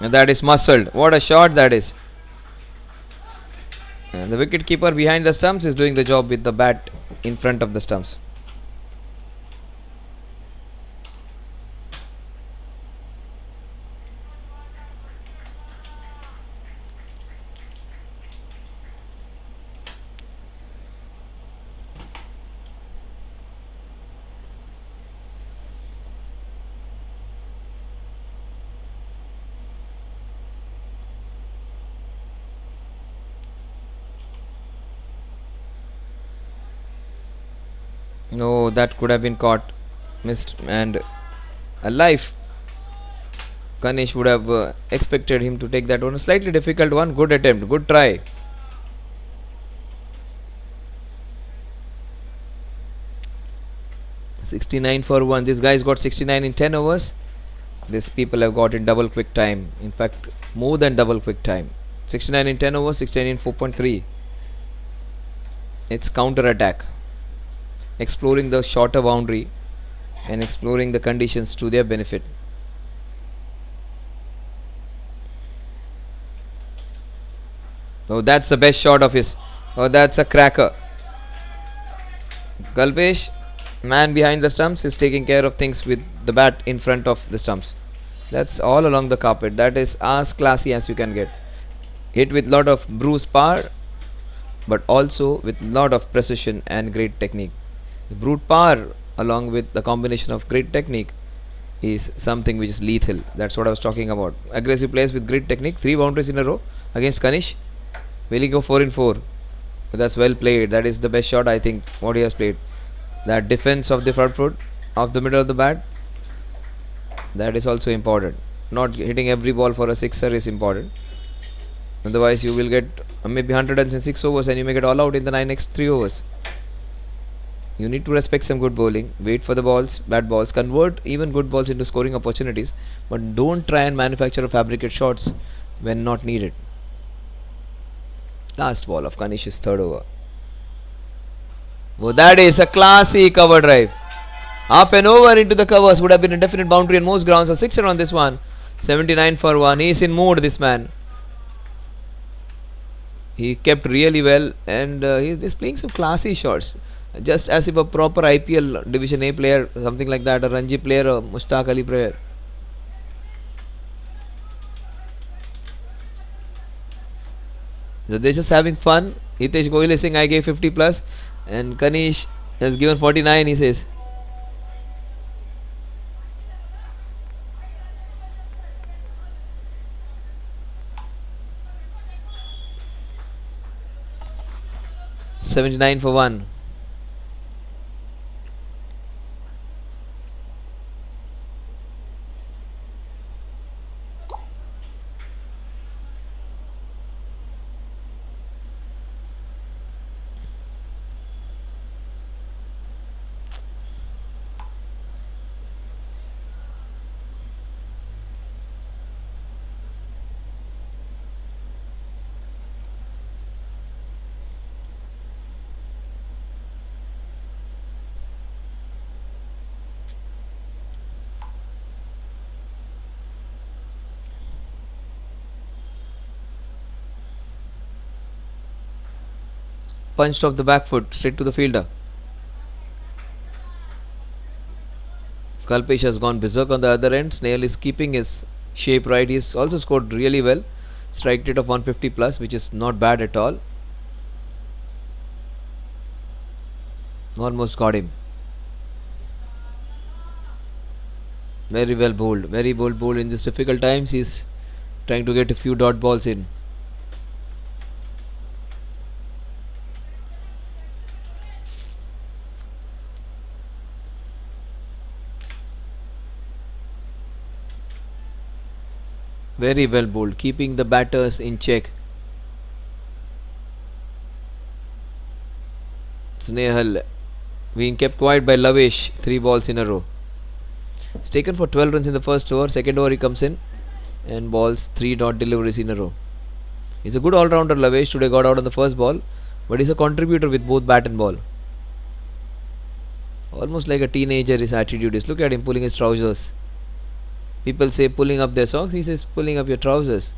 And that is muscled. What a shot that is. And the wicket keeper behind the stumps is doing the job with the bat in front of the stumps. No, that could have been caught, missed, and a life. Kanish would have expected him to take that one. A slightly difficult one. Good attempt, good try. $69 for 1. This guy's got 69 in 10 overs. These people have got in double quick time. In fact, more than double quick time. 69 in 10 overs, 69 in 4.3. It's counter attack. Exploring the shorter boundary and exploring the conditions to their benefit. Oh, that's the best shot of his. Oh, that's a cracker. Kalpesh, man behind the stumps, is taking care of things with the bat in front of the stumps. That's all along the carpet. That is as classy as you can get. Hit with lot of bruise power, but also with lot of precision and great technique. The brute power along with the combination of great technique is something which is lethal. That's what I was talking about. Aggressive players with great technique. 3 boundaries in a row against Kanish. Will he go 4 in 4? But that's well played. That is the best shot, I think, what he has played. That defense of the front foot of the middle of the bat, that is also important. Not hitting every ball for a sixer is important. Otherwise you will get maybe 106 overs and you may get all out in the next 3 overs. You need to respect some good bowling, wait for the balls, bad balls, convert even good balls into scoring opportunities, but don't try and manufacture or fabricate shots when not needed. Last ball of Kanish's third over. Oh, that is a classy cover drive. Up and over into the covers, would have been a definite boundary on most grounds. A sixer on this one. 79 for 1. He is in mood, this man. He kept really well and he is playing some classy shots. just as if a proper IPL Division A player, something like that, a Ranji player, a Mushtaq Ali player. So they're just having fun. Hitesh Goyal is saying I gave 50 plus, and Kanish has given 49. He says. $79 for 1. Punched off the back foot straight to the fielder. Kalpesh has gone berserk on the other end. Snail is keeping his shape right. He's also scored really well. Strike rate of 150 plus, which is not bad at all. Almost got him. Very well bowled. Very well bowled in these difficult times. He's trying to get a few dot balls in. Very well bowled, keeping the batters in check. Snehal being kept quiet by Lavesh. 3 balls in a row. It's taken for 12 runs in the first over. Second over he comes in and balls 3 dot deliveries in a row. He's a good all-rounder. Lavesh today got out on the first ball, but he's a contributor with both bat and ball. Almost like a teenager his attitude is. Look at him pulling his trousers. People say pulling up their socks. He says pulling up your trousers.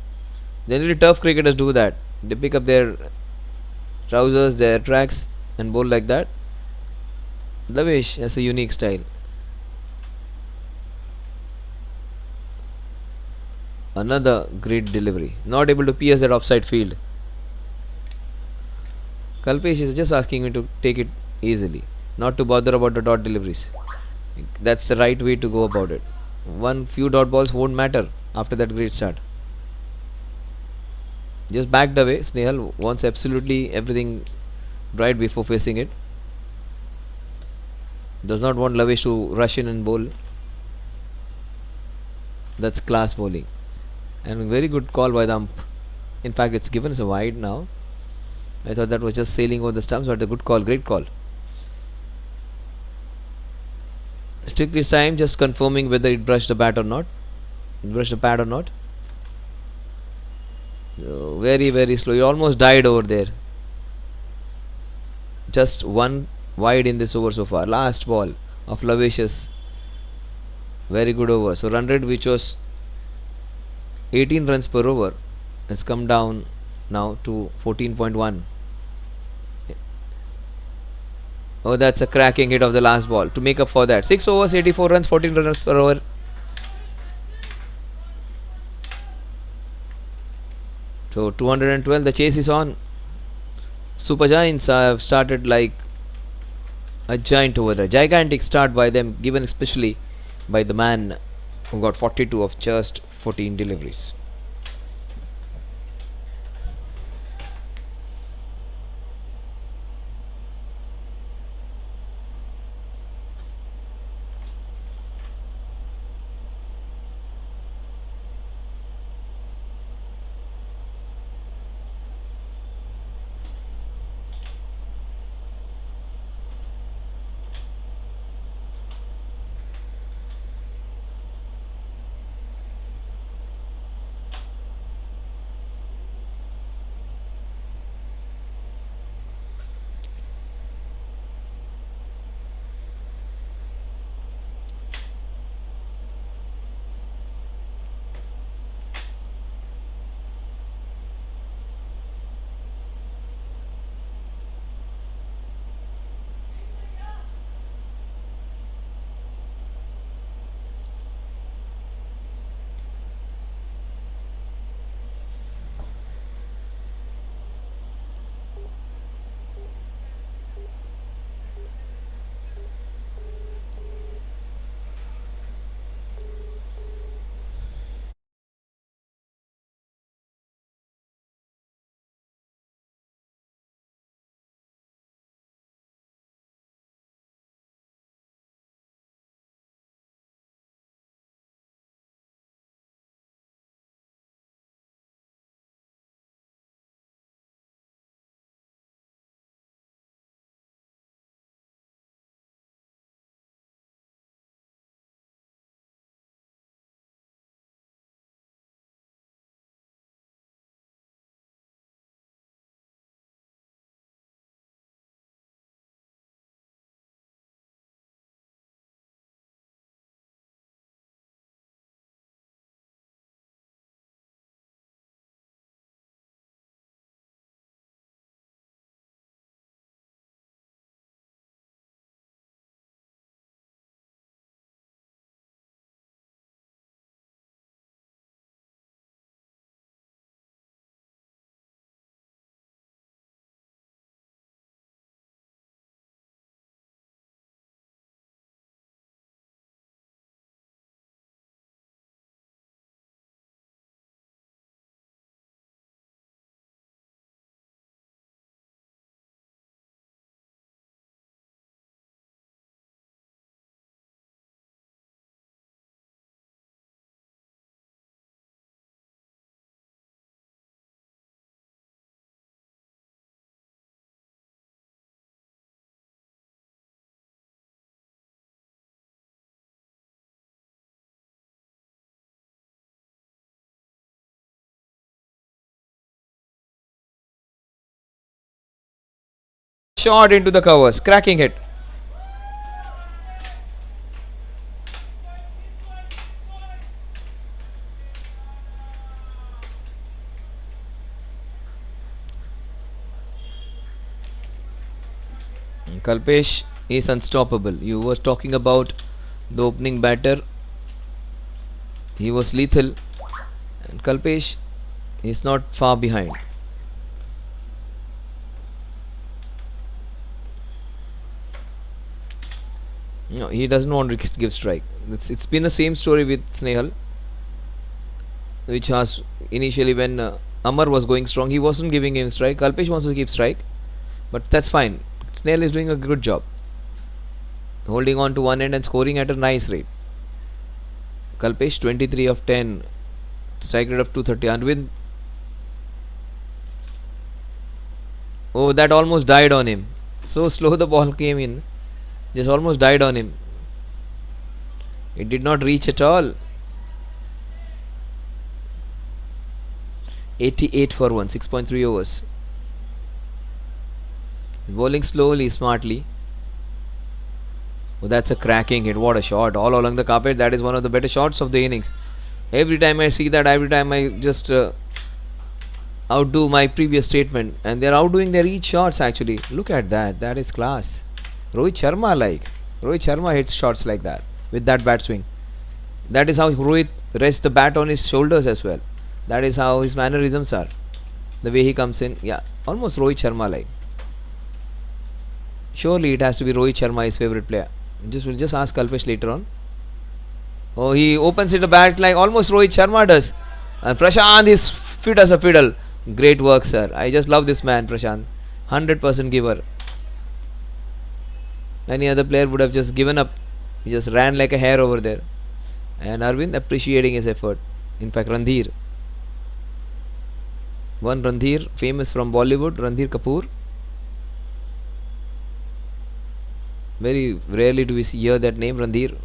Generally tough cricketers do that. They pick up their trousers, their tracks and bowl like that. Lavesh has a unique style. Another great delivery. Not able to pierce that offside field. Kalpesh is just asking me to take it easily, not to bother about the dot deliveries. That's the right way to go about it. One few dot balls won't matter after that great start. Just backed away. Snehal wants absolutely everything right before facing it. Does not want Lavesh to rush in and bowl. That's class bowling. And very good call by the ump. In fact, it's given as a wide now. I thought that was just sailing over the stumps, but a good call, great call. Took his time just confirming whether it brushed the bat or not. Brushed the pad or not. So very, very slow. He almost died over there. Just one wide in this over so far. Last ball of Lavesh's. Very good over. So run rate, which was 18 runs per over, has come down now to 14.1. Oh, that's a cracking hit of the last ball to make up for that. 6 overs, 84 runs, 14 runs per over. So 212, the chase is on. Super Giants have started like a giant over there. Gigantic start by them, given especially by the man who got 42 of just 14 deliveries. shot into the covers. Cracking hit. Kalpesh is unstoppable. You were talking about the opening batter. He was lethal, and Kalpesh is not far behind. No, he doesn't want to give strike. It's been the same story with Snehal, which has initially when Amar was going strong, he wasn't giving him strike. Kalpesh wants to keep strike, but that's fine. Snail is doing a good job, holding on to one end and scoring at a nice rate. Kalpesh 23 of 10, strike rate of 230. Arvind, oh, that almost died on him. So slow the ball came in, just almost died on him. It did not reach at all. 88 for 1, 6.3 overs. Bowling slowly, smartly. Oh, that's a cracking hit. What a shot. All along the carpet. That is one of the better shots of the innings. Every time I see that, every time I just outdo my previous statement. And they're outdoing their each shots actually. Look at that. That is class. Rohit Sharma hits shots like that with that bat swing. That is how Rohit rests the bat on his shoulders as well. That is how his mannerisms are. The way he comes in. Yeah, almost Rohit Sharma like. Surely it has to be Rohit Sharma, his favorite player. We'll just ask Kalpesh later on. Oh, he opens it a bat like almost Rohit Sharma does. And Prashant is fit as a fiddle. Great work, sir. I just love this man, Prashant. 100% giver. Any other player would have just given up. He just ran like a hare over there. And Arvind appreciating his effort. In fact, Randhir. One Randhir, famous from Bollywood, Randhir Kapoor. Very rarely do we hear that name, Randhir,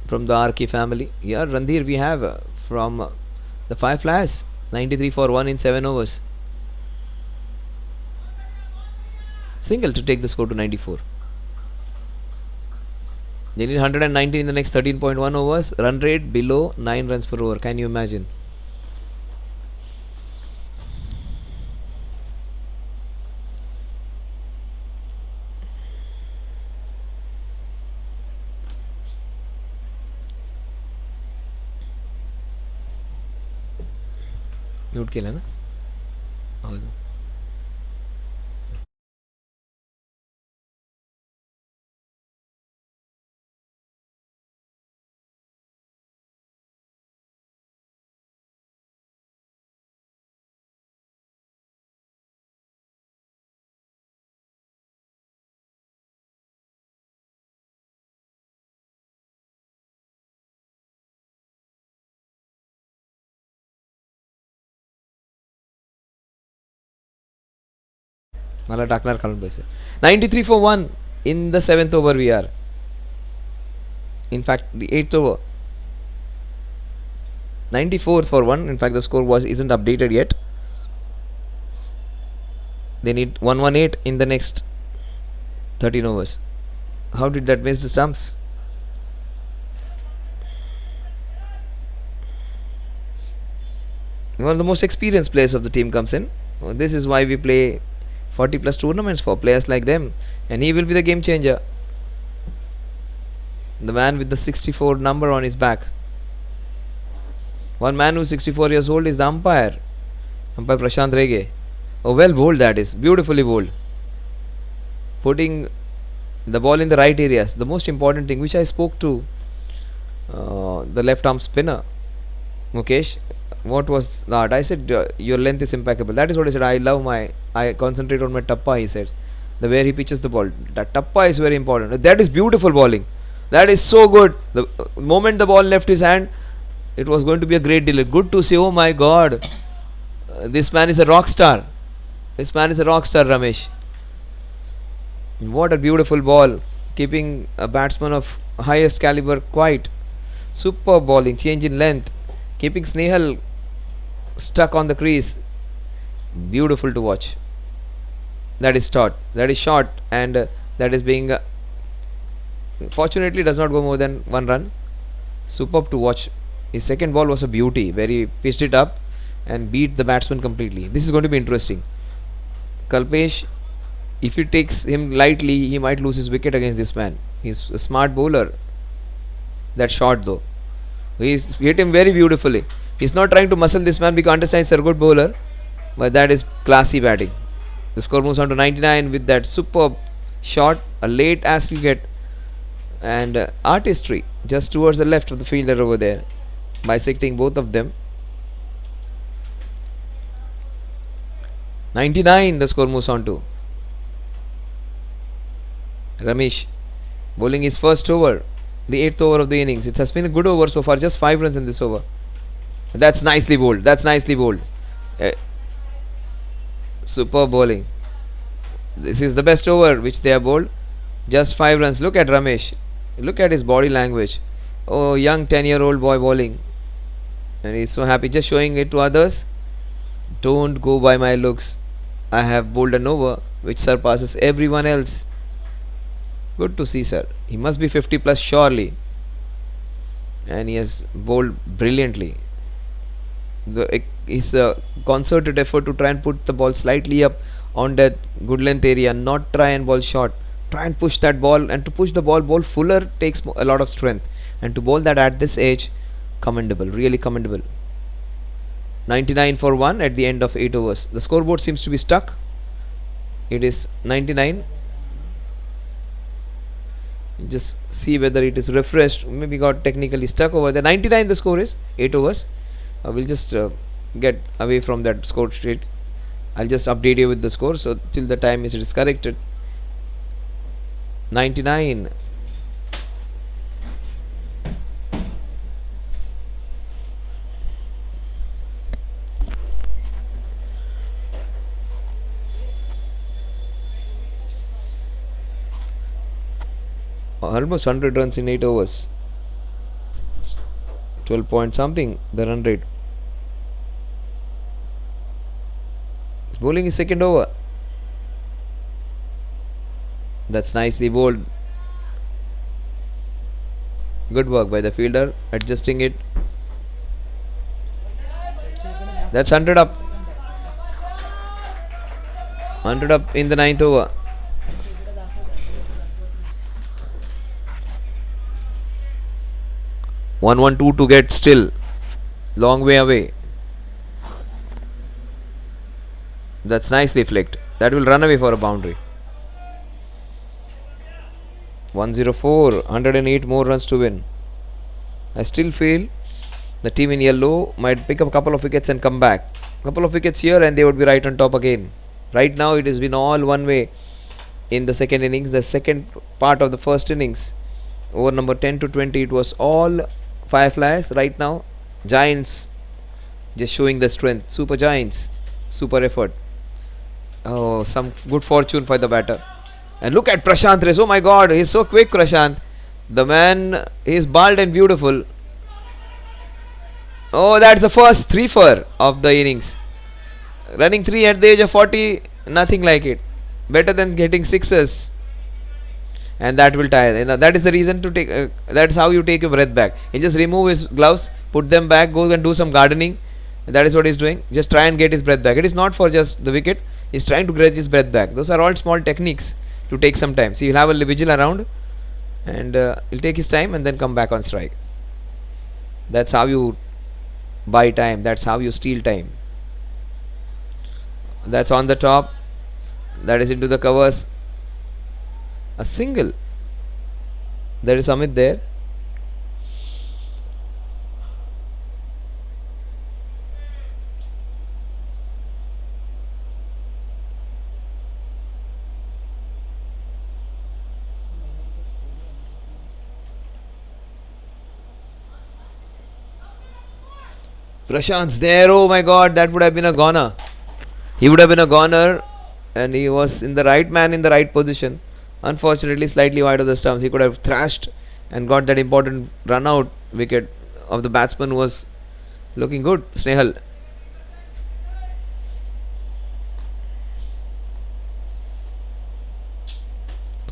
from the RK family. Yeah, Randhir we have from the Fireflyers. 93 for 1 in 7 overs. Single to take the score to 94. They need 119 in the next 13.1 overs. Run rate below 9 runs per over. Can you imagine? Mute केला ना ಹೌದು मला टाकणार खालून पैसे 93 for 1 in the 7th over we are. In fact the 8th over. 94 for 1. In fact the score isn't updated yet. They need 118 in the next 13 overs. How did that miss the stumps? One of the most experienced players of the team comes in. This is why we play 40 plus tournaments for players like them, and he will be the game changer. The man with the 64 number on his back. One man who's 64 years old is the umpire Prashant Rege. Oh, well bowled that is, beautifully bowled. Putting the ball in the right areas, the most important thing, which I spoke to the left arm spinner Mukesh. What was that? I said your length is impeccable. That is what I said. I concentrate on my tappa, he said. The way he pitches the ball. That tappa is very important. That is beautiful bowling. That is so good. The moment the ball left his hand, it was going to be a great deal. Good to see. Oh my God. This man is a rock star. This man is a rock star, Ramesh. What a beautiful ball. Keeping a batsman of highest caliber quiet. Superb bowling. Change in length. Keeping Snehal stuck on the crease. Beautiful to watch. That is short. That is short, and that is being fortunately does not go more than 1 run. Superb to watch. His second ball was a beauty, where he pitched it up and beat the batsman completely. This is going to be interesting. Kalpesh, if he takes him lightly, he might lose his wicket against this man. He's a smart bowler. That shot though, he's hit him very beautifully. He's not trying to muscle this man because understands he's a good bowler, but that is classy batting. The score moves on to 99 with that superb shot, a late as you get, and artistry just towards the left of the fielder over there, bisecting both of them. 99 the score moves on to. Ramesh bowling his first over, the 8th over of the innings. It has been a good over so far, just 5 runs in this over. That's nicely bowled. That's nicely bowled. Superb bowling. This is the best over which they have bowled. Just 5 runs. Look at Ramesh. Look at his body language. Oh, young 10-year-old boy bowling. And he's so happy, just showing it to others. Don't go by my looks. I have bowled an over which surpasses everyone else. Good to see, sir. He must be 50 plus surely. And he has bowled brilliantly. It's a concerted effort to try and put the ball slightly up on that good length area, not try and bowl short. Try and push that ball, and to push the ball fuller takes a lot of strength, and to bowl that at this age, commendable, really commendable. 99 for 1 at the end of 8 overs. The scoreboard seems to be stuck. It is 99. Just see whether it is refreshed. Maybe got technically stuck over there. 99 the score is, 8 overs. We'll just get away from that score sheet. I'll just update you with the score, so till the time it is corrected. 99. Almost 100 runs in 8 overs. 12 point something the run rate. He's bowling his second over. That's nicely bowled. Good work by the fielder, adjusting it. That's 100 up. 100 up in the 9th over. One, 1, 2 to get still. Long way away. That's nicely flicked. That will run away for a boundary. 104, 108 more runs to win. I still feel the team in yellow might pick up a couple of wickets and come back. Couple of wickets here and they would be right on top again. Right now it has been all one way in the second innings. The second part of the first innings, over number 10 to 20, it was all Fireflyers. Right now Giants just showing the strength. Super Giants, super effort. Oh, some good fortune for the batter. And look at Prashant race. Oh my god, he's so quick, Prashant. The man is bald and beautiful. Oh, that's the first 3-for of the innings. Running 3 at the age of 40, nothing like it. Better than getting sixes. And that will tire. That is the reason to take. That's how you take your breath back. He just remove his gloves, put them back, go and do some gardening. That is what he's doing. Just try and get his breath back. It is not for just the wicket. He's trying to get his breath back. Those are all small techniques to take some time. See, he'll have a vigil around, and he'll take his time and then come back on strike. That's how you buy time. That's how you steal time. That's on the top. That is into the covers. A single. There is Amit there. Prashant's there. Oh my god, that would have been a goner. He would have been a goner, and he was in the right man in the right position. Unfortunately, slightly wide of the stumps. He could have thrashed and got that important run out wicket of the batsman who was looking good, Snehal.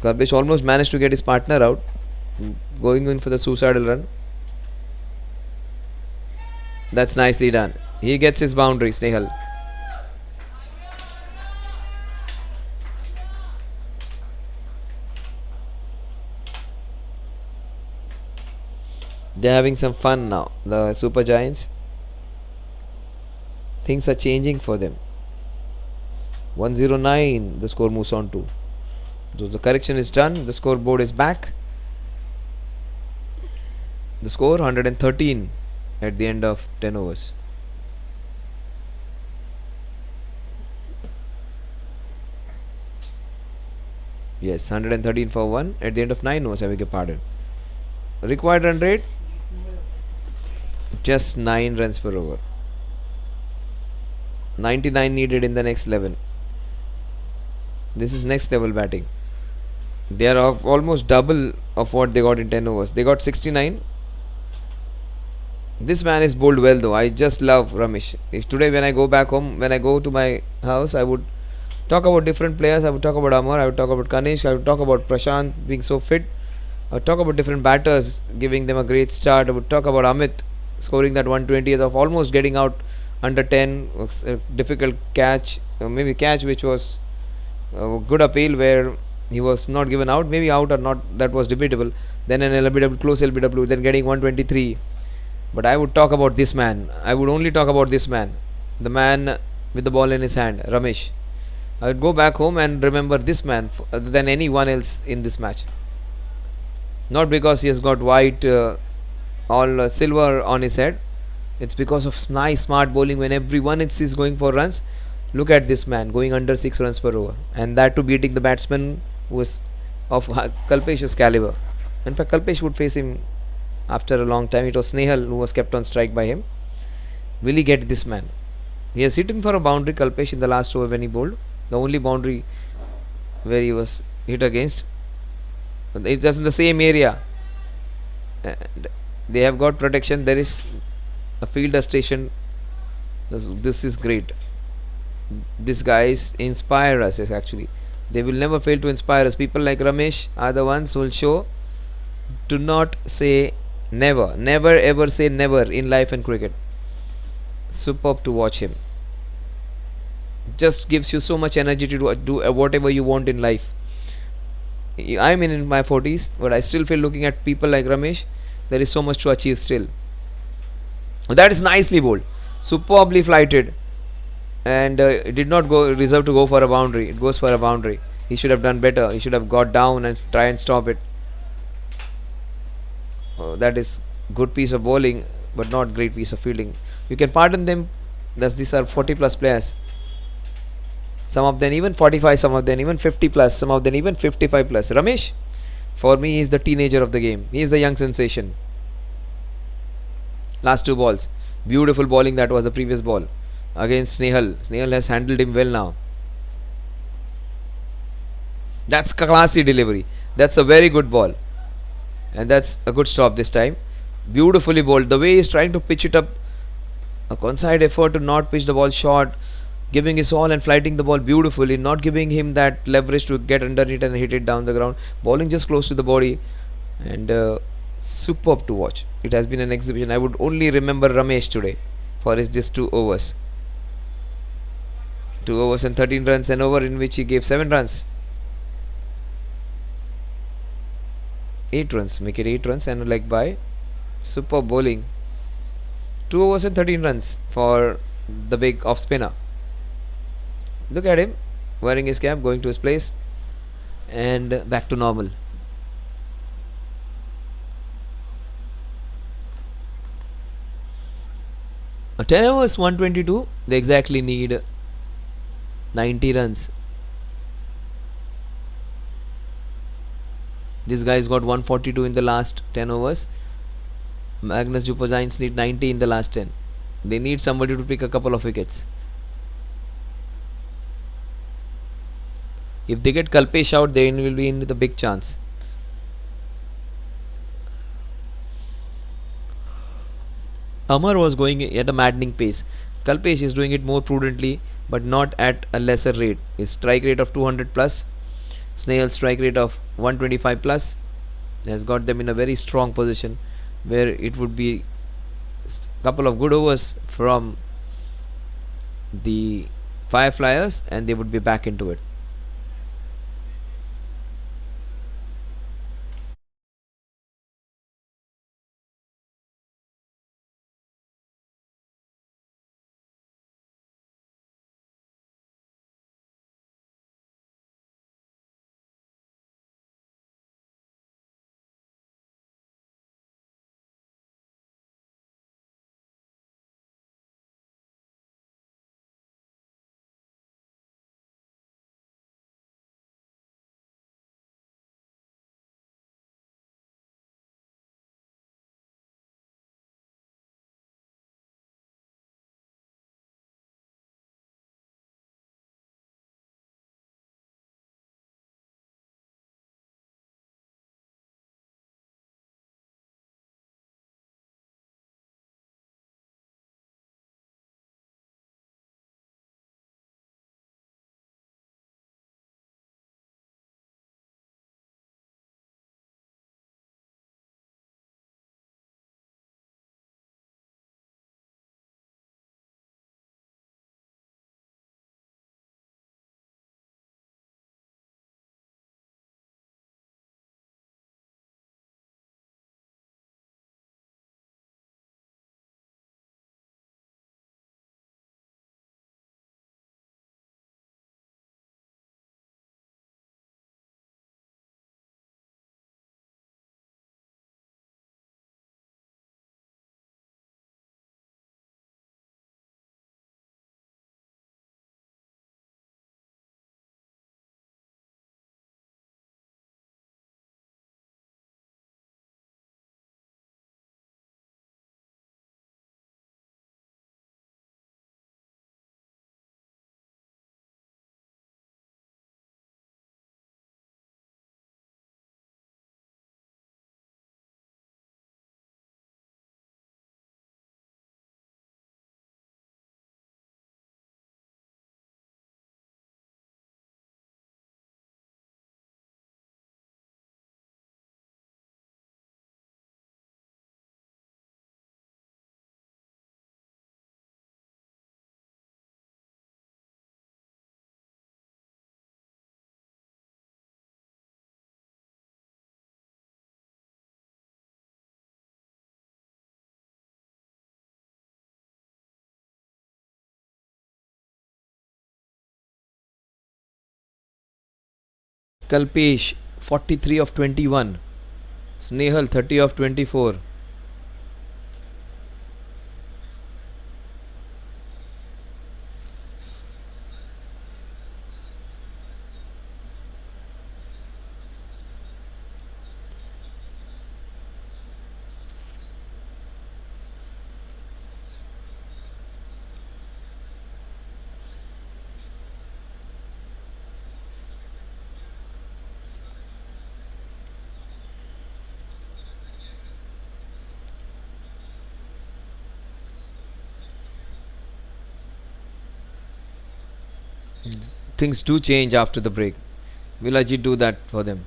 Kalpesh almost managed to get his partner out, going in for the suicidal run. That's nicely done. He gets his boundary, Snehal. They're having some fun now, the Super Giants. Things are changing for them. 109, the score moves on to. So the correction is done, the scoreboard is back. The score 113 at the end of 10 overs. Yes, 113 for 1 at the end of 9 overs, I beg your pardon. Required run rate, just 9 runs per over. 99 needed in the next 11. This is next level batting. They are of almost double of what they got in 10 overs. They got 69. This man is bowled well though. I just love Ramesh. If today when I go back home, when I go to my house, I would talk about different players. I would talk about Amar, I would talk about Kanish, I would talk about Prashant being so fit. I would talk about different batters giving them a great start. I would talk about Amit scoring that 120th of almost getting out under 10. A difficult catch, maybe catch which was a good appeal where he was not given out, maybe out or not, that was debatable. Then an LBW, close LBW, then getting 123. But I would talk about this man. I would only talk about this man, the man with the ball in his hand, Ramesh. I would go back home and remember this man other than anyone else in this match. Not because he has got white all silver on his head. It's because of nice smart bowling when everyone is going for runs. Look at this man going under 6 runs per over, and that too beating the batsman who was of Kalpesh's caliber. In fact, Kalpesh would face him after a long time. It was Snehal who was kept on strike by him. Will he get this man? He has hit him for a boundary, Kalpesh, in the last over when he bowled. The only boundary where he was hit against. It was in the same area. And they have got protection. There is a fielder station. This is great. These guys inspire us actually. They will never fail to inspire us. People like Ramesh are the ones who will show, do not say never. Never ever say never in life and cricket. Superb to watch him. Just gives you so much energy to do whatever you want in life. I'm in my 40s, but I still feel looking at people like Ramesh, there is so much to achieve still. That is nicely bowled, superbly flighted, and it did not reserve to go for a boundary. It goes for a boundary. He should have done better. He should have got down and try and stop it. That is good piece of bowling, but not great piece of fielding. You can pardon them. These are 40 plus players. Some of them even 45, some of them even 50 plus, some of them even 55 plus. Ramesh, for me, he is the teenager of the game. He is the young sensation. Last 2 balls. Beautiful bowling that was the previous ball against Snehal. Snehal has handled him well now. That's classy delivery. That's a very good ball. And that's a good stop this time. Beautifully bowled. The way he's trying to pitch it up, a concerted effort to not pitch the ball short, giving his all and flighting the ball beautifully, not giving him that leverage to get underneath and hit it down the ground. Bowling just close to the body, and superb to watch. It has been an exhibition. I would only remember Ramesh today for his just 2 overs. 2 overs and 13 runs, an over in which he gave 7 runs. 8 runs, make it 8 runs and a leg by. Superb bowling. 2 overs and 13 runs for the big off spinner. Look at him wearing his cap, going to his place, and back to normal. A 10 overs 122, they exactly need 90 runs. This guy's got 142 in the last 10 overs. Magnus Giants need 90 in the last 10. They need somebody to pick a couple of wickets. If they get Kalpesh out, they will be in with a big chance. Amar was going at a maddening pace. Kalpesh is doing it more prudently, but not at a lesser rate. His strike rate of 200 plus, Snail's strike rate of 125 plus has got them in a very strong position, where it would be a couple of good overs from the Fireflyers and they would be back into it. Kalpesh 43 of 21. Snehal 30 of 24. Things do change after the break. Will Ajit do that for them?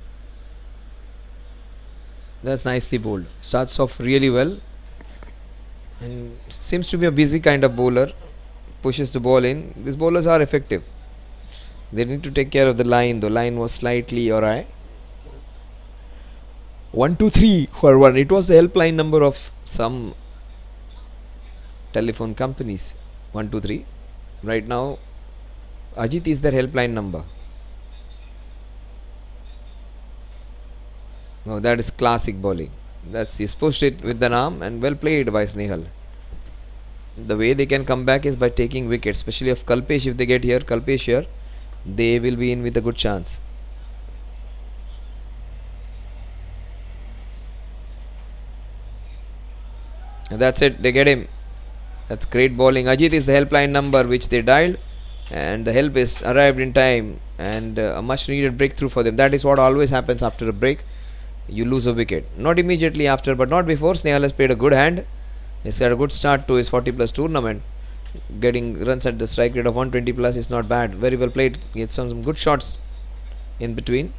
That's nicely bowled. Starts off really well and seems to be a busy kind of bowler. Pushes the ball in. These bowlers are effective. They need to take care of the line. The line was slightly awry. 123 for 1. It was the helpline number of some telephone companies. 123. Right now, Ajit is their helpline number. No, that is classic bowling. He's pushed it with an arm and well played by Snehal. The way they can come back is by taking wickets, especially of Kalpesh. If they get here, Kalpesh here, they will be in with a good chance. And that's it, they get him. That's great bowling. Ajit is the helpline number which they dialed, and the help is arrived in time, and a much needed breakthrough for them. That is what always happens after a break. You lose a wicket. Not immediately after, but not before. Snehal has played a good hand. He's got a good start to his 40 plus tournament. Getting runs at the strike rate of 120 plus is not bad. Very well played. He had some good shots. in between.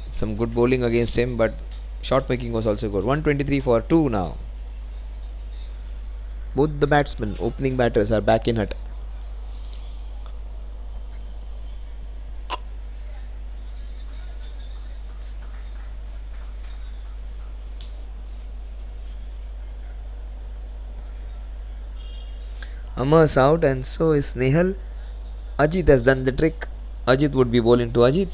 Some good bowling against him, but shot making was also good. 123 for 2 now. Both the batsmen, opening batters, are back in hut. Amar's out and so is Nehal. Ajit has done the trick. Ajit would be bowling to Ajit.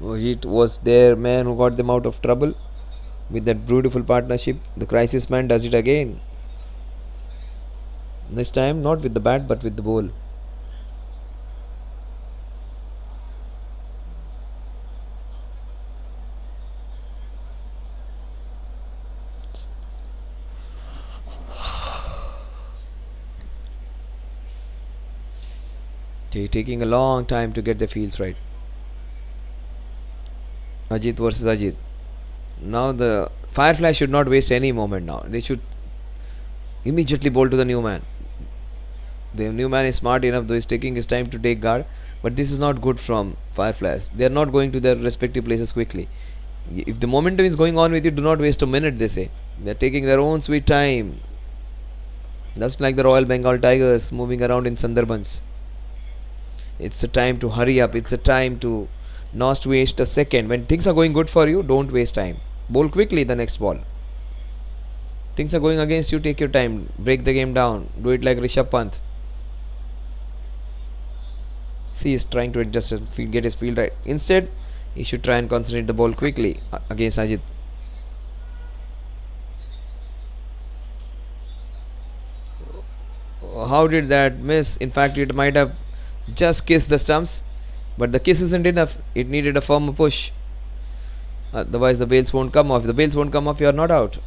Ajit was their man who got them out of trouble with that beautiful partnership. The crisis man does it again. This time not with the bat but with the ball. Taking a long time to get the fields right. Ajit versus Ajit. Now the Firefly should not waste any moment now. They should immediately bowl to the new man. The new man is smart enough, though he's taking his time to take guard. But this is not good from Fireflies. They are not going to their respective places quickly. If the momentum is going on with you, do not waste a minute, they say. They are taking their own sweet time. Just like the Royal Bengal Tigers moving around in Sundarbans. It's a time to hurry up. It's a time to not waste a second. When things are going good for you, don't waste time. Bowl quickly the next ball. Things are going against you, take your time. Break the game down. Do it like Rishabh Pant. See, he's trying to adjust his field, get his field right. Instead, he should try and concentrate the ball quickly against Ajit. How did that miss? In fact, it might have just kissed the stumps, but the kiss isn't enough. It needed a firmer push. Otherwise the bails won't come off. If the bails won't come off, you are not out.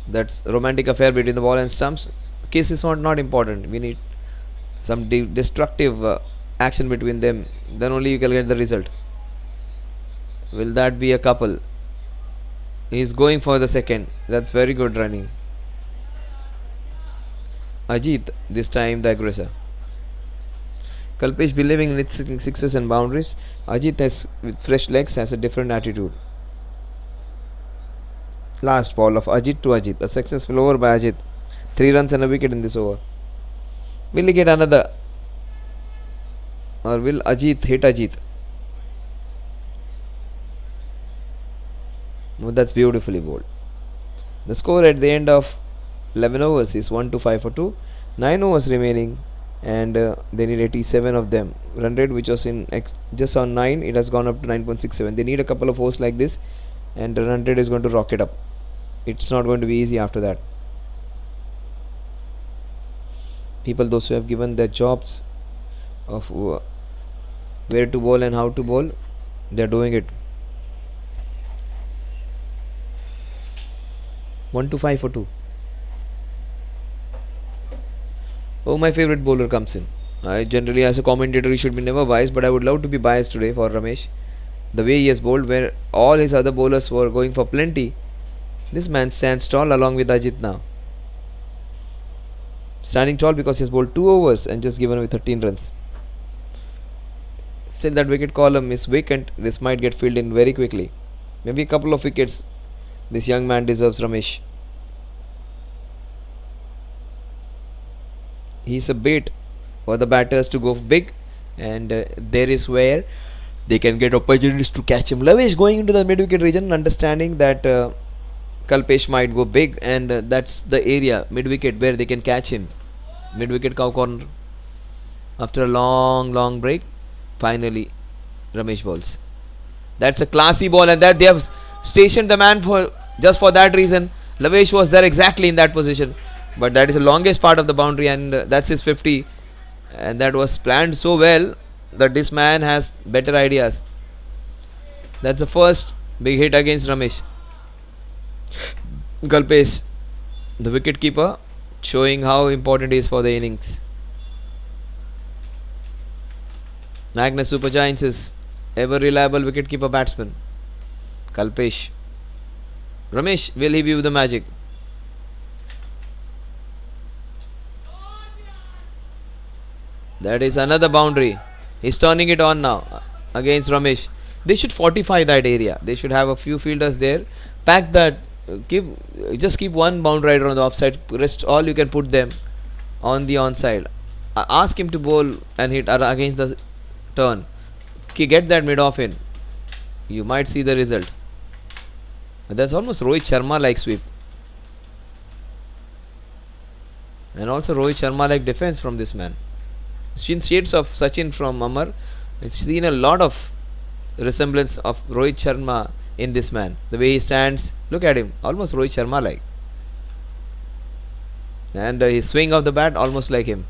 That's romantic affair between the ball and stumps. Kiss is not important. We need some destructive action between them. Then only you can get the result. Will that be a couple? He's going for the second. That's very good running. Ajit, this time the aggressor. Kalpesh believing in its sixes and boundaries. Ajit has, with fresh legs, has a different attitude. Last ball of Ajit to Ajit. A successful over by Ajit. 3 runs and a wicket in this over. Will he get another? Or will Ajit hit Ajit? Oh, that's beautifully bowled. The score at the end of 11 overs is 1-5 for 2. 9 overs remaining. And they need 87 of them. Run rate, which was in just on 9, it has gone up to 9.67. They need a couple of overs like this, and the run rate is going to rocket up. It's not going to be easy after that. People, those who have given their jobs of where to bowl and how to bowl, they are doing it. 1-5 for 2. Oh, my favorite bowler comes in. I generally, as a commentator, he should be never biased, but I would love to be biased today for Ramesh. The way he has bowled, where all his other bowlers were going for plenty, this man stands tall along with Ajit now. Standing tall because he has bowled 2 overs and just given away 13 runs. Still, that wicket column is vacant. This might get filled in very quickly. Maybe a couple of wickets. This young man deserves, Ramesh. He's a bait for the batters to go big, and there is where they can get opportunities to catch him. Lavesh going into the mid-wicket region, understanding that Kalpesh might go big, and that's the area, mid-wicket, where they can catch him. Mid-wicket cow corner. After a long break, finally Ramesh bowls. That's a classy ball, and that they have stationed the man for just for that reason. Lavesh was there exactly in that position. But that is the longest part of the boundary, and that's his 50. And that was planned so well that this man has better ideas. That's the first big hit against Ramesh. Kalpesh, the wicket keeper, showing how important he is for the innings. Magnus Super Giants is ever reliable wicket-keeper batsman. Kalpesh. Ramesh, will he view the magic? That is another boundary. He's turning it on now against Ramesh. They should fortify that area. They should have a few fielders there. Pack that. Just keep one bound rider on the offside. Rest all you can put them on the onside. Ask him to bowl and hit against the turn. Get that mid off in. You might see the result. That's almost Rohit Sharma like sweep. And also Rohit Sharma like defense from this man. Seen shades of Sachin from Amar. It's seen a lot of resemblance of Rohit Sharma in this man. The way he stands, look at him, almost Rohit Sharma like. And his swing of the bat almost like him.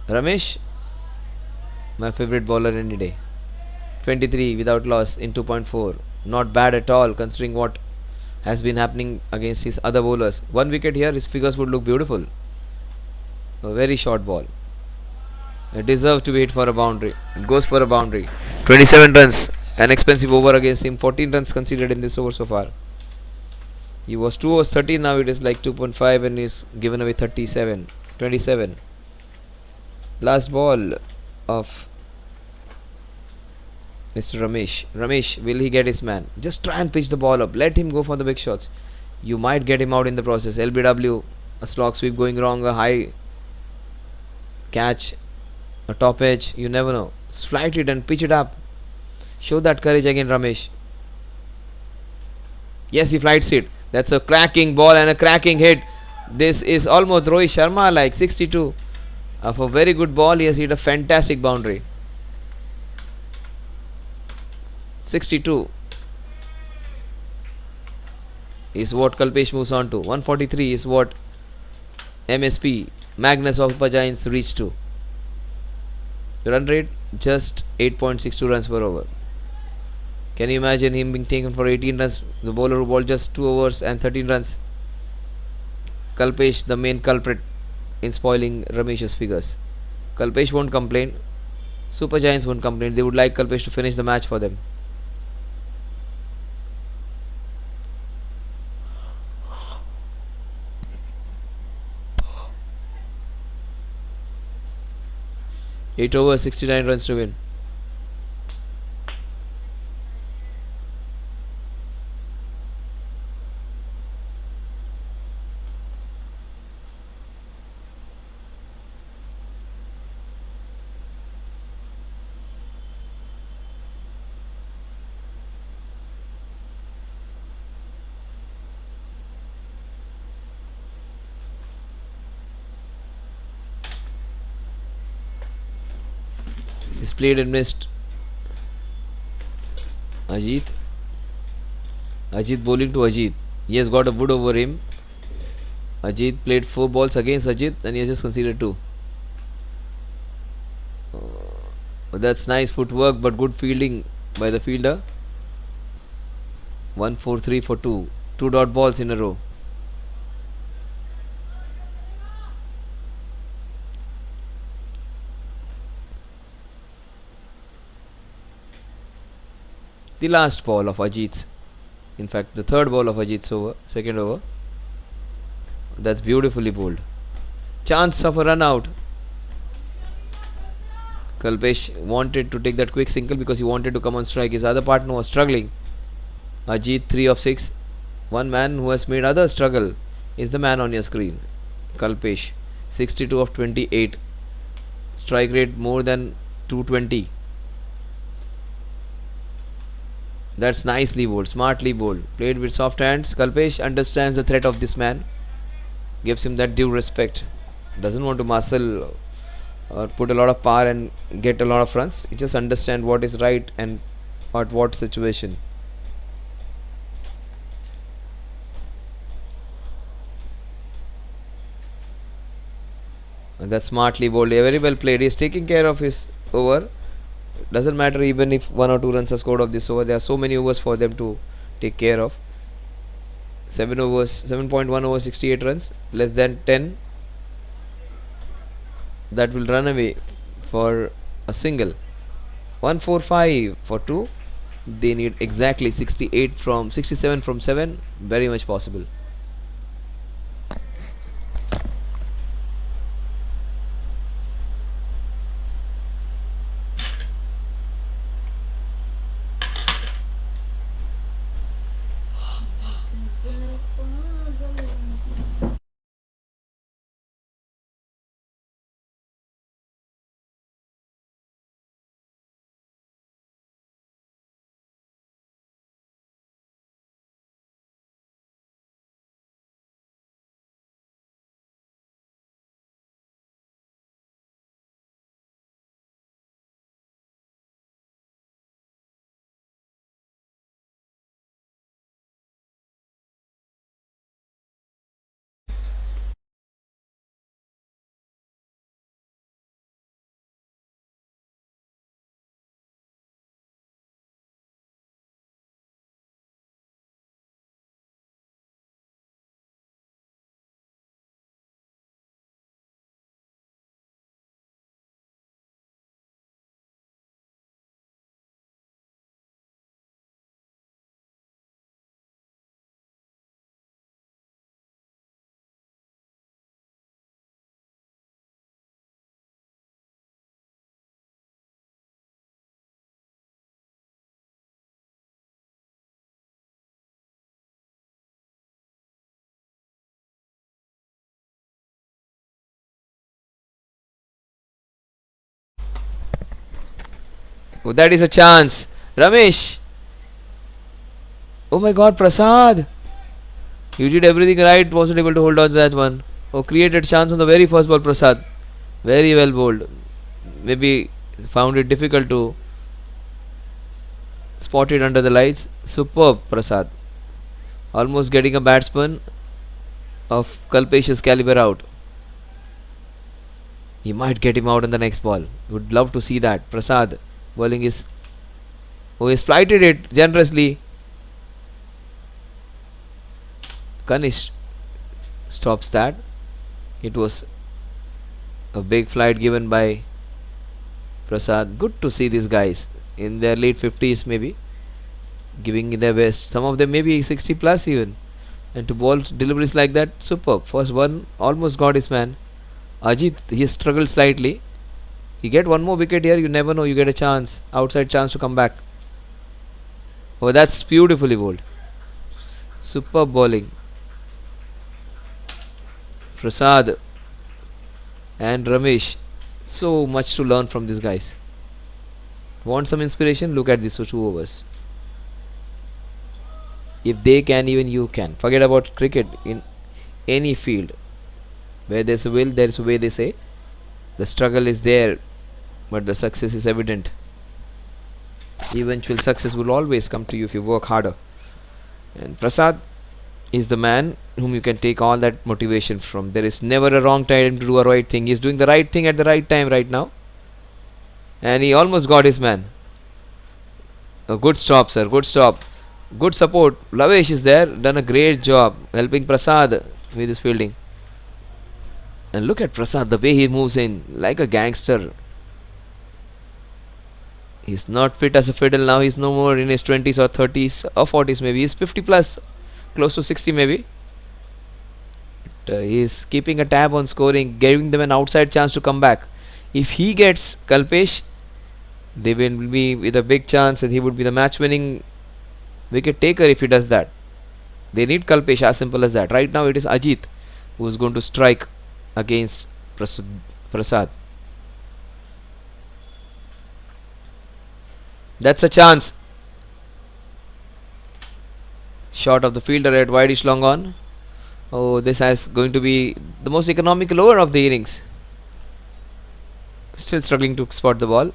Ramesh, my favorite bowler any day. 23 without loss in 2.4. Not bad at all considering what has been happening against his other bowlers. 1 wicket here, his figures would look beautiful. A very short ball. It deserved to be hit for a boundary. It goes for a boundary. 27 runs. An expensive over against him. 14 runs conceded in this over so far. He was 2 overs 30. Now it is like 2.5 and he's given away 37. 27. Last ball of Mr. Ramesh. Ramesh, will he get his man? Just try and pitch the ball up. Let him go for the big shots. You might get him out in the process. LBW, a slog sweep going wrong, a high catch, a top edge. You never know. Flight it and pitch it up. Show that courage again, Ramesh. Yes, he flights it. That's a cracking ball and a cracking hit. This is almost Rohit Sharma like 62. Of a very good ball, he has hit a fantastic boundary. 62 is what Kalpesh moves on to. 143 is what MSP Magnus of Upper Giants reached to. The run rate just 8.62 runs per over. Can you imagine him being taken for 18 runs? The bowler who bowled just 2 overs and 13 runs. Kalpesh the main culprit in spoiling Ramesh's figures. Kalpesh won't complain. Super Giants won't complain. They would like Kalpesh to finish the match for them. Eight overs, 69 runs to win. He's played and missed. Ajit bowling to Ajit. He has got a wood over him. Ajit played 4 balls against Ajit and he has just conceded 2. That's nice footwork but good fielding by the fielder. 1-4-3 for 2. 2 dot balls in a row. The last ball of Ajit's, in fact the third ball of Ajit's over, second over. That's beautifully bowled. Chance of a run out. Kalpesh wanted to take that quick single because he wanted to come on strike. His other partner was struggling. Ajit 3 of 6. One man who has made others struggle is the man on your screen. Kalpesh 62 of 28. Strike rate more than 220. That's nicely bowled, smartly bowled. Played with soft hands. Kalpesh understands the threat of this man. Gives him that due respect. Doesn't want to muscle or put a lot of power and get a lot of runs. He just understands what is right and at what situation. And that's smartly bowled. Very well played. He is taking care of his over. Doesn't matter even if 1 or 2 runs are scored of this over. There are so many overs for them to take care of. 7.1 over 68 runs, less than 10. That will run away for a single. 145 for 2. They need exactly 67 from 7. Very much possible. Oh, that is a chance. Ramesh. Oh my God, Prasad. You did everything right. Wasn't able to hold on to that one. Oh, created chance on the very first ball, Prasad. Very well bowled. Maybe found it difficult to spot it under the lights. Superb, Prasad. Almost getting a batsman of Kalpesh's caliber out. He might get him out in the next ball. Would love to see that. Prasad bowling is. Oh, he's flighted it generously. Kanish stops that. It was a big flight given by Prasad. Good to see these guys in their late 50s, maybe giving their best. Some of them maybe 60 plus even. And to bowl deliveries like that, superb. First one almost got his man. Ajit, he struggled slightly. You get one more wicket here, you never know. You get a chance, outside chance to come back. Oh, that's beautifully bowled. Superb bowling. Prasad and Ramesh. So much to learn from these guys. Want some inspiration? Look at these 2 overs. If they can, even you can. Forget about cricket. In any field, where there's a will, there's a way, they say. The struggle is there, but the success is evident. Eventual success will always come to you if you work harder. And Prasad is the man whom you can take all that motivation from. There is never a wrong time to do a right thing. He is doing the right thing at the right time right now. And he almost got his man. A good stop, sir. Good stop. Good support. Lavesh is there. Done a great job helping Prasad with his fielding. And look at Prasad, the way he moves in like a gangster. He's not fit as a fiddle now. He's no more in his 20s or 30s or 40s maybe. He's 50 plus, close to 60 maybe. He's keeping a tab on scoring, giving them an outside chance to come back. If he gets Kalpesh, they will be with a big chance and he would be the match winning wicket taker if he does that. They need Kalpesh, as simple as that. Right now it is Ajit who is going to strike against Prasad. That's a chance. Shot of the fielder at wideish long on. Oh, this is going to be the most economical over of the innings. Still struggling to spot the ball.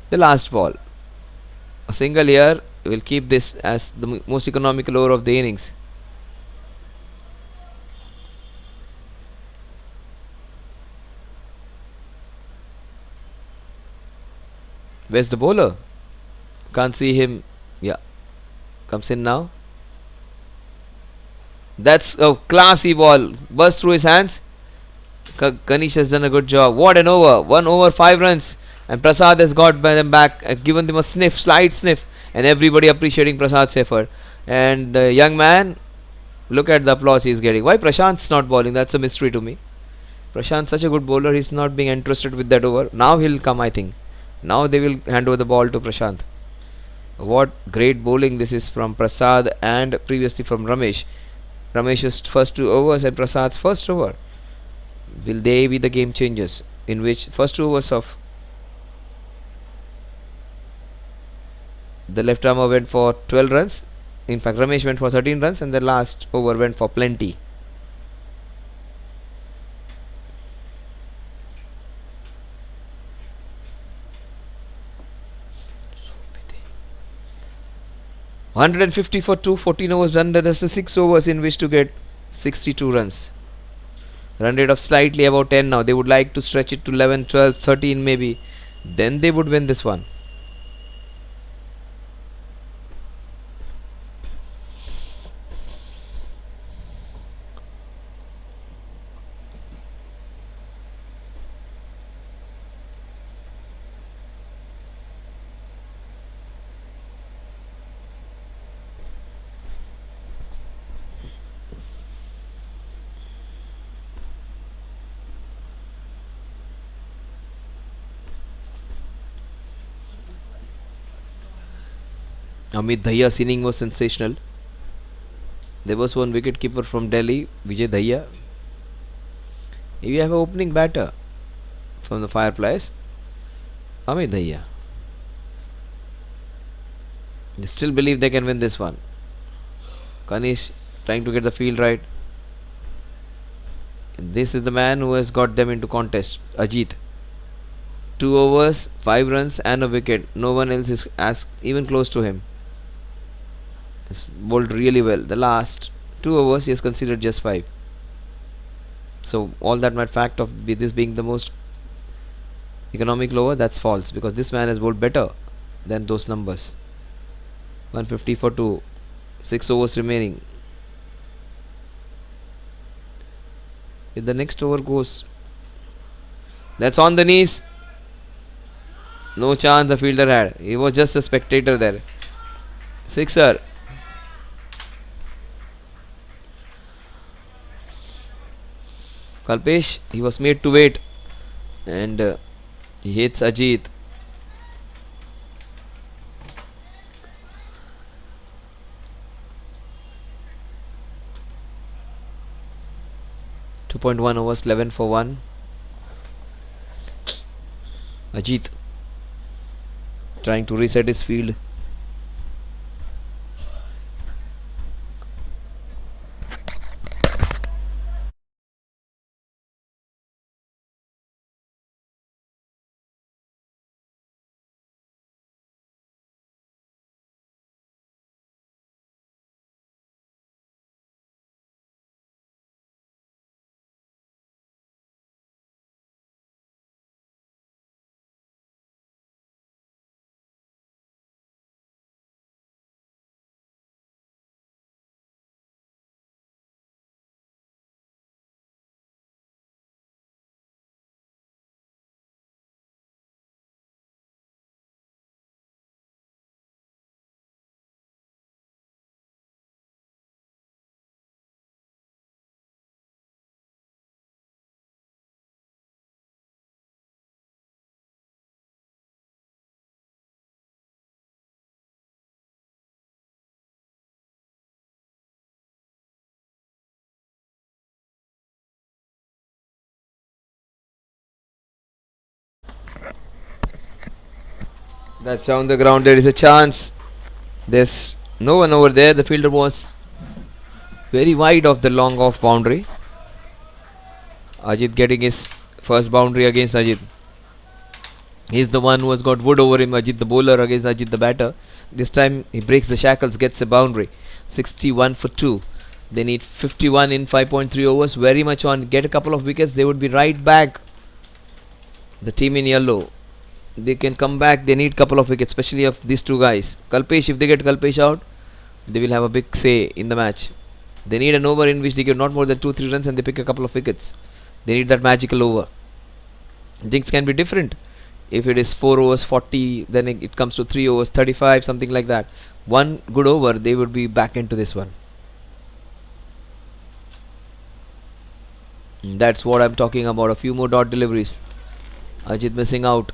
The last ball. A single here will keep this as the most economical over of the innings. Where's the bowler? Can't see him. Yeah. Comes in now. That's a classy ball. Burst through his hands. Kanish has done a good job. What an over. 1 over 5 runs. And Prasad has got them back. Given them a sniff. Slight sniff. And everybody appreciating Prasad's effort. And the young man, look at the applause he's getting. Why Prashant's not bowling? That's a mystery to me. Prashant's such a good bowler. He's not being entrusted with that over. Now he'll come, I think. Now they will hand over the ball to Prashant. What great bowling this is from Prasad and previously from Ramesh. Ramesh's first 2 overs and Prasad's first over. Will they be the game changers? In which first 2 overs of the left armer went for 12 runs. In fact, Ramesh went for 13 runs and the last over went for plenty. $150 for 14 overs done. That is the 6 overs in which to get 62 runs. Run rate of slightly above 10 now. They would like to stretch it to 11, 12, 13 maybe. Then they would win this one. Amit Dhaiya's inning was sensational. There was one wicket keeper from Delhi, Vijay Dhaiya. If you have an opening batter from the Fireflies, Amit Dhaiya. They still believe they can win this one. Kanish trying to get the field right. This is the man who has got them into contest. Ajit. 2 overs, 5 runs and a wicket. No one else is as even close to him. He's bowled really well. The last 2 overs he has considered just 5. So all that might fact of this being the most economical over, that's false, because this man has bowled better than those numbers. 150 for 2. 6 overs remaining. If the next over goes, that's on the knees. No chance the fielder had. He was just a spectator there. Sixer. Kalpesh, he was made to wait, and he hits Ajit. .1 overs, 11 for 1. Ajit trying to reset his field. That's down the ground. There is a chance. There's no one over there. The fielder was very wide of the long off boundary. Ajit getting his first boundary against Ajit. He's the one who has got wood over him. Ajit the bowler against Ajit the batter. This time he breaks the shackles, gets a boundary. 61 for 2. They need 51 in 5.3 overs. Very much on. Get a couple of wickets. They would be right back. The team in yellow. They can come back. They need couple of wickets, especially of these two guys. Kalpesh, if they get Kalpesh out, they will have a big say in the match. They need an over in which they give not more than 2-3 runs and they pick a couple of wickets. They need that magical over. Things can be different. If it is 4 overs 40, then it comes to 3 overs 35, something like that. One good over, they would be back into this one. That's what I'm talking about. A few more dot deliveries. Ajit missing out.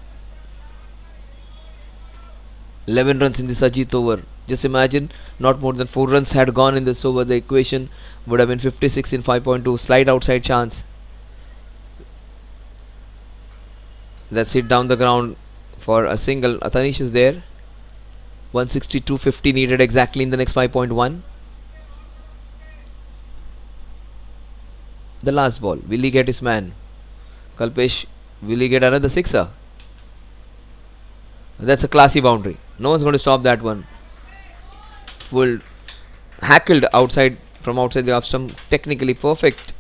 11 runs in this Ajit over. Just imagine, not more than 4 runs had gone in this over. The equation would have been 56 in 5.2. Slight outside chance. That's hit down the ground for a single. Atanish is there. 162.50 needed exactly in the next 5.1. The last ball. Will he get his man? Kalpesh, will he get another sixer? That's a classy boundary. No one's going to stop that one. Full hackled outside, from outside the off stump. Technically perfect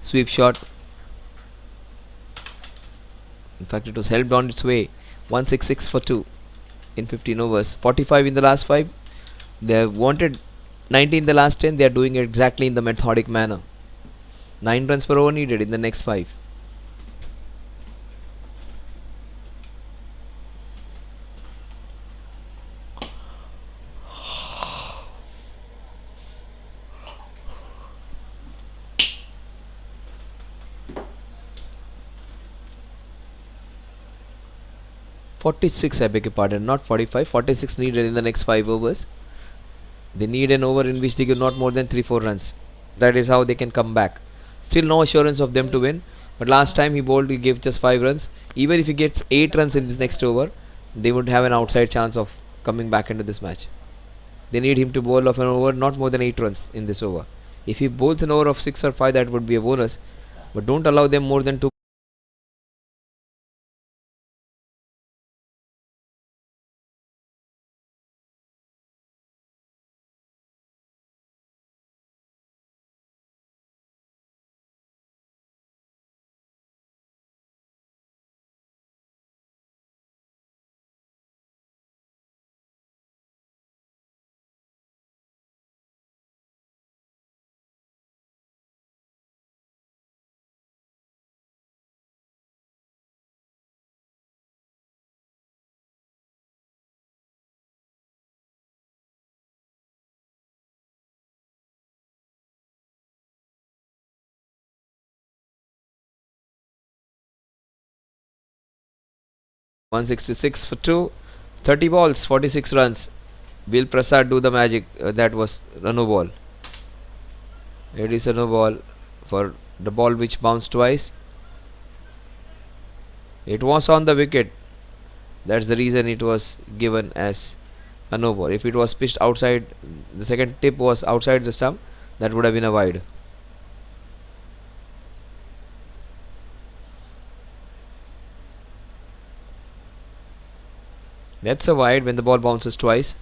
sweep shot. In fact, it was helped on its way. 166 for 2 in 15 overs. 45 in the last 5. They have wanted 90 in the last 10. They are doing it exactly in the methodic manner. 9 runs per over needed in the next 5. I beg your pardon, not 45. 46 needed in the next 5 overs. They need an over in which they give not more than 3-4 runs. That is how they can come back. Still no assurance of them to win. But last time he bowled, he gave just 5 runs. Even if he gets 8 runs in this next over, they would have an outside chance of coming back into this match. They need him to bowl of an over not more than 8 runs in this over. If he bowls an over of 6 or 5, that would be a bonus. But don't allow them more than 2. .166 for 2. 30 balls, 46 runs. Will Prasad do the magic? That was a no ball. It is a no ball for the ball which bounced twice. It was on the wicket. That's the reason it was given as a no ball. If it was pitched outside, the second tip was outside the stump, that would have been a wide. That's a wide when the ball bounces twice.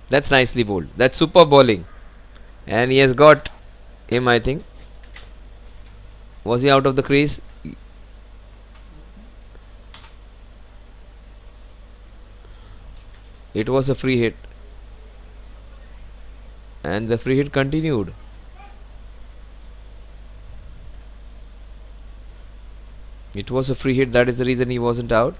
That's nicely bowled. That's super bowling. And he has got him, I think. Was he out of the crease? It was a free hit. And the free hit continued. It was a free hit, that is the reason he wasn't out.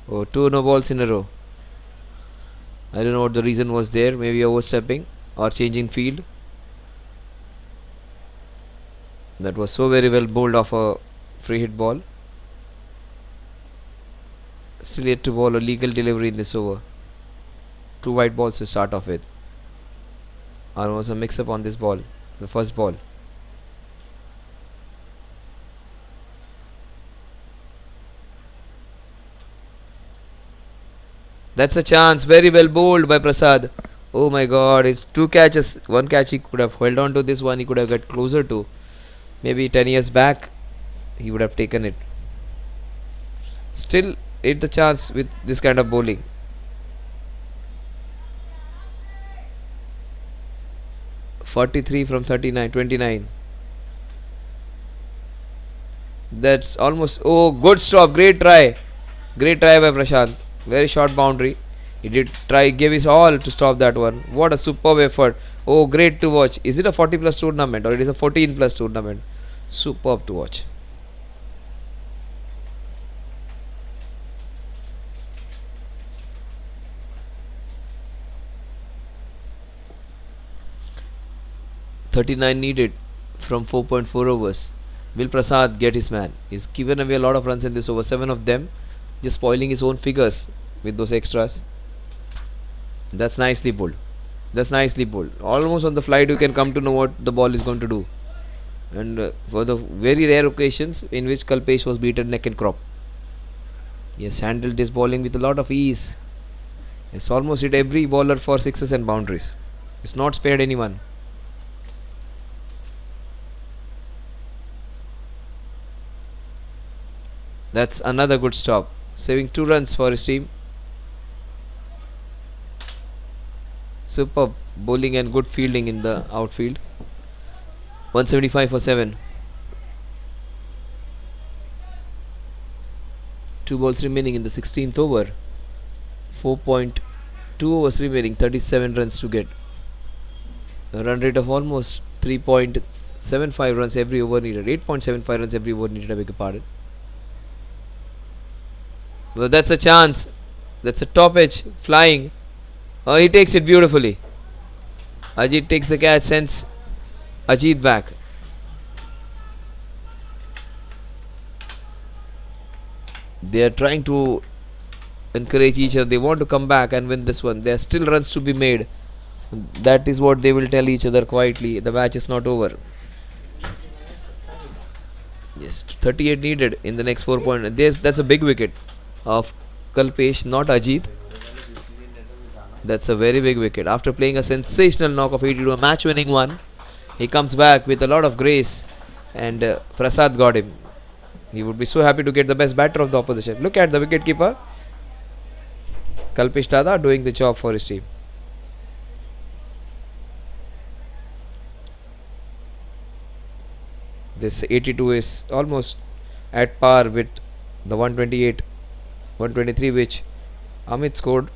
Oh, 2 no balls in a row. I don't know what the reason was there. Maybe overstepping or changing field. That was so very well bowled off a free hit ball. Still yet to bowl a legal delivery in this over. 2 white balls to start off with. Almost a mix-up on this ball, the first ball. That's a chance, very well bowled by Prasad. Oh my god, it's 2 catches. 1 catch he could have held on to, this one he could have got closer to. Maybe 10 years back he would have taken it. Still hit the chance with this kind of bowling. .43 from 39, 29. That's almost. Oh, good stop, great try. Great try by Prashant. Very short boundary. He did try, gave his all to stop that one. What a superb effort. Oh, great to watch. Is it a 40 plus tournament or it is a 14 plus tournament? Superb to watch. .39 needed from 4.4 overs. Will Prasad get his man? He's given away a lot of runs in this over, 7 of them, just spoiling his own figures with those extras. That's nicely bowled. That's nicely bowled. Almost on the flight you can come to know what the ball is going to do. And for the very rare occasions in which Kalpesh was beaten neck and crop, he has handled this bowling with a lot of ease. It's almost hit every bowler for sixes and boundaries. It's not spared anyone. That's another good stop, saving 2 runs for his team. Superb bowling and good fielding in the outfield. 175 for 7. 2 balls remaining in the 16th over. 4.2 overs remaining, 37 runs to get. A run rate of almost 3.75 runs every over needed. 8.75 runs every over needed, I beg your pardon. Well, that's a chance. That's a top edge flying. Oh, he takes it beautifully. Ajit takes the catch, sends Ajit back. They are trying to encourage each other. They want to come back and win this one. There are still runs to be made. That is what they will tell each other quietly. The match is not over. Yes, 38 needed in the next 4 points. That's a big wicket of Kalpesh, not Ajit. That's a very big wicket. After playing a sensational knock of 82, a match-winning one, he comes back with a lot of grace, and Prasad got him. He would be so happy to get the best batter of the opposition. Look at the wicketkeeper, Kalpesh Dada, doing the job for his team. This 82 is almost at par with the 128, 123 which Amit scored.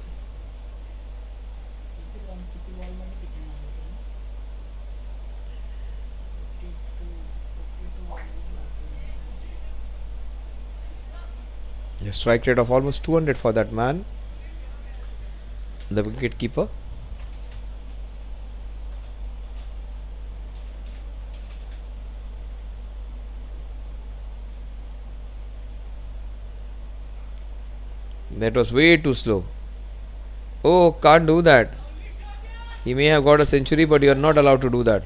A strike rate of almost 200 for that man, the wicket keeper. That was way too slow. Oh, can't do that. He may have got a century, but you are not allowed to do that.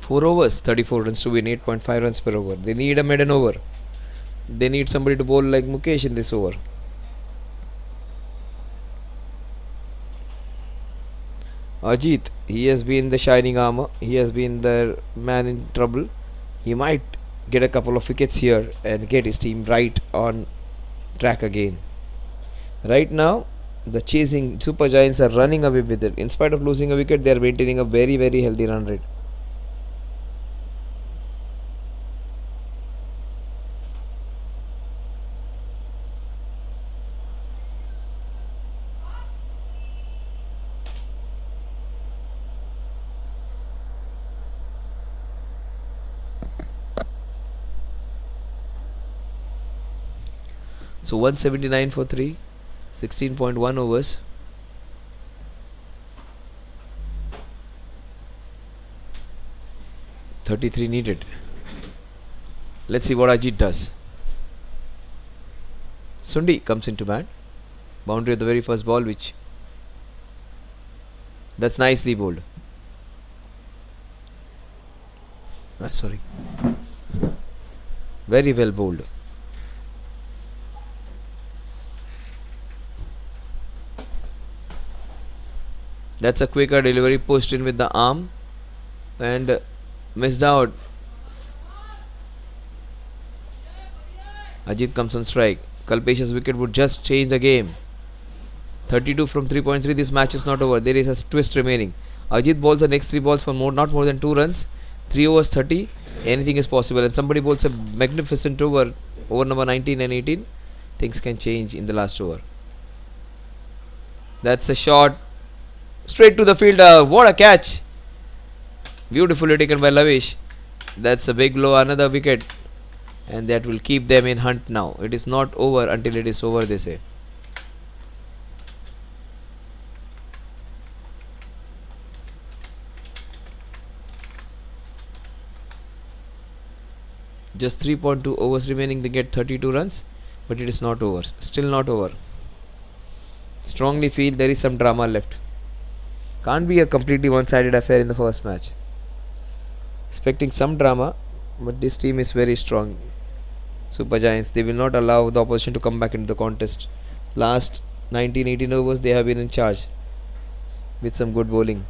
Four overs, 34 runs to win, 8.5 runs per over. They need a maiden over. They need somebody to bowl like Mukesh in this over. Ajit, he has been the shining armor. He has been the man in trouble. He might get a couple of wickets here and get his team right on track again. Right now, the chasing Super Giants are running away with it. In spite of losing a wicket, they are maintaining a very, very healthy run rate. So 179 for 3, 16.1 overs. .33 needed. Let's see what Ajit does. Sundi comes into bat. Boundary at the very first ball, which that's nicely bowled. Sorry. Very well bowled. That's a quicker delivery, pushed in with the arm and missed out. Ajit comes on strike. Kalpesh's wicket would just change the game. 32 from 3.3. This match is not over. There is a twist remaining. Ajit bowls the next 3 balls for not more than 2 runs. 3 overs 30. Anything is possible. And somebody bowls a magnificent over number 19 and 18. Things can change in the last over. That's a shot. Straight to the fielder. What a catch. Beautifully taken by Lavish. That's a big blow. Another wicket. And that will keep them in hunt now. It is not over until it is over, they say. Just 3.2 overs remaining. They get 32 runs. But it is not over. Still not over. Strongly feel there is some drama left. Can't be a completely one-sided affair in the first match. Expecting some drama, but this team is very strong. Super Giants, they will not allow the opposition to come back into the contest. Last 19-18 overs, they have been in charge with some good bowling.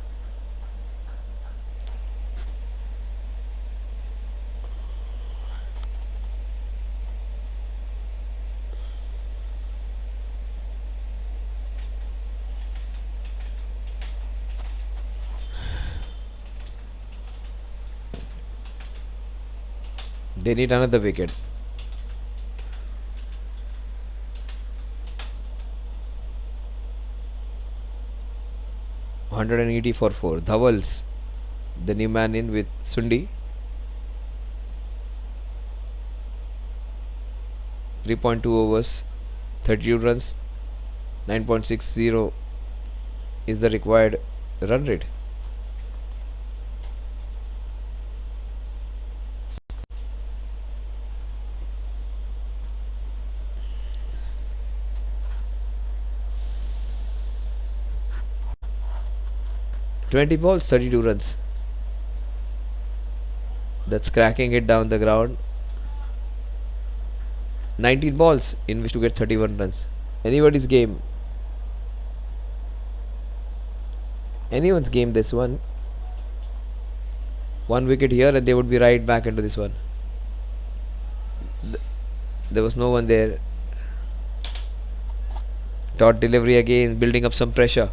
They need another wicket. .180 for 4. Dhawals, the new man in with Sundi. 3.2 overs, 32 runs, 9.60 is the required run rate. "20 balls, 32 runs." That's cracking it down the ground. 19 balls in which to get 31 runs. Anybody's game. Anyone's game, this one. One wicket here and they would be right back into this one. There was no one there. Dot delivery again, building up some pressure.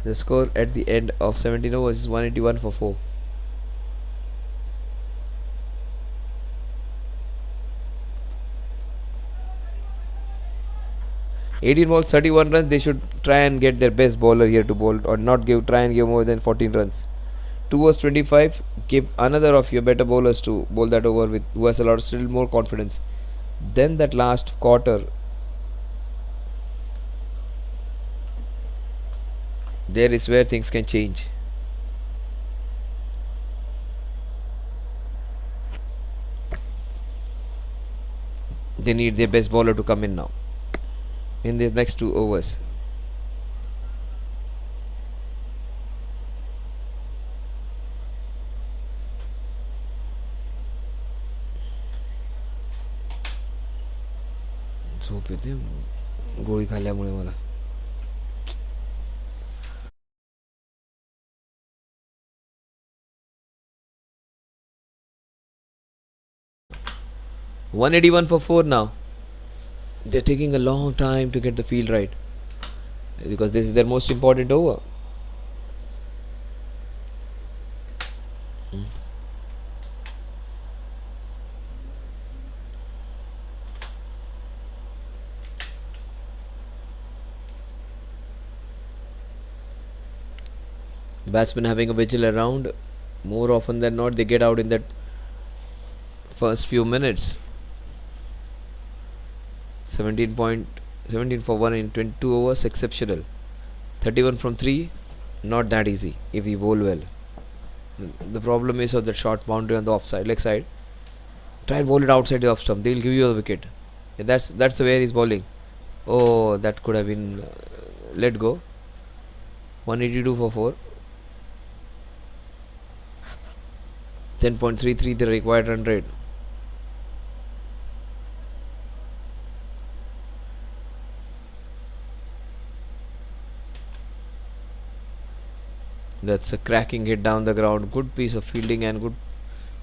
The score at the end of 17 overs is 181 for 4. "18 balls, 31 runs. They should try and get their best bowler here to bowl, or not try and give more than 14 runs. 2 overs 25. Give another of your better bowlers to bowl that over with, who has a lot still more confidence. Then that last quarter, there is where things can change. They need their best bowler to come in now in these next 2 overs. झोप येते गोळी खाल्ल्यामुळे मला. "181 for 4 now." They're taking a long time to get the field right because this is their most important over. Batsmen having a vigil around. More often than not, they get out in that first few minutes. 17 for 1 in 22 overs, exceptional. 31 from 3, not that easy if you bowl well. The problem is of that short boundary on the offside leg side. Try and bowl it outside the off stump. They will give you a wicket. That's the way he's bowling. Oh, that could have been let go. 182 for 4. 10.33 the required run rate. That's a cracking hit down the ground. Good piece of fielding and good.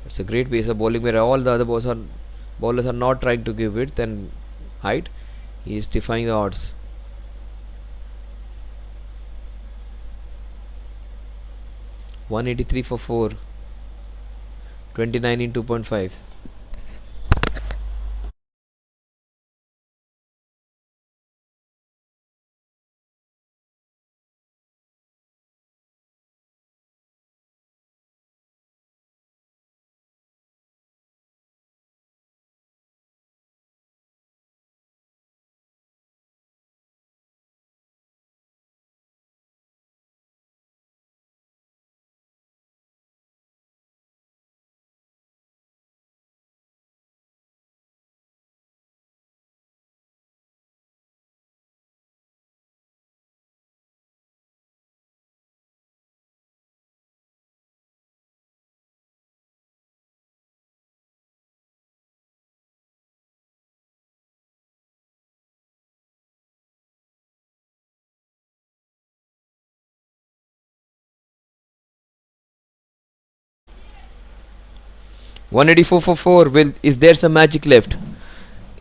It's a great piece of bowling where all the other bowlers are not trying to give width and height. He is defying the odds. "183 for 4. 29 in 2.5. "184 for 4. Is there some magic left?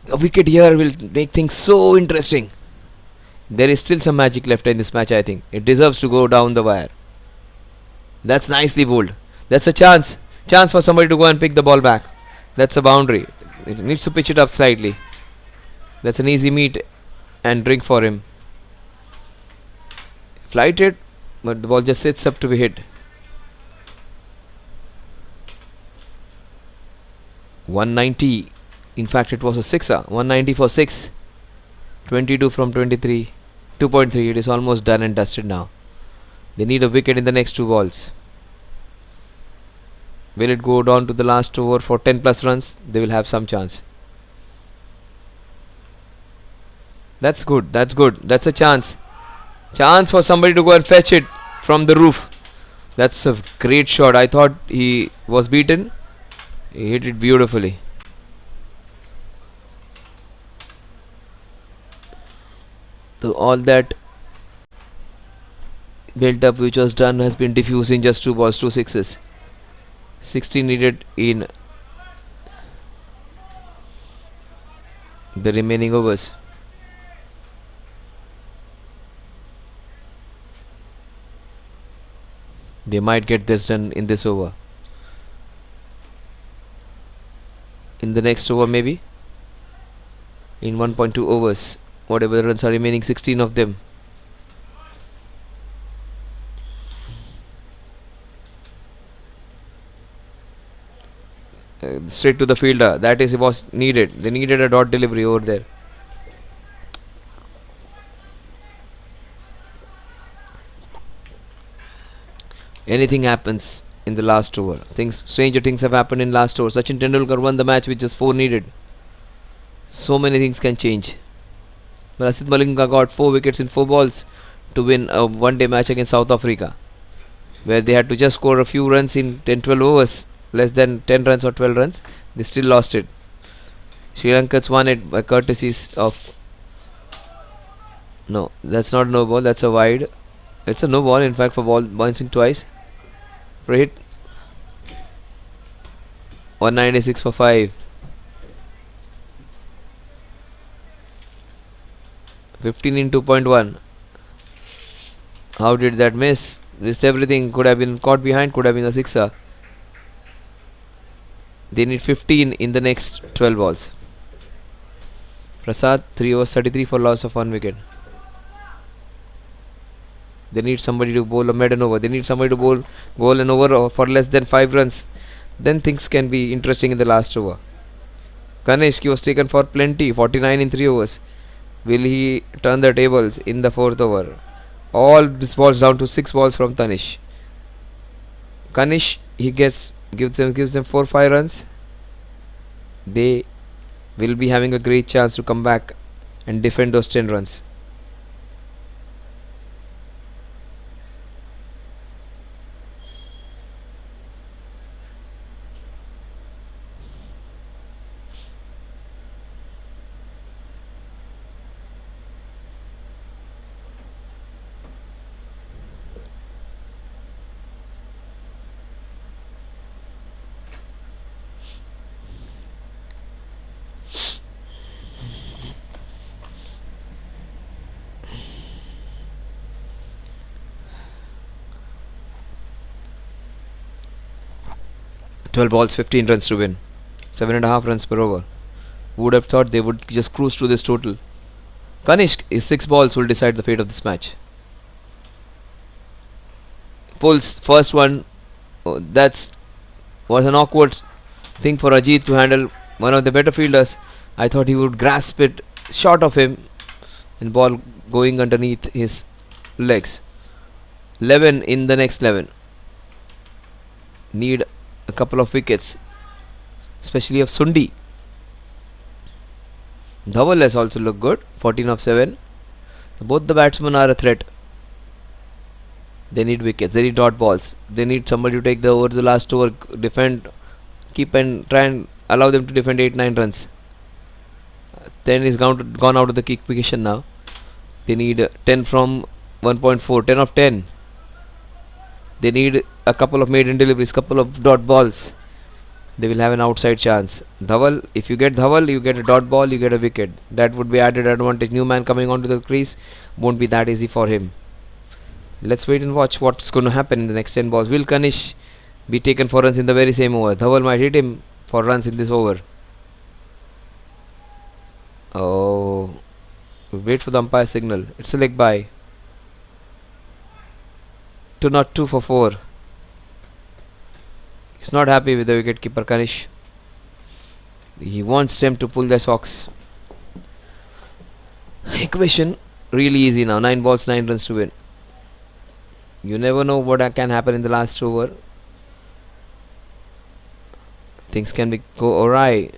A wicket here will make things so interesting. There is still some magic left in this match, I think. It deserves to go down the wire. That's nicely bowled. That's a chance. Chance for somebody to go and pick the ball back. That's a boundary. It needs to pitch it up slightly. That's an easy meat and drink for him. Flight it, but the ball just sits up to be hit. 190 In fact, it was a sixer. 190 for 6. 22 from 23. 2.3. It is almost done and dusted now. They need a wicket in the next 2 balls. Will it go down to the last over for 10 plus runs? They will have some chance. That's good. That's good. That's a chance. Chance for somebody to go and fetch it from the roof. That's a great shot. I thought he was beaten. He hit it beautifully. So all that built up which was done has been diffused in just 2 balls, 2 sixes. 16 needed in the remaining overs. They might get this done in this over. In the next over maybe. In 1.2 overs. Whatever the runs are remaining, 16 of them. Straight to the fielder. That is was needed. They needed a dot delivery over there. Anything happens in the last over. Stranger things have happened in last over. Sachin Tendulkar won the match with just 4 needed. So many things can change. But Asit Malinga got 4 wickets in 4 balls to win a one-day match against South Africa, where they had to just score a few runs in 10-12 overs, less than 10 runs or 12 runs. They still lost it. Sri Lankans won it by courtesies of... No, that's not a no ball, that's a wide. It's a no ball in fact for ball bouncing twice. For a hit. 196 for 5. 15 in 2.1. How did that miss? Missed everything. Could have been caught behind, could have been a sixer. They need 15 in the next 12 balls. Prasad, 3 overs 33 for loss of 1 wicket. They need somebody to bowl a maiden over. They need somebody to bowl an over for less than 5 runs. Then things can be interesting in the last over. Kanishk was taken for plenty, 49 in 3 overs. Will he turn the tables in the 4th over? All this balls down to 6 balls from Tanish. Kanish, he gives them 4-5 runs. They will be having a great chance to come back and defend those 10 runs. Twelve balls, 15 runs to win. 7.5 runs per over. Would have thought they would just cruise through this total. Kanishk, his 6 balls will decide the fate of this match. Pulls first one. Oh, that's was an awkward thing for Ajit to handle. One of the better fielders. I thought he would grasp it short of him and ball going underneath his legs. 11 in the next 11. Need a couple of wickets, especially of Sundi. Dhaval has also looked good, 14 of 7. Both the batsmen are a threat. They need wickets, they need dot balls. They need somebody to take the over the last over, defend, keep and try and allow them to defend 8-9 runs. 10 is gone out of the kick position now. They need 10 from 1.4, 10 of 10. They need a couple of maiden deliveries, couple of dot balls. They will have an outside chance. Dhaval, if you get Dhaval, you get a dot ball, you get a wicket. That would be added advantage. New man coming onto the crease, won't be that easy for him. Let's wait and watch what's going to happen in the next 10 balls. Will Kanish be taken for runs in the very same over? Dhaval might hit him for runs in this over. Oh, wait for the umpire signal. It's a leg by. 2 not 2 for 4. He's not happy with the wicket keeper Kanish. He wants them to pull their socks. Equation really easy now. 9 balls, 9 runs to win. You never know what can happen in the last over. Things can go awry.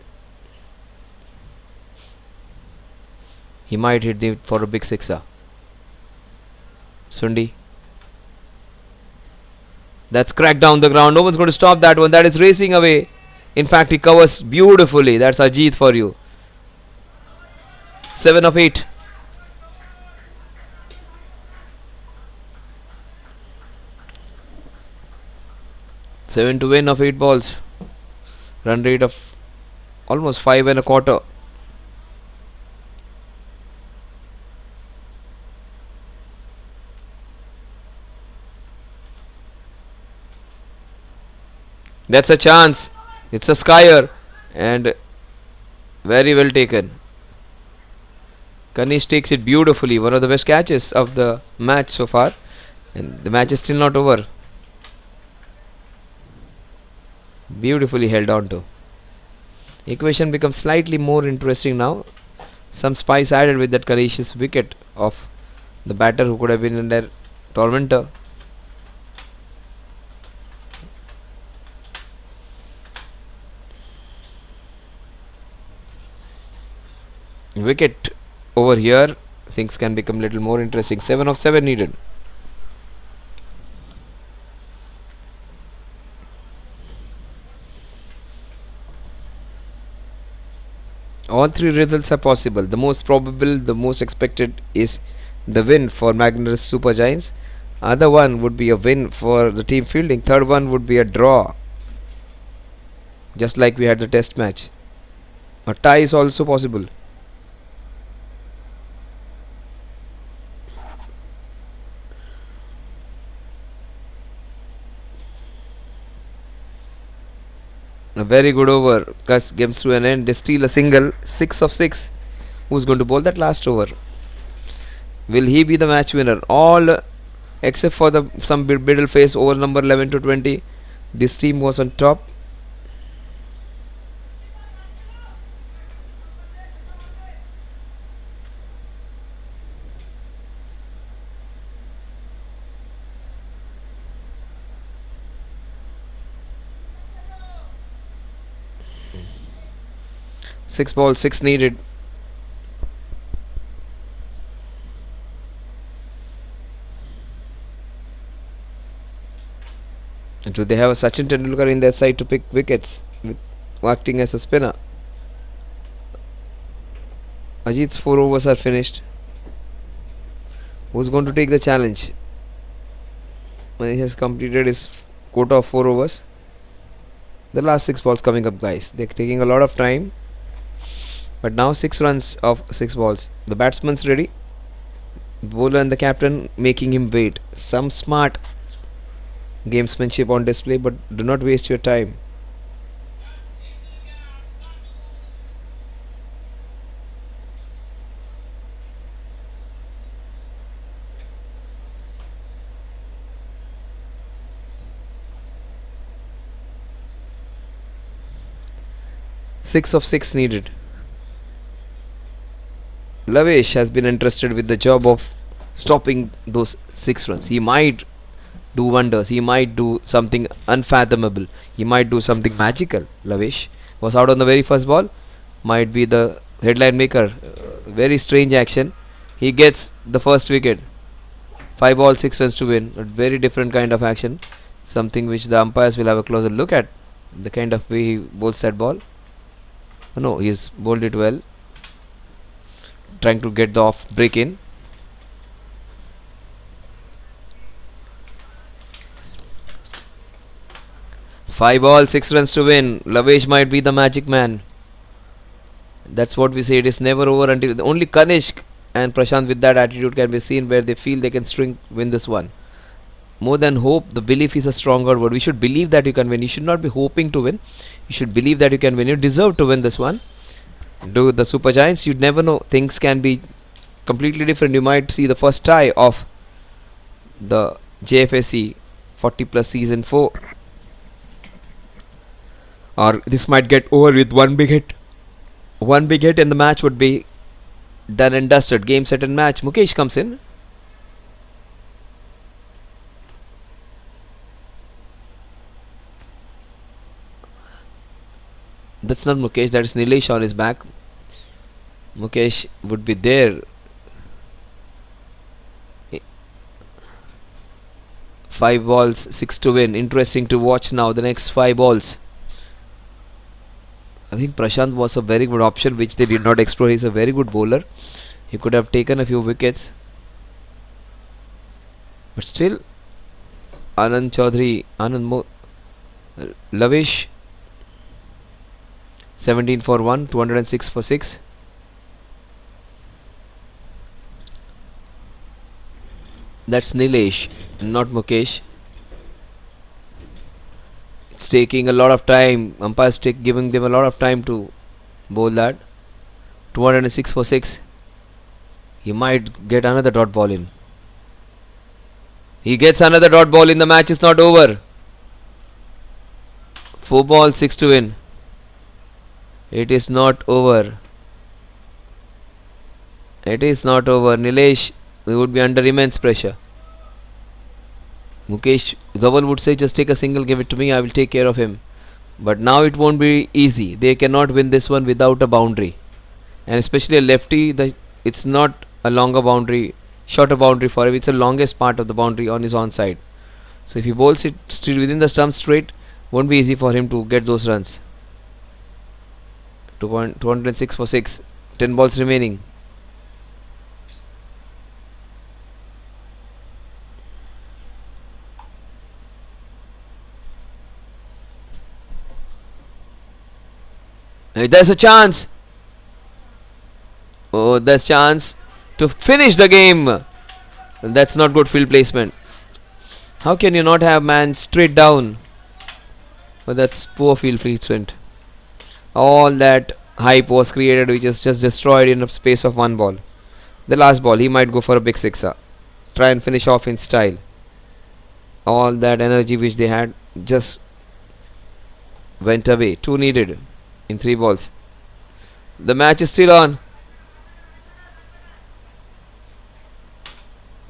He might hit for a big sixer. Sundi. That's cracked down the ground. No one's going to stop that one. That is racing away. In fact, he covers beautifully. That's Ajit for you. 7 of 8. Seven to win of 8 balls. Run rate of almost 5 and a quarter. That's a chance. It's a skyer and very well taken. Kanish takes it beautifully. One of the best catches of the match so far. And the match is still not over. Beautifully held on to. Equation becomes slightly more interesting now. Some spice added with that Kanish's wicket of the batter who could have been in their tormentor. Wicket over here, things can become a little more interesting. 7 of 7 needed. All three results are possible. The most probable, the most expected is the win for Magnus Super Giants. Other one would be a win for the team fielding. Third one would be a draw, just like we had the test match. A tie is also possible. A very good over. Gus games to an end. They steal a single. 6 of 6. Who's going to bowl that last over? Will he be the match winner? All except for the some middle phase over number 11 to 20. This team was on top. Six balls, 6 needed. And do they have a Sachin Tendulkar in their side to pick wickets, acting as a spinner? Ajit's 4 overs are finished. Who's going to take the challenge? He has completed his quota of 4 overs. The last 6 balls coming up, guys. They're taking a lot of time. But now 6 runs of 6 balls. The batsman's ready. Bowler and the captain making him wait. Some smart gamesmanship on display, but do not waste your time. Six of 6 needed. Lavesh has been entrusted with the job of stopping those 6 runs. He might do wonders. He might do something unfathomable. He might do something magical. Lavesh was out on the very first ball. Might be the headline maker. Very strange action. He gets the first wicket. 5 balls, 6 runs to win. A very different kind of action. Something which the umpires will have a closer look at. The kind of way he bowls that ball. Oh, no, he's bowled it well. Trying to get the off break in. Five balls, 6 runs to win. Lavesh might be the magic man. That's what we say. It is never over until only Kanishk and Prashant with that attitude can be seen where they feel they can win this one. More than hope, the belief is a stronger word. We should believe that you can win. You should not be hoping to win. You should believe that you can win. You deserve to win this one. Do the Super Giants, you'd never know. Things can be completely different. You might see the first tie of the JFSC 40 plus season 4, or this might get over with one big hit One big hit and the match would be done and dusted. Game, set and match. Mukesh comes in. That's not Mukesh, that is Nilesh on his back. Mukesh would be there. 5 balls, 6 to win. Interesting to watch now the next 5 balls. I think Prashant was a very good option which they did not explore. He's a very good bowler. He could have taken a few wickets. But still, Anand Chaudhary, Lavish, 17 for 1, 206 for 6. That's Nilesh, not Mukesh. It's taking a lot of time. Umpires giving them a lot of time to bowl that. 206 for 6. He might get another dot ball in. He gets another dot ball in. The match is not over. 4 balls, 6 to win. It is not over. It is not over. Nilesh, we would be under immense pressure. Mukesh, Dhawan would say, just take a single, give it to me, I will take care of him. But now it won't be easy. They cannot win this one without a boundary. And especially a lefty, it's not a longer boundary, shorter boundary for him. It's the longest part of the boundary on his onside. So if he bowls it still within the stump straight, won't be easy for him to get those runs. 206 for 6. 10 balls remaining. There's a chance. Oh, there's chance to finish the game. That's not good field placement. How can you not have man straight down? But that's poor field placement. All that hype was created which is just destroyed in a space of 1 ball. The last ball, he might go for a big sixer. Try and finish off in style. All that energy which they had just went away. 2 needed in 3 balls. The match is still on.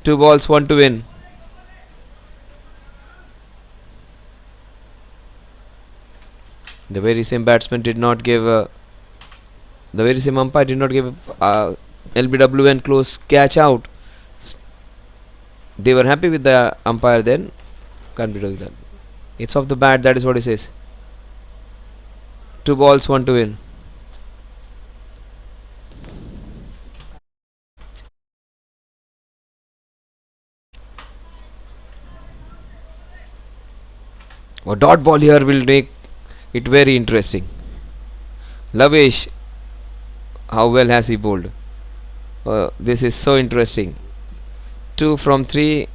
2 balls, 1 to win. The very same batsman did not give the very same umpire did not give LBWN close catch out. They were happy with the umpire then. Can't be doing that. It's off the bat, that is what he says. 2 balls, 1 to win. A dot ball here will make it very interesting. Lavesh, how well has he bowled? This is so interesting. 2 from 3.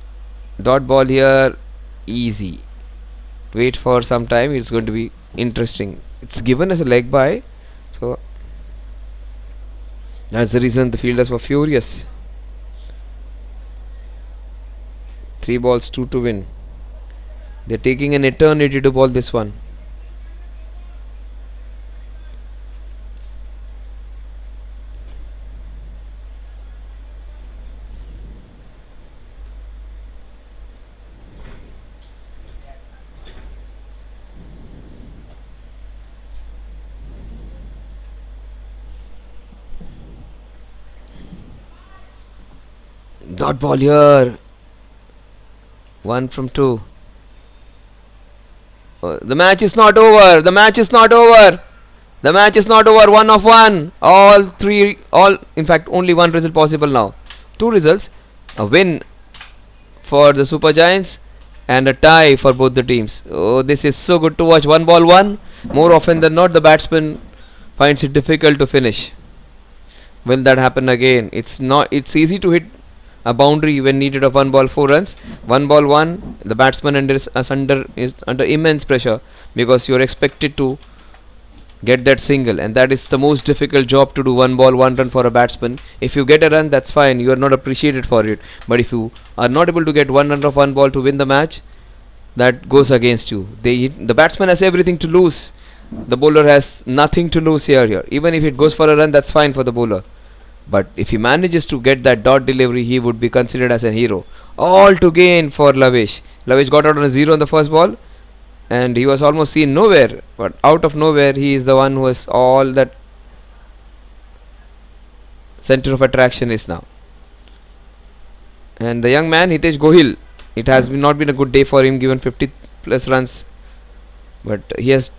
Dot ball here, easy. Wait for some time, it's going to be interesting. It's given as a leg by, so that's the reason the fielders were furious. 3 balls, 2 to win. They're taking an eternity to bowl this one. Dot ball here. 1 from 2. The match is not over. The match is not over. The match is not over. 1 of 1. In fact, only 1 result possible now. 2 results. A win for the Super Giants and a tie for both the teams. Oh, this is so good to watch. 1 ball 1. More often than not, the batsman finds it difficult to finish. Will that happen again? It's easy to hit a boundary when needed of 1 ball 4 runs. 1 ball 1, the batsman is under immense pressure because you are expected to get that single, and that is the most difficult job to do. 1 ball 1 run for a batsman. If you get a run, that's fine, you are not appreciated for it, but if you are not able to get 1 run of 1 ball to win the match, that goes against you. The batsman has everything to lose. the bowler has nothing to lose here. Even if it goes for a run, that's fine for the bowler. But if he manages to get that dot delivery, he would be considered as a hero. All to gain for Lavish. Lavish got out on a 0 on the first ball, and he was almost seen nowhere. But out of nowhere, he is the one who is all that center of attraction is now. And the young man Hitesh Gohil, it has not been a good day for him, given 50 plus runs, but he has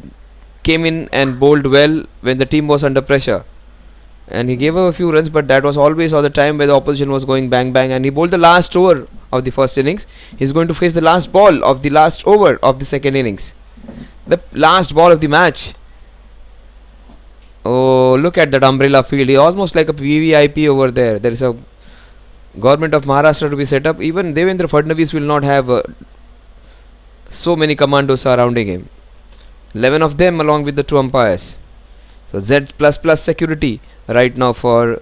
came in and bowled well when the team was under pressure, and he gave a few runs, but that was always all the time where the opposition was going bang bang, and he bowled the last over of the first innings. He's going to face the last ball of the last over of the second innings, the last ball of the match. Oh, look at that umbrella field. He almost like a VVIP over there. There is a government of Maharashtra to be set up. Even Devendra Fadnavis will not have so many commandos surrounding him. 11 of them along with the 2 umpires. So Z++ security right now for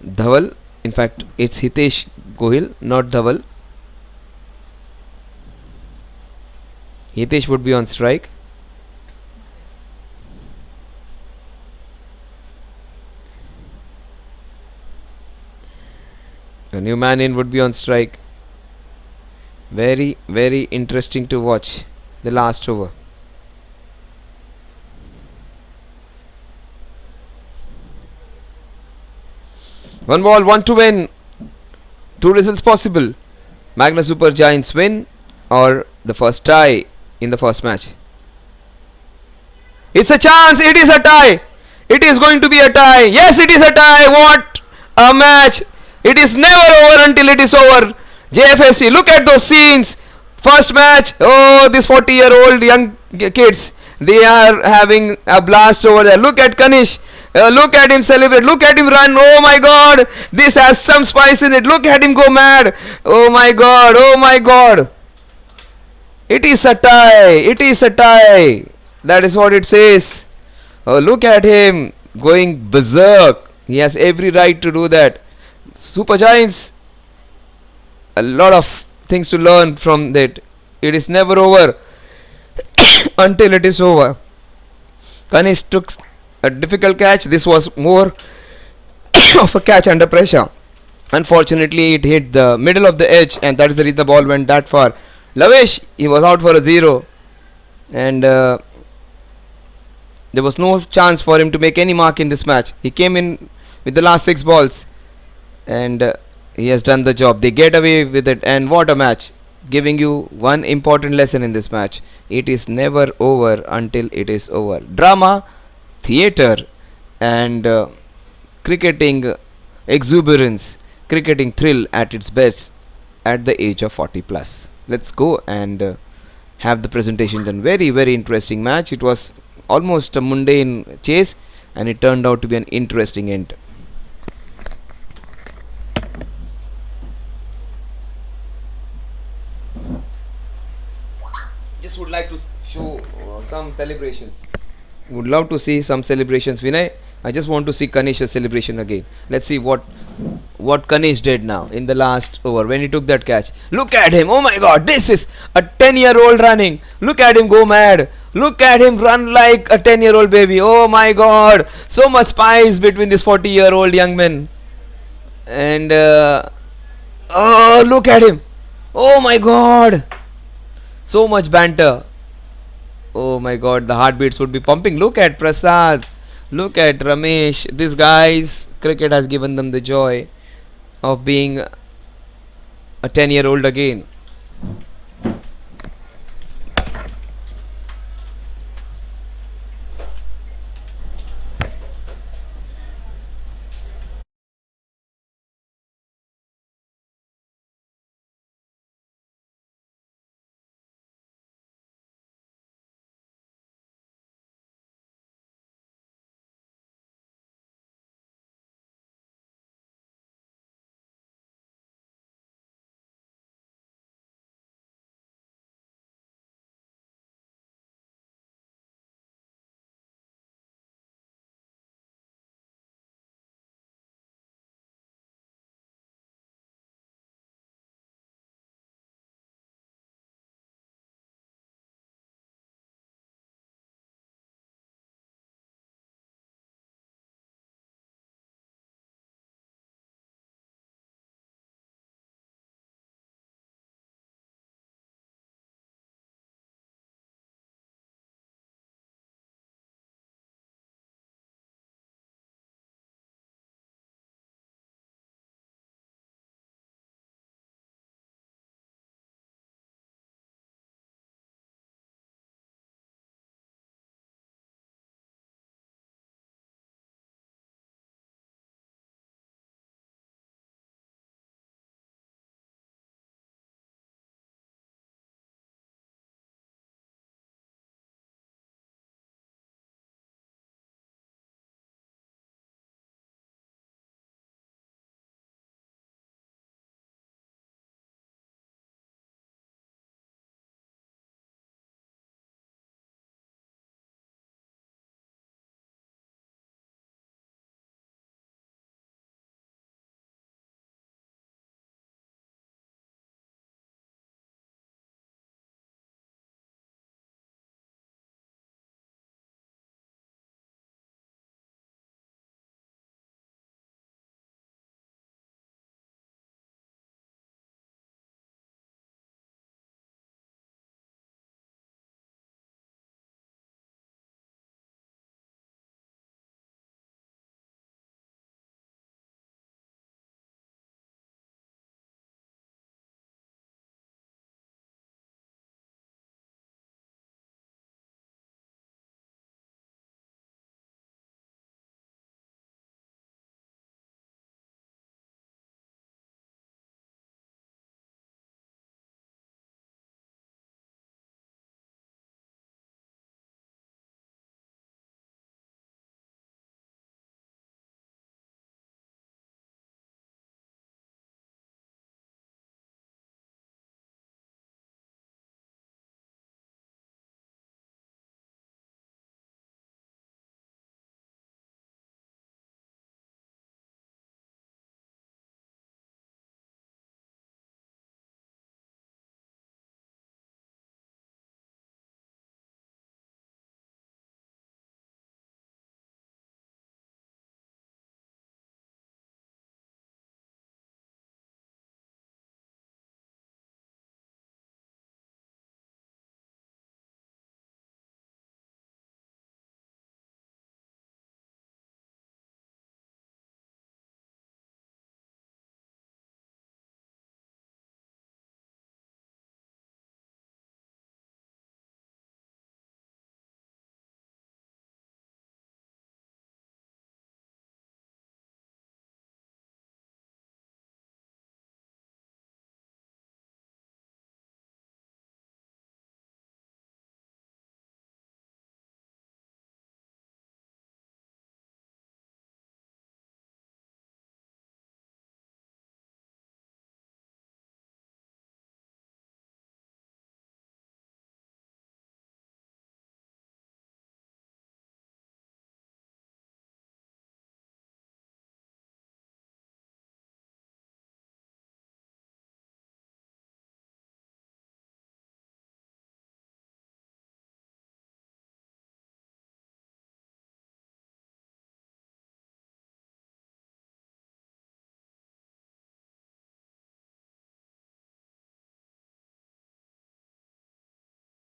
Dhaval. In fact, it's Hitesh Gohil, not Dhaval. Hitesh would be on strike. A new man in would be on strike. Very, very interesting to watch the last over. One ball, one to win. 2 results possible. Magnus Super Giants win or the first tie in the first match. It's a chance. It is a tie. It is going to be a tie. Yes, it is a tie. What a match. It is never over until it is over. JFSC, look at those scenes. First match, oh, these 40-year-old young kids, they are having a blast over there. Look at Kanish. Look at him celebrate. Look at him run. Oh my God. This has some spice in it. Look at him go mad. Oh my God. Oh my God. It is a tie. It is a tie. That is what it says. Oh, look at him going berserk. He has every right to do that. Super Giants, a lot of things to learn from that. It is never over until it is over. Kanish took a difficult catch. This was more of a catch under pressure. Unfortunately, it hit the middle of the edge, and that is the reason the ball went that far. Lavish, he was out for a 0, and there was no chance for him to make any mark in this match. He came in with the last 6 balls, and he has done the job. They get away with it, and what a match. Giving you one important lesson in this match: it is never over until it is over. Drama, theatre, and cricketing exuberance, cricketing thrill at its best at the age of 40 plus. Let's go and have the presentation done. Very, very interesting match. It was almost a mundane chase, and it turned out to be an interesting end. Just would like to show some celebrations. Would love to see some celebrations. Vinay, I just want to see Kanish's celebration again. Let's see what Kanish did now in the last over when he took that catch. Look at him. Oh my God, this is a 10-year-old running. Look at him go mad. Look at him run like a 10-year-old baby. Oh my God, so much spice between this 40-year-old young man. And oh, look at him. Oh my God, so much banter. Oh my God, the heartbeats would be pumping. Look at Prasad. Look at Ramesh. These guys, cricket has given them the joy of being a 10-year-old again.